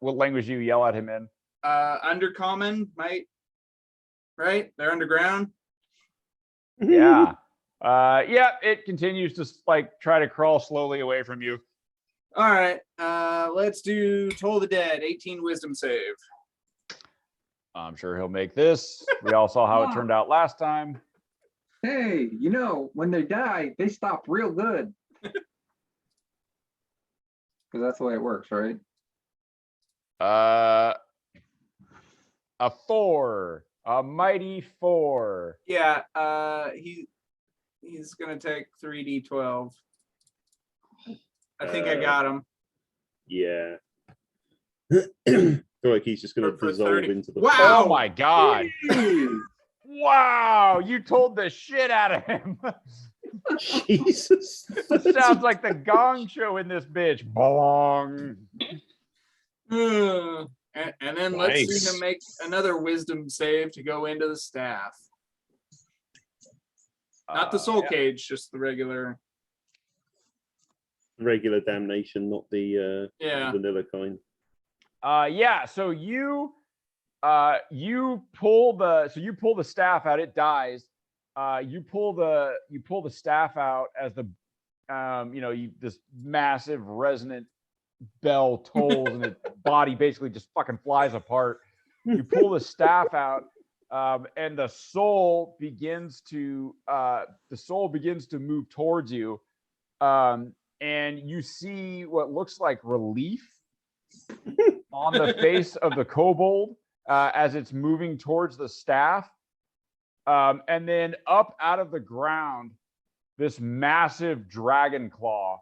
language do you yell at him in? undercommon might, right? They're underground. Yeah. Yeah, it continues to like try to crawl slowly away from you. All right. Let's do Toll the Dead, 18 wisdom save. I'm sure he'll make this. We all saw how it turned out last time. Hey, when they die, they stop real good. Because that's the way it works, right? A 4, a mighty 4. Yeah, he's gonna take 3d12. I think I got him. Yeah. Feel like he's just going to For dissolve 30. into the. Wow. Oh my god. Wow, you told the shit out of him. Jesus. Sounds like the Gong Show in this bitch. Bong. And then let's see Nice. him make another wisdom save to go into the staff. Not the soul cage, just the regular. Regular damnation, not the Yeah. vanilla kind. Yeah, so you pull the staff out, it dies. You pull the staff out as the this massive resonant bell tolls and its body basically just fucking flies apart. You pull the staff out, and the soul begins to move towards you, and you see what looks like relief on the face of the kobold as it's moving towards the staff. And then up out of the ground, this massive dragon claw,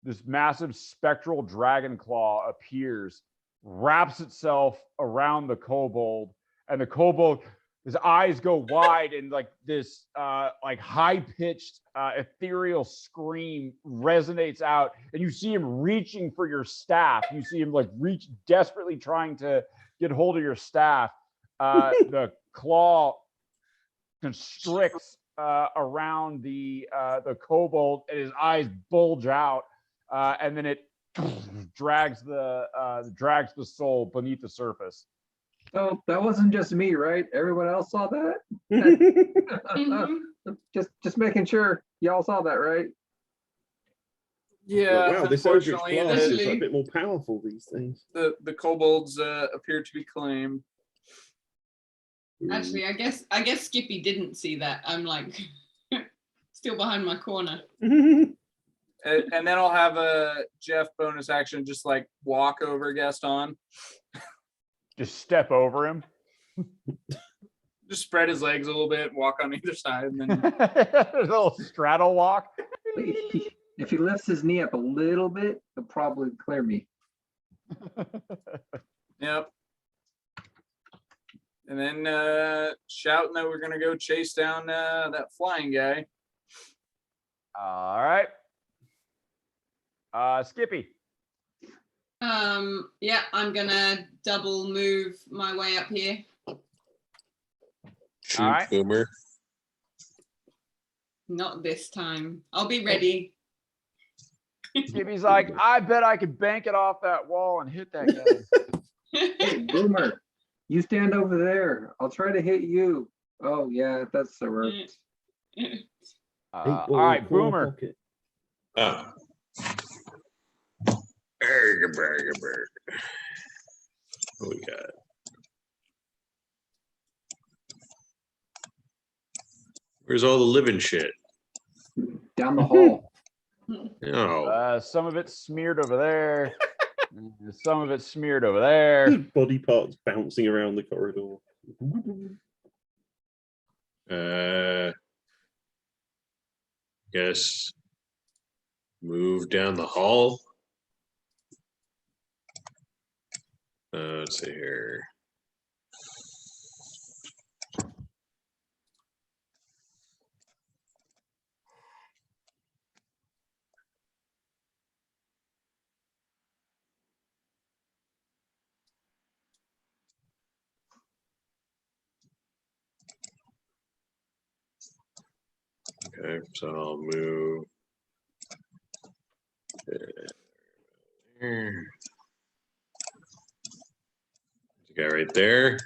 this massive spectral dragon claw appears, wraps itself around the kobold, and the kobold, his eyes go wide, and like this like high-pitched ethereal scream resonates out, and you see him reaching for your staff. You see him like reach, desperately trying to get hold of your staff. The claw constricts around the kobold, and his eyes bulge out, and then it drags the soul beneath the surface. So that wasn't just me, right? Everyone else saw that? Mhm. Just making sure y'all saw that, right? Yeah. Wow, this Eldritch Unfortunately, Blast is the- a bit more powerful these days. the kobolds appear to be claimed. Actually, I guess Skippy didn't see that. I'm like still behind my corner. And then I'll have a Jeff bonus action, just like walk over Gaston, Just step over him. just spread his legs a little bit, walk on either side, and then A little straddle walk. If he lifts his knee up a little bit, he'll probably clear me. yep. And then shouting that we're gonna go chase down that flying guy. All right. Skippy. Yeah, I'm gonna double move my way up here. Shoot, All right. Boomer. Not this time. I'll be ready. Skippy's like, I bet I could bank it off that wall and hit that guy. Hey, Boomer, you stand over there. I'll try to hit you. Oh, yeah, that's the worst. All right, Boomer. Ah. Burger, burger, burger. What we got? Where's all the living shit? Down the hall. Oh, Some of it's smeared over there. Some of it's smeared over there. Body parts bouncing around the corridor. Guess move down the hall. Let's see here. Okay, so I'll move there. Okay, right there.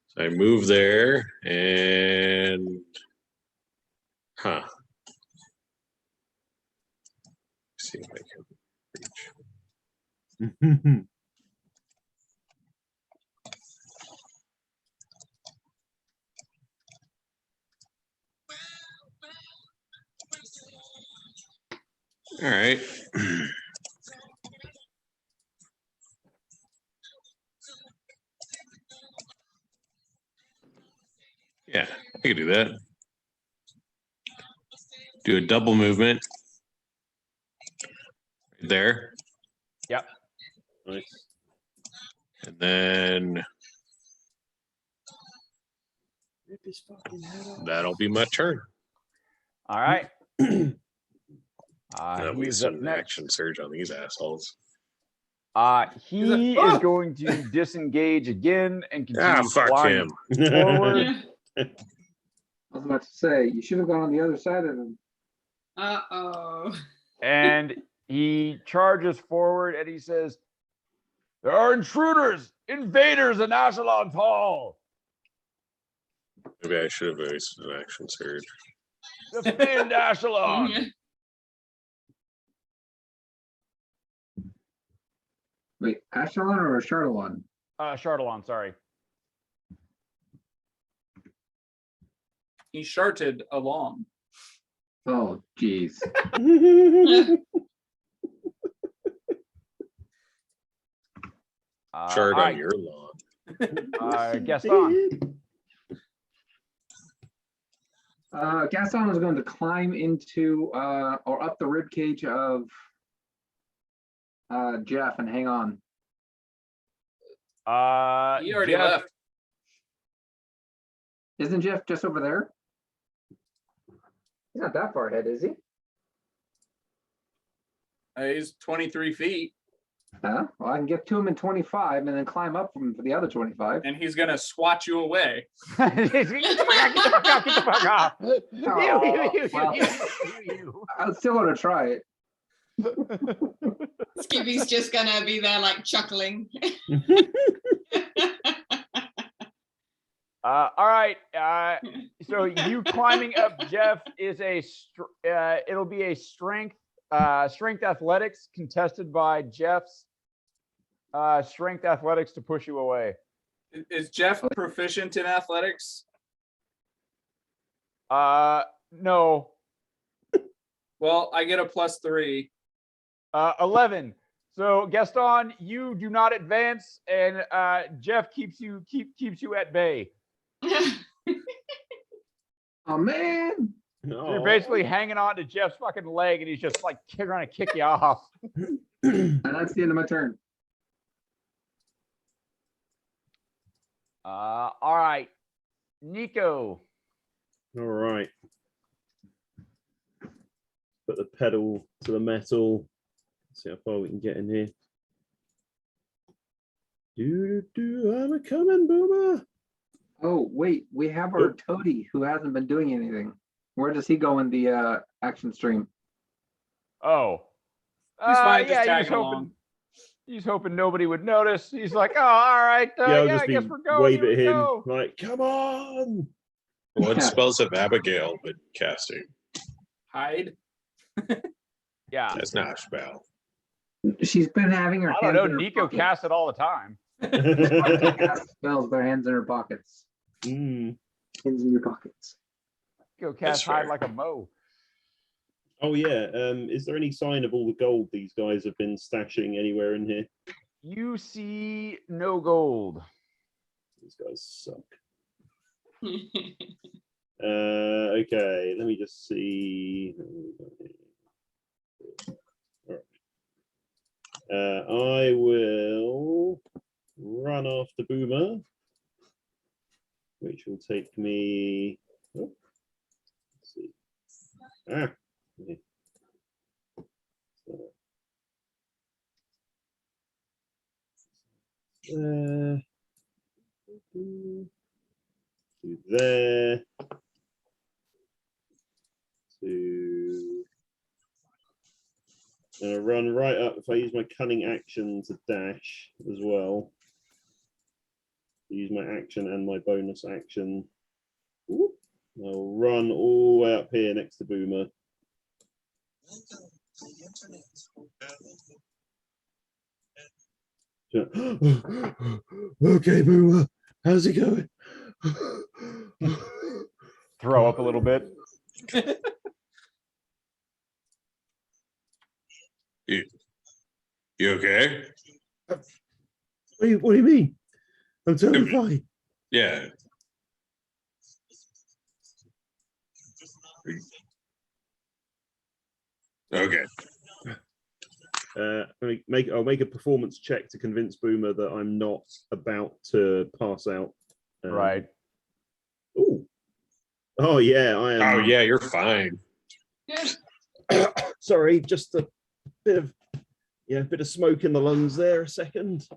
So I move there and let's see if I can reach. All right. Yeah, I could do that. Do a double movement. Right there. Yep. Nice. And then that'll be my turn. All right. That'll He be is up some next. action surge on these assholes. He is going to disengage again and continue Fuck flying him. forward. I was about to say, you should have gone on the other side of him. Uh-oh. And he charges forward and he says, "There are intruders, invaders in Ashalon's hall. Maybe I should have wasted an action surge. Defend Ashalon." Wait, Ashalon or Chardalon? Chardalon, sorry. He sharted along. Oh, geez. Chart all on right, your lawn. Gaston. Gaston is going to climb into or up the rib cage of Jeff and hang on. He already Jeff, left. Isn't Jeff just over there? He's not that far ahead, is he? He's 23 feet, Huh? Well, I can get to him in 25 and then climb up from him for the other 25. and he's gonna swat you away. Get the fuck off. Well, I'm still going to try it. Skippy's just gonna be there like chuckling. All right. So you climbing up Jeff is it'll be a strength athletics contested by Jeff's strength athletics to push you away. Is Jeff proficient in athletics? No. Well, I get a +3. 11. So Gaston, you do not advance, and Jeff keeps you at bay. Oh, man. So you're basically hanging on to Jeff's fucking leg, and he's just like trying to kick you off. And that's the end of my turn. All right, Nico. All right. Put the pedal to the metal. See how far we can get in here. I'm a coming, Boomer. Oh, wait. We have our toady who hasn't been doing anything. Where does he go in the action stream? Oh, He's fine, just yeah, tagging along. He's hoping nobody would notice. He's like, "Oh, all right, I'll yeah, just I guess be we're going." wave Here at we him go. like, come on. What Yeah. spells have Abigail been casting? Hide. Yeah, That's not a spell. She's been having her I don't hands know. in her Nico pockets. casts it all the time. Cast spells with their hands in her pockets. Mm. Hands in your pockets. Nico casts fair. hide like a moe. Oh yeah. Is there any sign of all the gold these guys have been stashing anywhere in here? You see no gold. These guys suck. Okay, let me just see. I will run after Boomer, which will take me. Oh, let's see. Okay. To there. To. I'm gonna run right up. If I use my cunning action to dash as well, use my action and my bonus action. Ooh. I'll run all the way up here next to Boomer. Okay, Boomer, how's it going? Throw up a little bit. You okay? What do you mean? I'm totally fine. Yeah. Okay. I'll make a performance check to convince Boomer that I'm not about to pass out. Right. Oh yeah, I am. Oh yeah, you're fine. Sorry, just a bit of smoke in the lungs there. A second.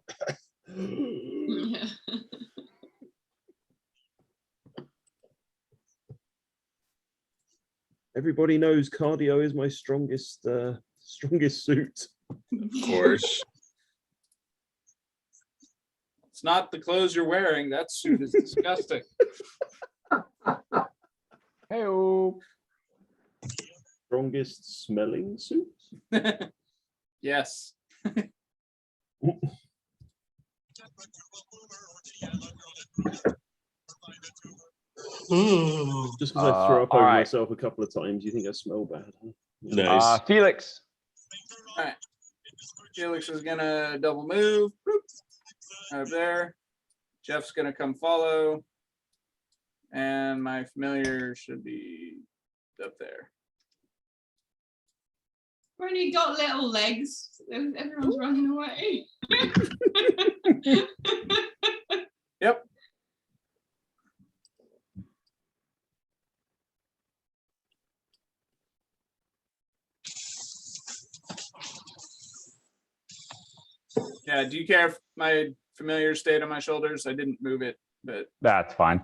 Everybody knows cardio is my strongest suit. Of course. It's not the clothes you're wearing. That suit is disgusting. Hey-o. Strongest smelling suit? Yes. Just because I threw up over alright. myself a couple of times, you think I smell bad? Huh? Nice. Felix. All right. Felix is gonna double move. Up there. Jeff's gonna come follow. And my familiar should be up there. We've only got little legs. Everyone's running away. Yep. Yeah, do you care if my familiar stayed on my shoulders? I didn't move it, but That's fine.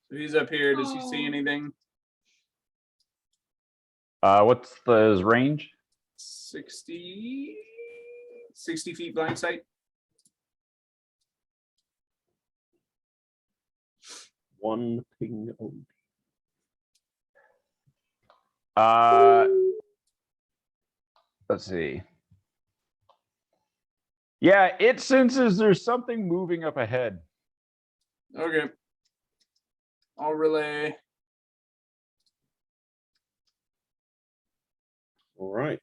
so he's up here. Does he see anything? What's his range? 60 feet blind sight. One ping. Let's see. Yeah, it senses there's something moving up ahead. Okay. I'll relay. All right.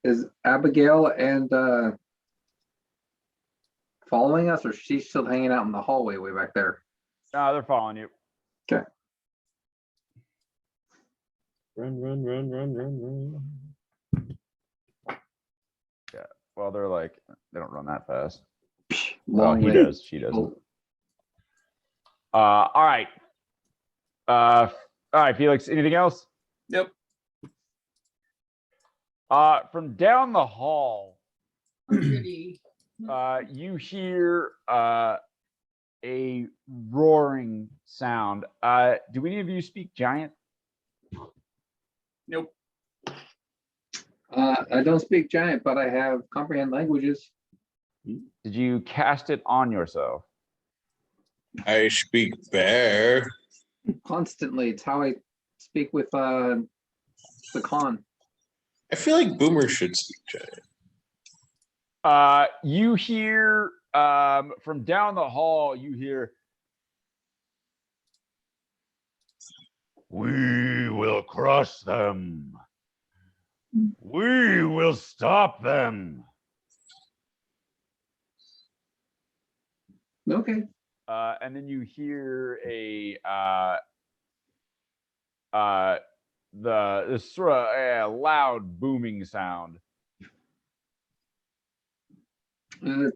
Is Abigail and following us, or she's still hanging out in the hallway way back there? No, they're following you. Okay. Run. Yeah. Well, they're like, they don't run that fast. Long He way. does. She doesn't. All right. All right, Felix. Anything else? Yep. From down the hall, Goody. you hear a roaring sound. Do any of you speak giant? Nope. I don't speak giant, but I have comprehend languages. Did you cast it on yourself? I speak bear. Constantly. It's how I speak with the con. I feel like Boomer should speak giant. You hear from down the hall, you hear, "We will crush them. We will stop them." Okay. And then you hear this sort of loud booming sound.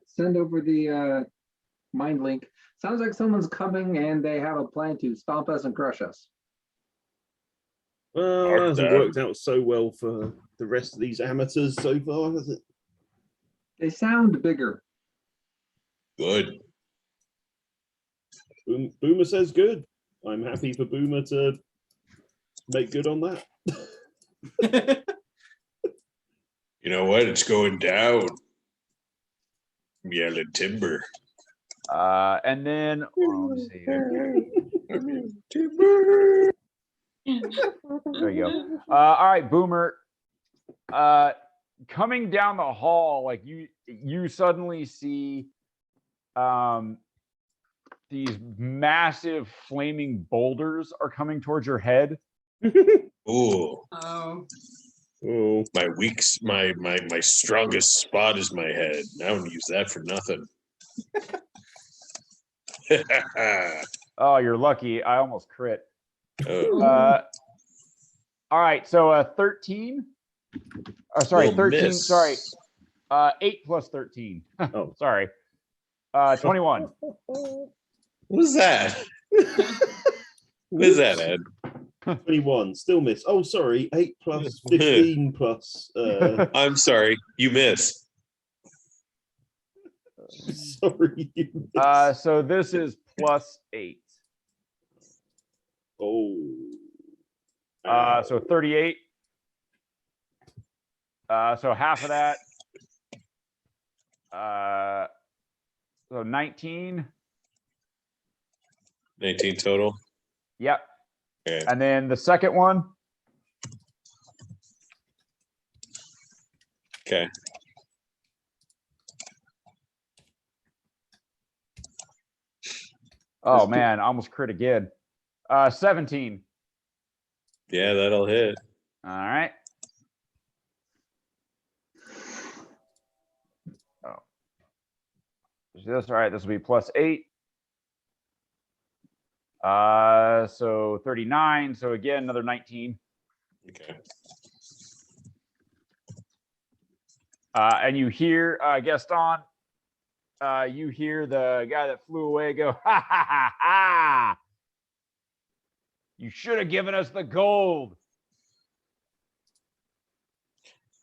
Send over the mind link. Sounds like someone's coming and they have a plan to stomp us and crush us. Well, Fuck that hasn't that. worked out so well for the rest of these amateurs so far, has it? They sound bigger. Good. Boomer says good. I'm happy for Boomer to make good on that. You know what? It's going down. Yelling timber. And then let me see here. Timber. There you go. All right, Boomer. Coming down the hall, like you suddenly see these massive flaming boulders are coming towards your head. Ooh. Oh. Oh, My strongest spot is my head. I don't use that for nothing. Oh, you're lucky. I almost crit. Oh, All right, so 13. Oh, sorry, will 13. miss. Sorry, 8 plus 13. Oh. Sorry. 21. What is that? What is that, Ed? 21, still miss. Oh, sorry, 8 plus 15 plus. I'm sorry, you miss. Sorry, you miss. So this is plus 8. Oh. So 38. So half of that. So 19. 19 total. Yep. Okay. And then the second one. Okay. Oh man, I almost crit again. 17. Yeah, that'll hit. All right. Oh. This, all right, this will be plus 8. So 39. So again, another 19. Okay. And you hear Gaston. You hear the guy that flew away go, "Ha ha ha ha! You should have given us the gold."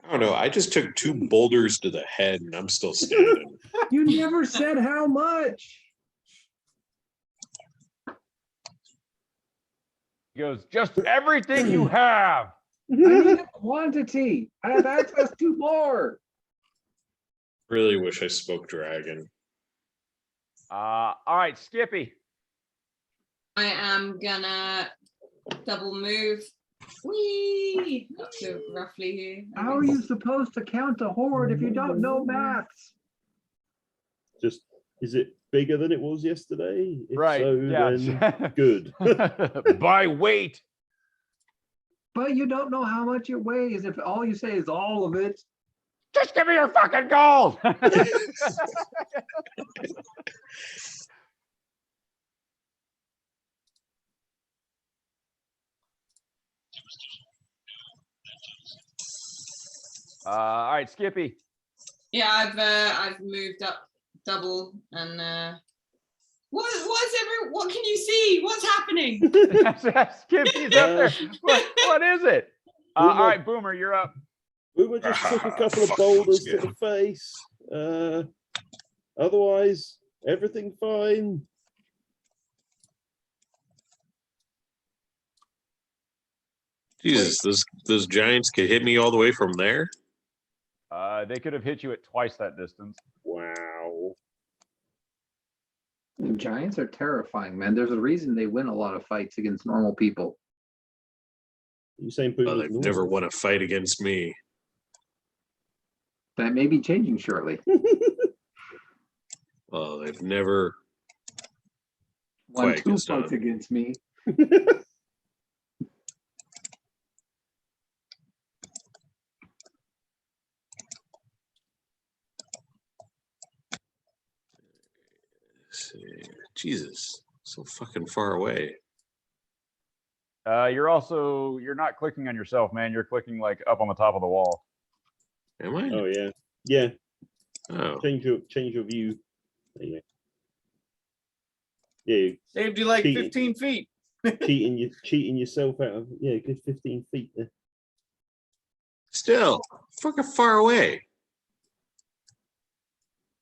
I don't know. I just took 2 boulders to the head and I'm still standing. You never said how much. He goes, "Just everything you have." I need a quantity. I have access to more. Really wish I spoke dragon. All right, Skippy. I am gonna double move. Whee! Up to roughly here. I How are guess. you supposed to count a horde if you don't know maths? Just, is it bigger than it was yesterday? If Right. so, Yeah. then good. By weight. But you don't know how much it weighs if all you say is all of it. Just give me your fucking gold. All right, Skippy. Yeah, I've moved up double and what can you see? What's happening? Skippy's up there. What is it? All right, Boomer, you're up. Boomer just took a couple of Fuck boulders you, to the face. Otherwise, everything fine. Jesus, those giants could hit me all the way from there. They could have hit you at twice that distance. Wow. Giants are terrifying, man. There's a reason they win a lot of fights against normal people. You saying Well, Boomer's they've normal? never won a fight against me. That may be changing shortly. Well, I've never 1-2 Quite gets points done. against me. Jesus, so fucking far away. You're not clicking on yourself, man. You're clicking like up on the top of the wall. Am I? Oh yeah, yeah. Oh, Change your view. There you go. Yeah, Saved you like Cheating. 15 feet. cheating yourself out of good 15 feet there. still fucking far away.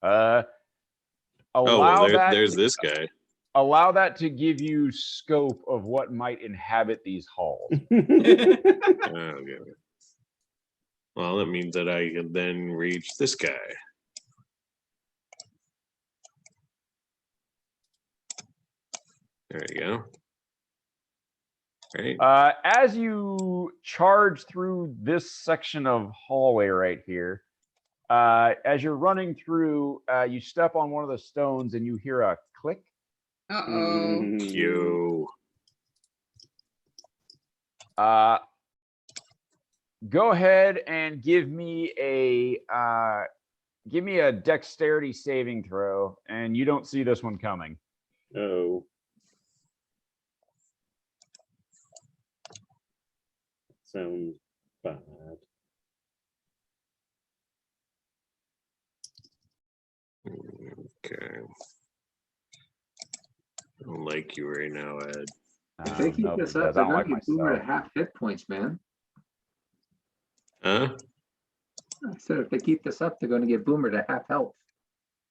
Allow Oh, well, that. there's this guy. Allow that to give you scope of what might inhabit these halls. Okay. Well, that means that I can then reach this guy. There you go. Right. As you charge through this section of hallway right here, as you're running through, you step on one of the stones and you hear a click. Uh-oh. Q. Go ahead and give me a dexterity saving throw, and you don't see this one coming. Oh. Sounds bad. Okay. I don't like you right now, Ed. If they keep Nope, this it up, does. they're I don't gonna like get Boomer to myself. half hit points, man. Huh? I said if they keep this up, they're gonna get Boomer to half health.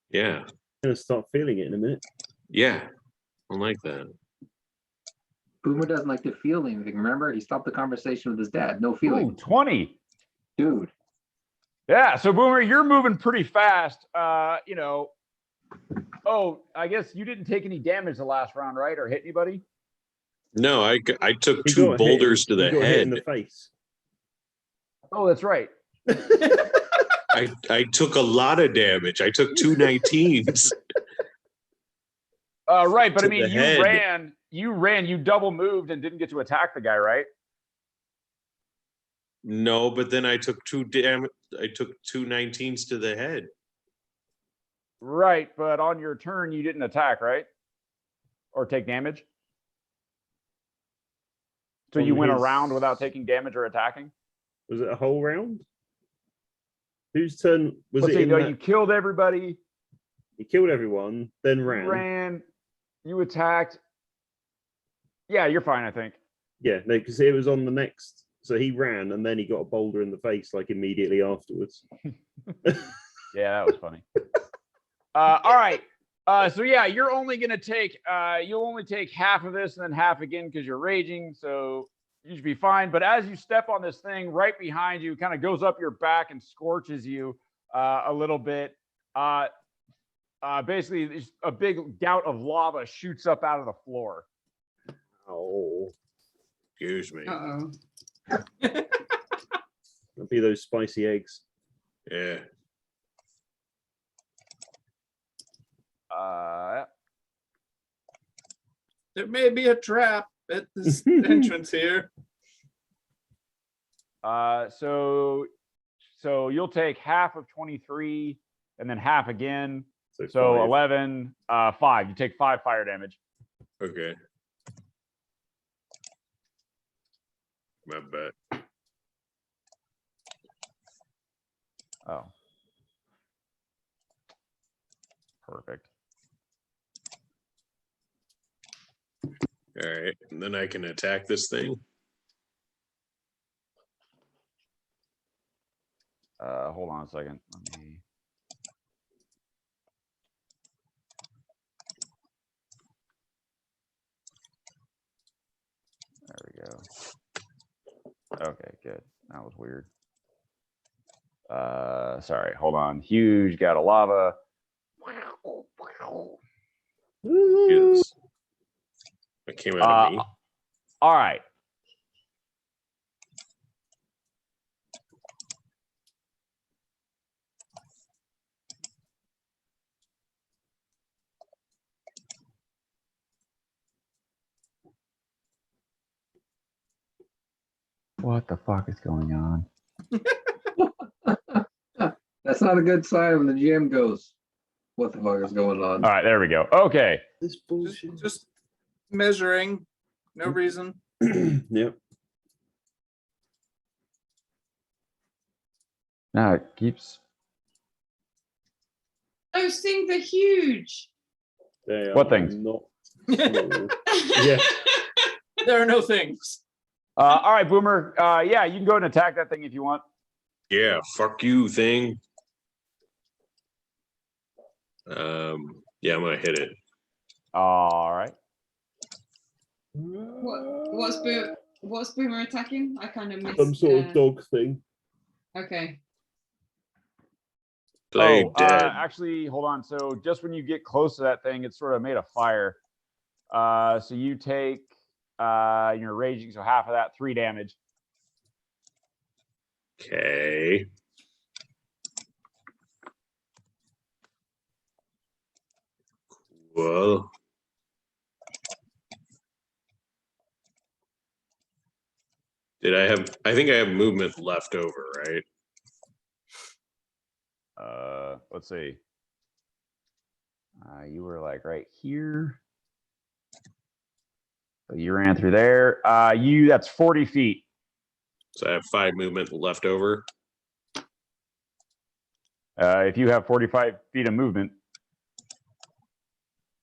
Yeah. I'm gonna start feeling it in a minute. Yeah. I don't like that. Boomer doesn't like to feel anything. Remember, he stopped the conversation with his dad. No Ooh, feeling. 20. Dude. Yeah, so Boomer, you're moving pretty fast. Oh, I guess you didn't take any damage the last round, right? Or hit anybody? No, I took He two got boulders hit, to the he got hit in head. the face. Oh, that's right. I took a lot of damage. I took 2 19s. Right, but I To mean, the head. you double moved and didn't get to attack the guy, right? No, but then I took I took 2 19s to the head. Right, but on your turn, you didn't attack, right? Or take damage? So On you went his- around without taking damage or attacking? Was it a whole round? Whose turn was Let's it? see, In no, that... you killed everybody. He killed everyone, then You ran. ran. You attacked. Yeah, you're fine, I think. Yeah, no, because it was on the next. So he ran and then he got a boulder in the face like immediately afterwards. Yeah, that was funny. All right. So yeah, you're only gonna take you'll only take half of this and then half again because you're raging, so you should be fine. But as you step on this thing right behind you, kind of goes up your back and scorches you a little bit. Basically, a big gout of lava shoots up out of the floor. Oh, Excuse me. Uh-oh. that'd be those spicy eggs. Yeah. There may be a trap at this entrance here. So you'll take half of 23 and then half again. So five. 11, 5. You take 5 fire damage. Okay. My bad. Oh. Perfect. All right. And then I can attack this thing. Hold on a second. Let me... There we go. Okay, good. That was weird. Sorry, hold on. Huge gout of lava. Yes. That came out of me. All right. What the fuck is going on? That's not a good sign when the GM goes, what the fuck is going on? All right, there we go. Okay. This bullshit. Just measuring, no reason. Yep. Now it keeps. Those things are huge. They What are things? Not small. Yeah. There are no things. All right, Boomer. Yeah, you can go and attack that thing if you want. Yeah, fuck you, thing. Yeah, I'm gonna hit it. All right. What's Boomer attacking? I kind of missed. Some sort of dog thing. Okay. Play dead. Actually, hold on. So just when you get close to that thing, it's sort of made of fire. So you take you're raging, so half of that, 3 damage. Okay. Well, I think I have movement left over, right? Let's see. You were like right here. So you ran through there. That's 40 feet. So I have 5 movement left over. If you have 45 feet of movement.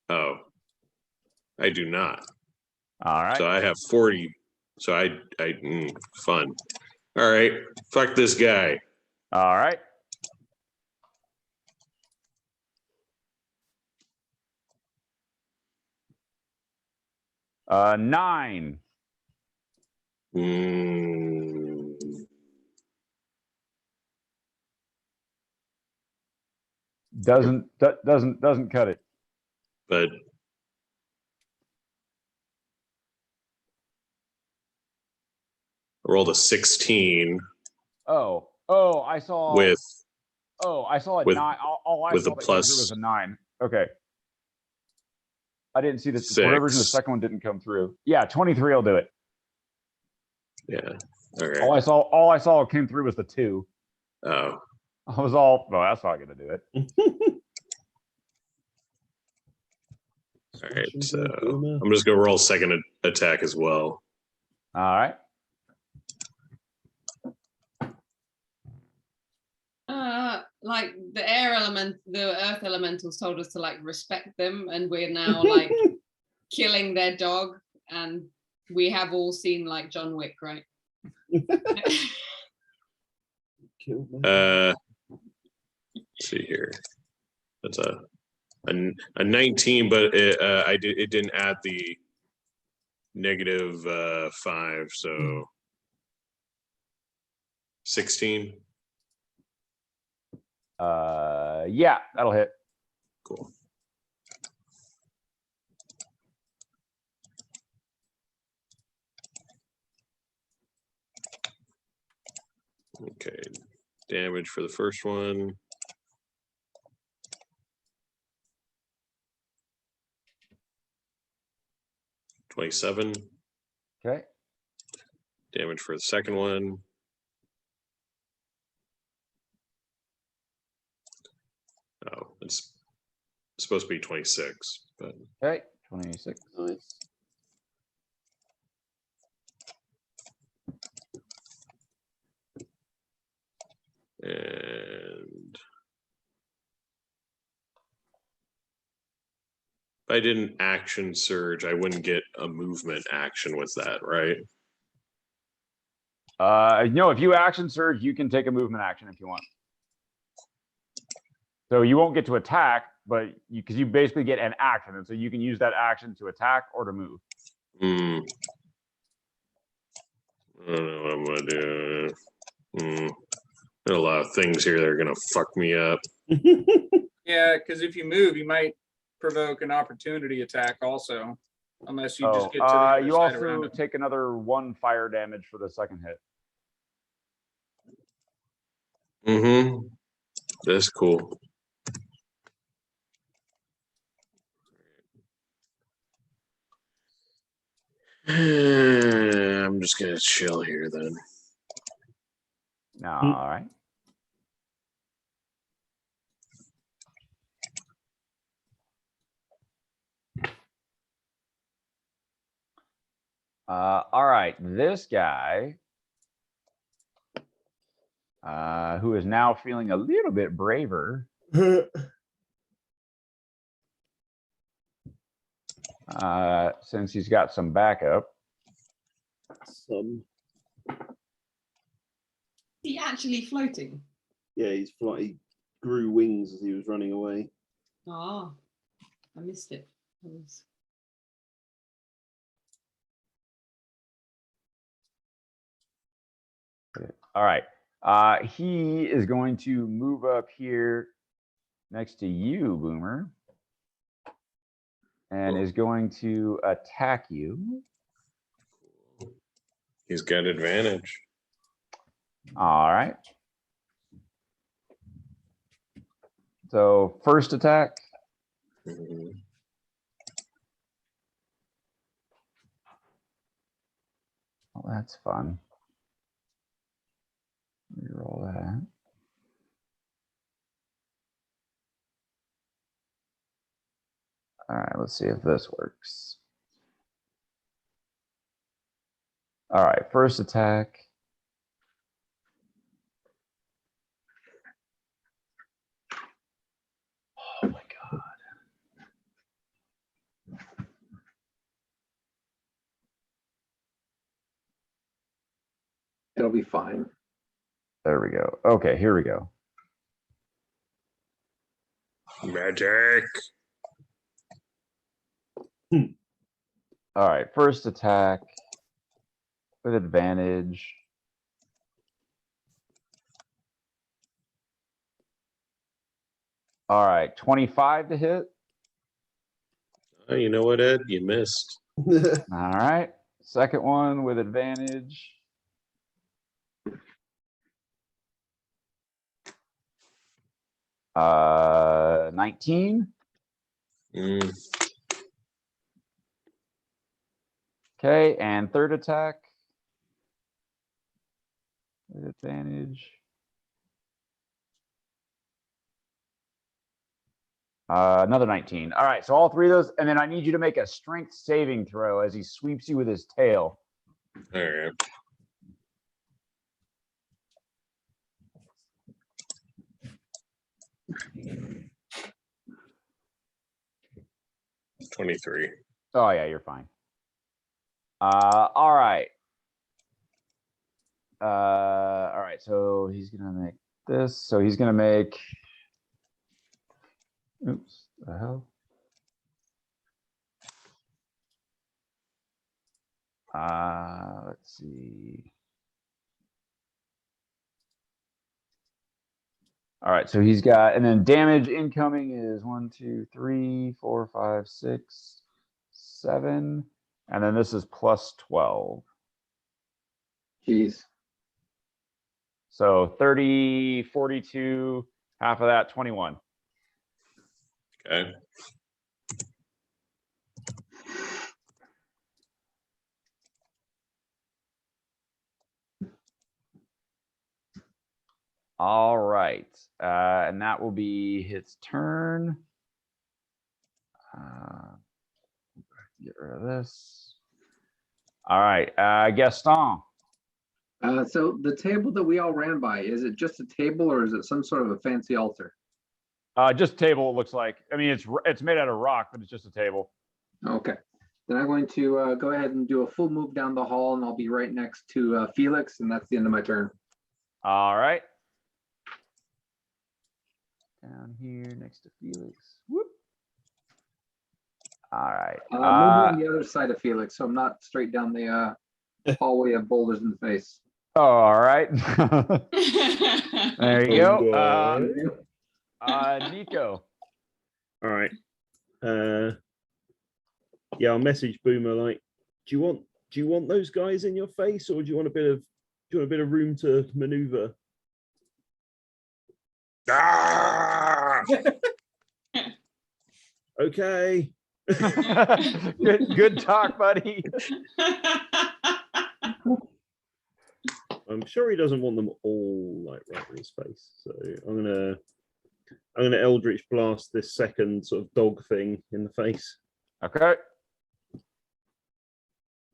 Oh, I do not. All right. So I have 40. So fun. All right. Fuck this guy. All right. Uh, 9. Doesn't cut it. But I rolled a 16 Oh, I saw. with I saw a with- 9. All I with saw a that came plus- through was a 9. Okay. I didn't see this. For 6. whatever reason, the second one didn't come through. Yeah, 23 will do it. Yeah. Okay. All I saw came through was the 2. Oh. I was all, well, that's not going to do it. All right. So I'm just gonna roll second attack as well. All right. Like the earth elementals told us to like respect them, and we're now like killing their dog, and we have all seen like John Wick, right? Let's see here. That's a 19, but it didn't add the negative 5, so 16. Yeah, that'll hit. Cool. Okay, damage for the first one. $27. Okay. Damage for the second one. Oh, it's supposed to be 26, but Okay. 26. Nice. and if I didn't action surge, I wouldn't get a movement action with that, right? No, if you action surge, you can take a movement action if you want. So you won't get to attack, but because you basically get an action, and so you can use that action to attack or to move. I don't know what I'm gonna do. There are a lot of things here that are gonna fuck me up. Yeah, because if you move, you might provoke an opportunity attack also, unless you just get to the other you side around also it. take another 1 fire damage for the second hit. That's cool. I'm just gonna chill here then. All right. All right, this guy, who is now feeling a little bit braver, since he's got some backup. He actually floating. Yeah, he grew wings as he was running away. Oh, I missed it. I was... All right. He is going to move up here next to you, Boomer, and is going to attack you. He's got advantage. All right. So first attack. Mhm. Oh, that's fun. Reroll that. All right, let's see if this works. All right, first attack. Oh my God. It'll be fine. There we go. Okay, here we go. Magic. All right, first attack with advantage. All right, 25 to hit. Oh, you know what, Ed? You missed. All right, second one with advantage. Uh, 19. Mm, Okay, and third attack with advantage. Another 19. All right, so all three of those, and then I need you to make a strength saving throw as he sweeps you with his tail. all right. $23. Oh yeah, you're fine. All right. All right, so he's gonna make this. So he's gonna make. Oops, the hell. Let's see. All right, so he's got, and then damage incoming is 1, 2, 3, 4, 5, 6, 7, and then this is plus 12. Jeez. So 30, 42, half of that, 21. Okay. All right, and that will be his turn. Get rid of this. All right, Gaston. So the table that we all ran by, is it just a table or is it some sort of a fancy altar? Just table, it looks like. I mean, it's made out of rock, but it's just a table. Okay. Then I'm going to go ahead and do a full move down the hall, and I'll be right next to Felix, and that's the end of my turn. All right. Down here next to Felix. Whoop. All right. Maybe on the other side of Felix, so I'm not straight down the hallway of boulders in the face. Oh, all right. There you go. Nico. All right. Yeah, I'll message Boomer like, do you want those guys in your face, or do you want a bit of room to maneuver? Ah! Okay. Good talk, buddy. I'm sure he doesn't want them all like right in his face. So I'm gonna Eldritch Blast this second sort of dog thing in the face. Okay.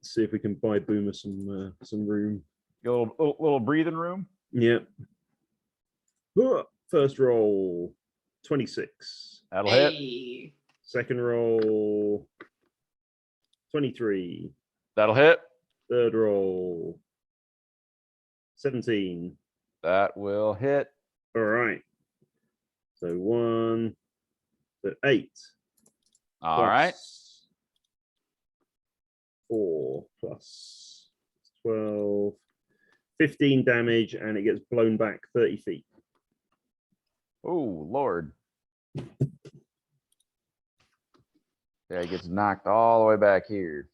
See if we can buy Boomer some room. A little breathing room. Yeah. First roll, 26. That'll hit. Hey. Second roll, 23. That'll hit. Third roll, 17. That will hit. All right. So 1, so 8. All right. 4 plus 12, 15 damage, and it gets blown back 30 feet. Oh, Lord. Yeah, it gets knocked all the way back here.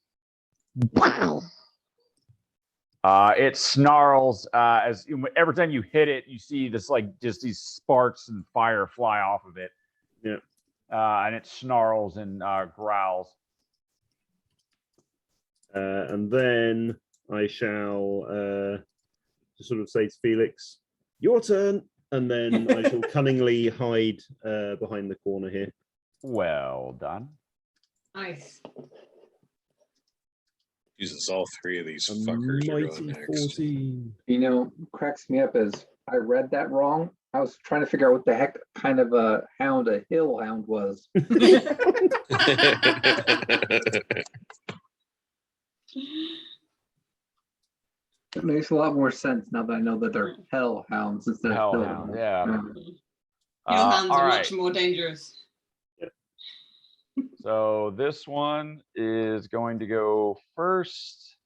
It snarls as every time you hit it, you see this like just these sparks and fire fly off of it. Yeah. And it snarls and growls. And then I shall just sort of say to Felix, "Your turn," and then I shall cunningly hide behind the corner here. Well done. Nice. Jesus, all 3 of these A fuckers are mighty going next. 14. You know, cracks me up is I read that wrong. I was trying to figure out what the heck kind of a hound a hill hound was. It makes a lot more sense now that I know that they're hell hounds instead of hill Hellhound, yeah. Hellhounds all are right. much more dangerous. So this one is going to go first.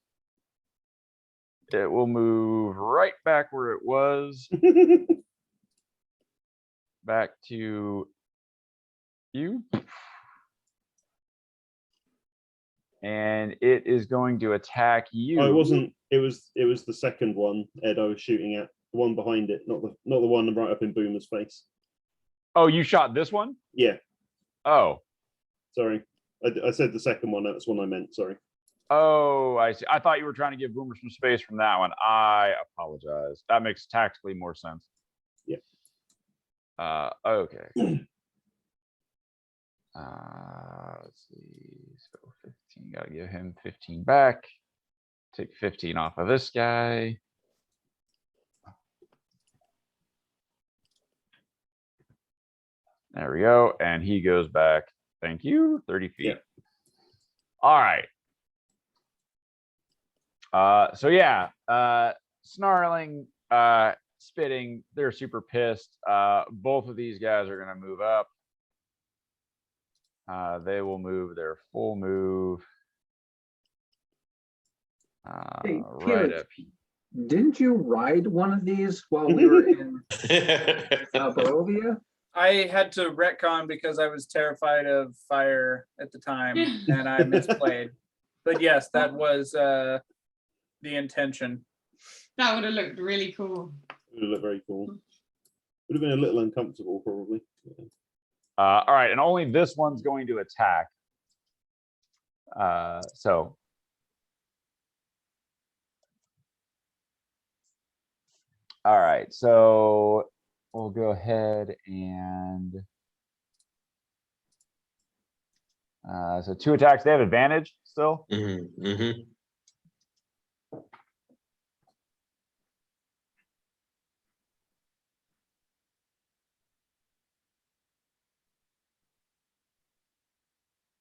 It will move right back where it was, back to you. And it is going to attack you. Oh, it wasn't. It was the second one, Ed. I was shooting at the one behind it, not the one right up in Boomer's face. Oh, you shot this one? Yeah. Oh. Sorry, I said the second one. That's one I meant. Sorry. Oh, I see. I thought you were trying to give Boomer some space from that one. I apologize. That makes tactically more sense. Yeah. Okay. Let's see. So 15. Gotta give him 15 back. Take 15 off of this guy. There we go. And he goes back. Thank you. 30 feet. Yeah. All right. So yeah, snarling, spitting, they're super pissed. Both of these guys are gonna move up. They will move their full move. Hey, Right Felix, up. didn't you ride one of these while we were in Barovia? I had to retcon because I was terrified of fire at the time and I misplayed. But yes, that was the intention. That would have looked really cool. It would look very cool. Would have been a little uncomfortable, probably. Yeah. All right, and only this one's going to attack. So. All right, so we'll go ahead and so 2 attacks. They have advantage still. Mm-hmm, mm-hmm.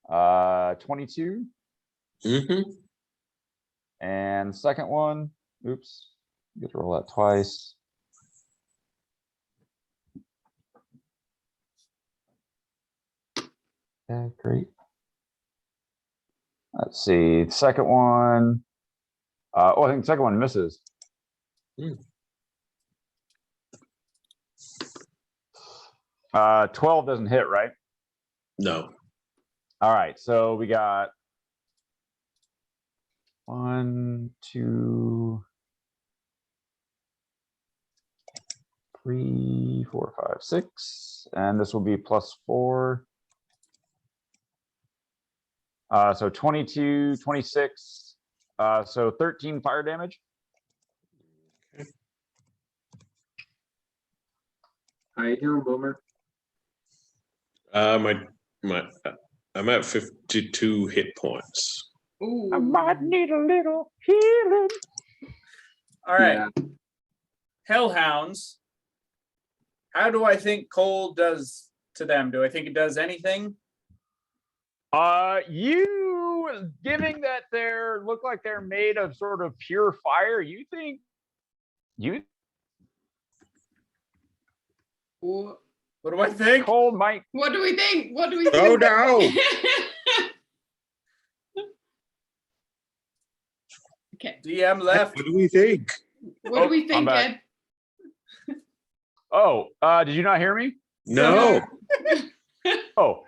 Uh, 22. Mm-hmm. And second one, oops, get to roll that twice. Okay, great. Let's see, the second one. Oh, I think the second one misses. 12 doesn't hit, right? No. All right, so we got 1, 2, 3, 4, 5, 6, and this will be +4. So 22, 26, so 13 fire damage. Okay. How you doing, Boomer? I'm at 52 hit points. Ooh. I might need a little healing. All right, Yeah. hellhounds. How do I think cold does to them? Do I think it does anything? You giving that they're look like they're made of sort of pure fire, you think you Ooh. What do I think? cold might What do we think? What do we Oh think? no! Okay. DM left. What do we think? What do we I'm think, back. Ed? Did you not hear me? No. Oh,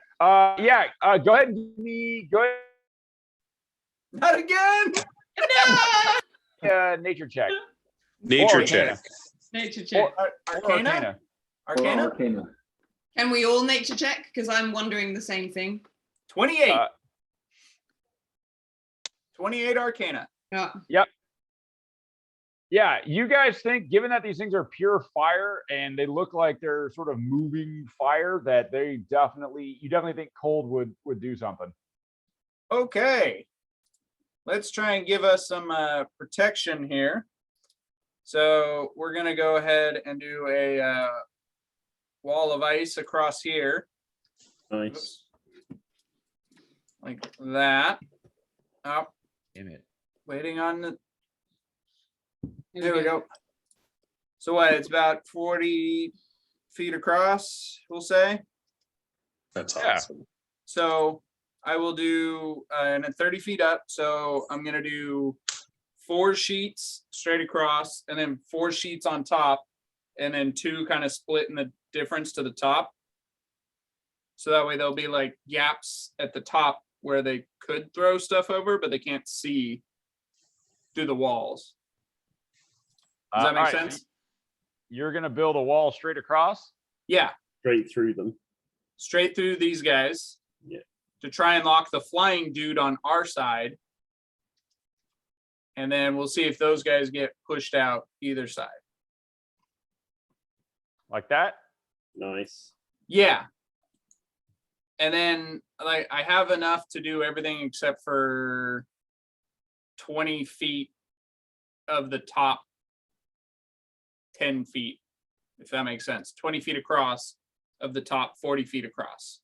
yeah, go ahead and go ahead Not again. No! nature check. Nature Or check. Nature check. Or Arcana? Arcana? Arcana. Can we all nature check? Because I'm wondering the same thing. 28. 28 Arcana. Yeah. Yeah, you guys think, given that these things are pure fire and they look like they're sort of moving fire, that you definitely think cold would do something. Okay. Let's try and give us some protection here. So we're going to go ahead and do a wall of ice across here. Nice. Like that. Up. Damn it. Waiting on the. There we go. So what? It's about 40 feet across, we'll say. That's Yeah. awesome. So I will do, and at 30 feet up. So I'm going to do 4 sheets straight across and then 4 sheets on top and then 2 kind of split in the difference to the top. So that way there'll be like gaps at the top where they could throw stuff over, but they can't see through the walls. Does that make All right, sense? You're gonna build a wall straight across? Yeah, Straight through them. straight through these guys. Yeah. To try and lock the flying dude on our side. And then we'll see if those guys get pushed out either side. Like that? Nice. Yeah. And then like I have enough to do everything except for 20 feet of the top 10 feet, if that makes sense. 20 feet across of the top 40 feet across.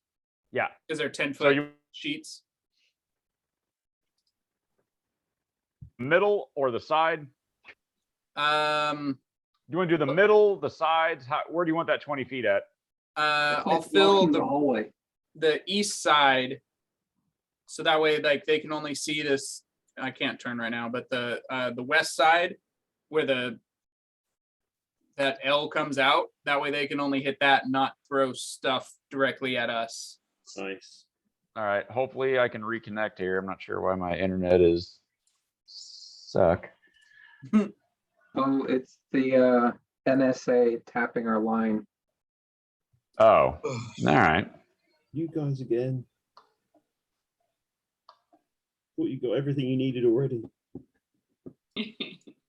Yeah. Because they're 10 So foot you sheets. middle or the side? You want to do the middle, the sides? Where do you want that 20 feet at? I'll fill the the hallway. east side. So that way, like they can only see this. I can't turn right now, but the west side where that L comes out, that way they can only hit that and not throw stuff directly at us. Nice. All right. Hopefully I can reconnect here. I'm not sure why my internet is suck. Oh, it's the NSA tapping our line. Oh, all right. You guys again. Thought you got everything you needed already.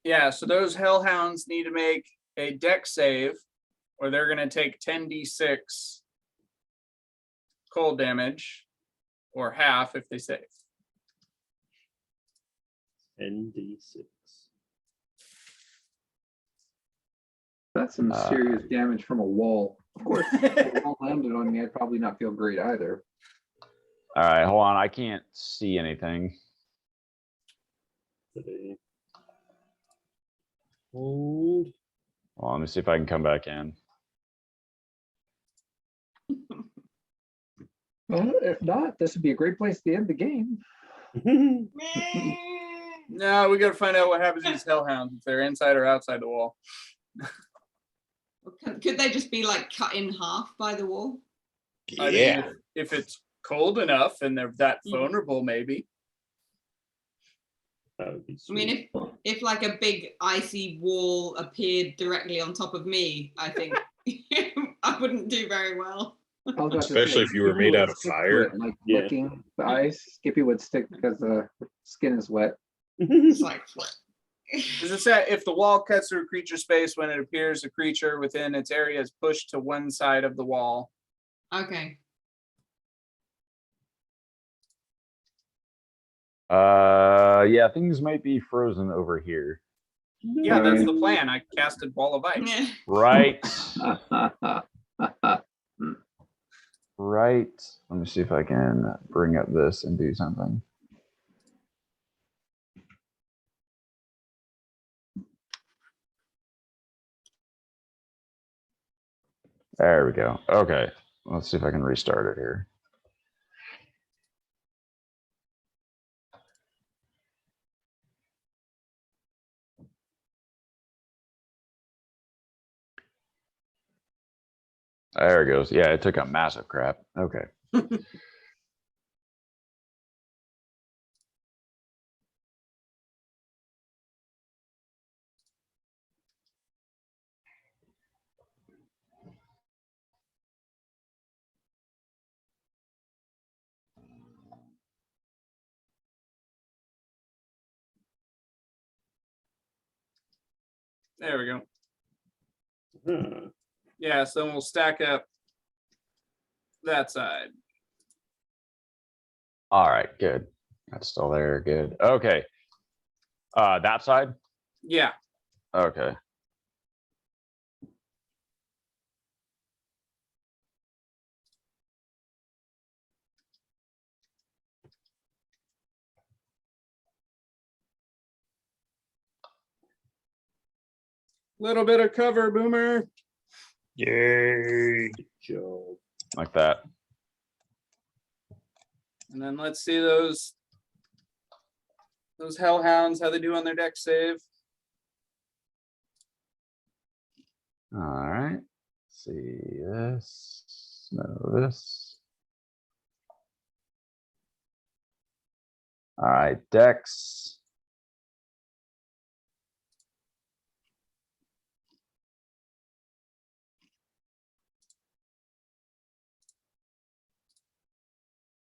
Yeah, so those hellhounds need to make a deck save, or they're gonna take 10d6 cold damage, or half if they save. 10d6. That's some serious damage from a wall. Of course, if the wall landed on me, I'd probably not feel great either. All right. Hold on. I can't see anything. Hold. Well, let me see if I can come back in. Well, if not, this would be a great place to end the game. No, we gotta find out what happens to these hellhounds, if they're inside or outside the wall. Could they just be like cut in half by the wall? I mean, Yeah. if it's cold enough and they're that vulnerable, maybe. That would be I mean, if like a big icy wall appeared directly on top of me, I think I wouldn't do very well. I was about to Especially say, if you were Skippy made would out of stick to fire. it, like Yeah. licking the ice. Skippy would stick because the skin is wet. It's like, Does it say if the wall cuts through creature space when it appears a creature within its area is pushed to one side of the wall? Okay. Yeah, things might be frozen over here. Yeah, that's the plan. I casted Ball of Ice. Yeah. Right. Right. Let me see if I can bring up this and do something. There we go. Okay. Let's see if I can restart it here. There it goes. Yeah, it took a massive crap. Okay. There we go. Hmm. Yeah, so we'll stack up that side. All right, good. That's still there. Good. Okay. That side? Yeah. Okay. Little bit of cover, Boomer. Yay. Good job. Like that. And then let's see those hellhounds, how they do on their deck save. All right. See this. No, this. All right, Dex.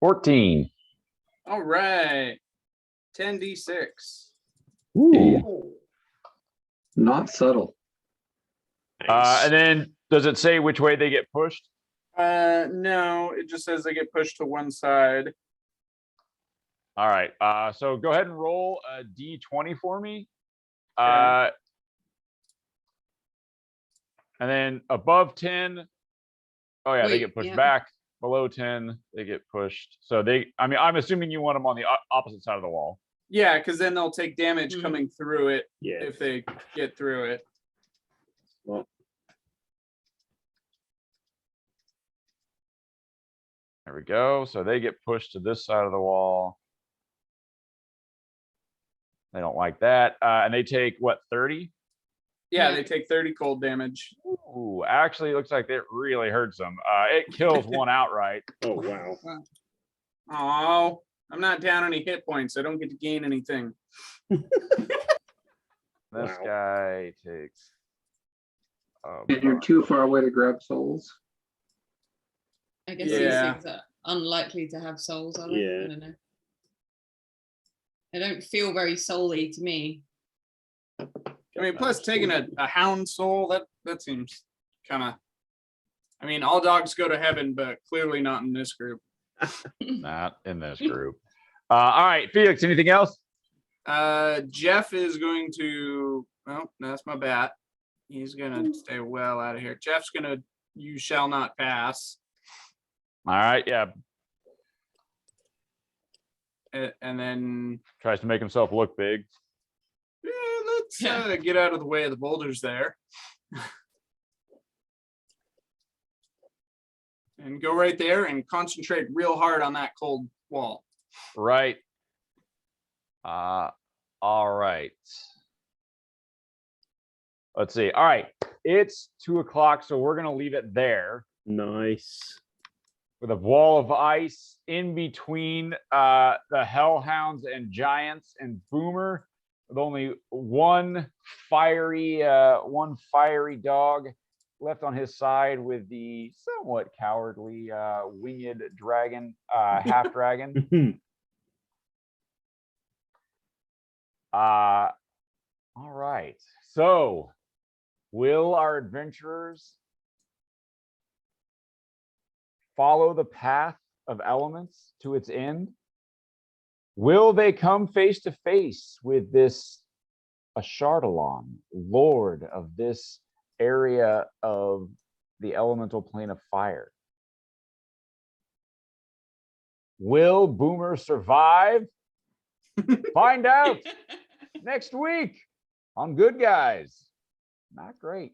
$14. All right. 10d6. Ooh. Not subtle. Nice. And then does it say which way they get pushed? No, it just says they get pushed to one side. All right. So go ahead and roll a D20 for me. Okay. And then above 10. Oh yeah, they Wait, get pushed yeah. back. Below 10, they get pushed. So I'm assuming you want them on the opposite side of the wall. Yeah, because then they'll take damage Mhm. coming through it Yeah. if they get through it. Well, There we go. So they get pushed to this side of the wall. They don't like that. And they take what, 30? Yeah, Yeah. they take 30 cold damage. Ooh, actually, it looks like it really hurts them. It kills one outright. oh wow. Oh, I'm not down any hit points. I don't get to gain anything. This Wow. guy takes. And you're too far away to grab souls. I guess Yeah. these things are unlikely to have souls, are they? Yeah. I don't know. They don't feel very soul-y to me. I mean, plus taking a hound soul, that seems kind of. I mean, all dogs go to heaven, but clearly not in this group. Not in this group. All right, Felix, anything else? Jeff is going to. Well, that's my bat. He's gonna stay well out of here. Jeff's gonna. You shall not pass. All right, yeah. And then Tries to make himself look big. let's get out of the way of the boulders there. And go right there and concentrate real hard on that cold wall. Right. All right. Let's see. All right. It's 2 o'clock, so we're gonna leave it there Nice. with a wall of ice in between the hellhounds and giants and Boomer, with only one fiery dog left on his side with the somewhat cowardly winged dragon, half dragon. All right. So, will our adventurers follow the path of elements to its end? Will they come face to face with this Ashardalon, lord of this area of the elemental plane of fire? Will Boomer survive? Find out next week on Good Guys. Not great.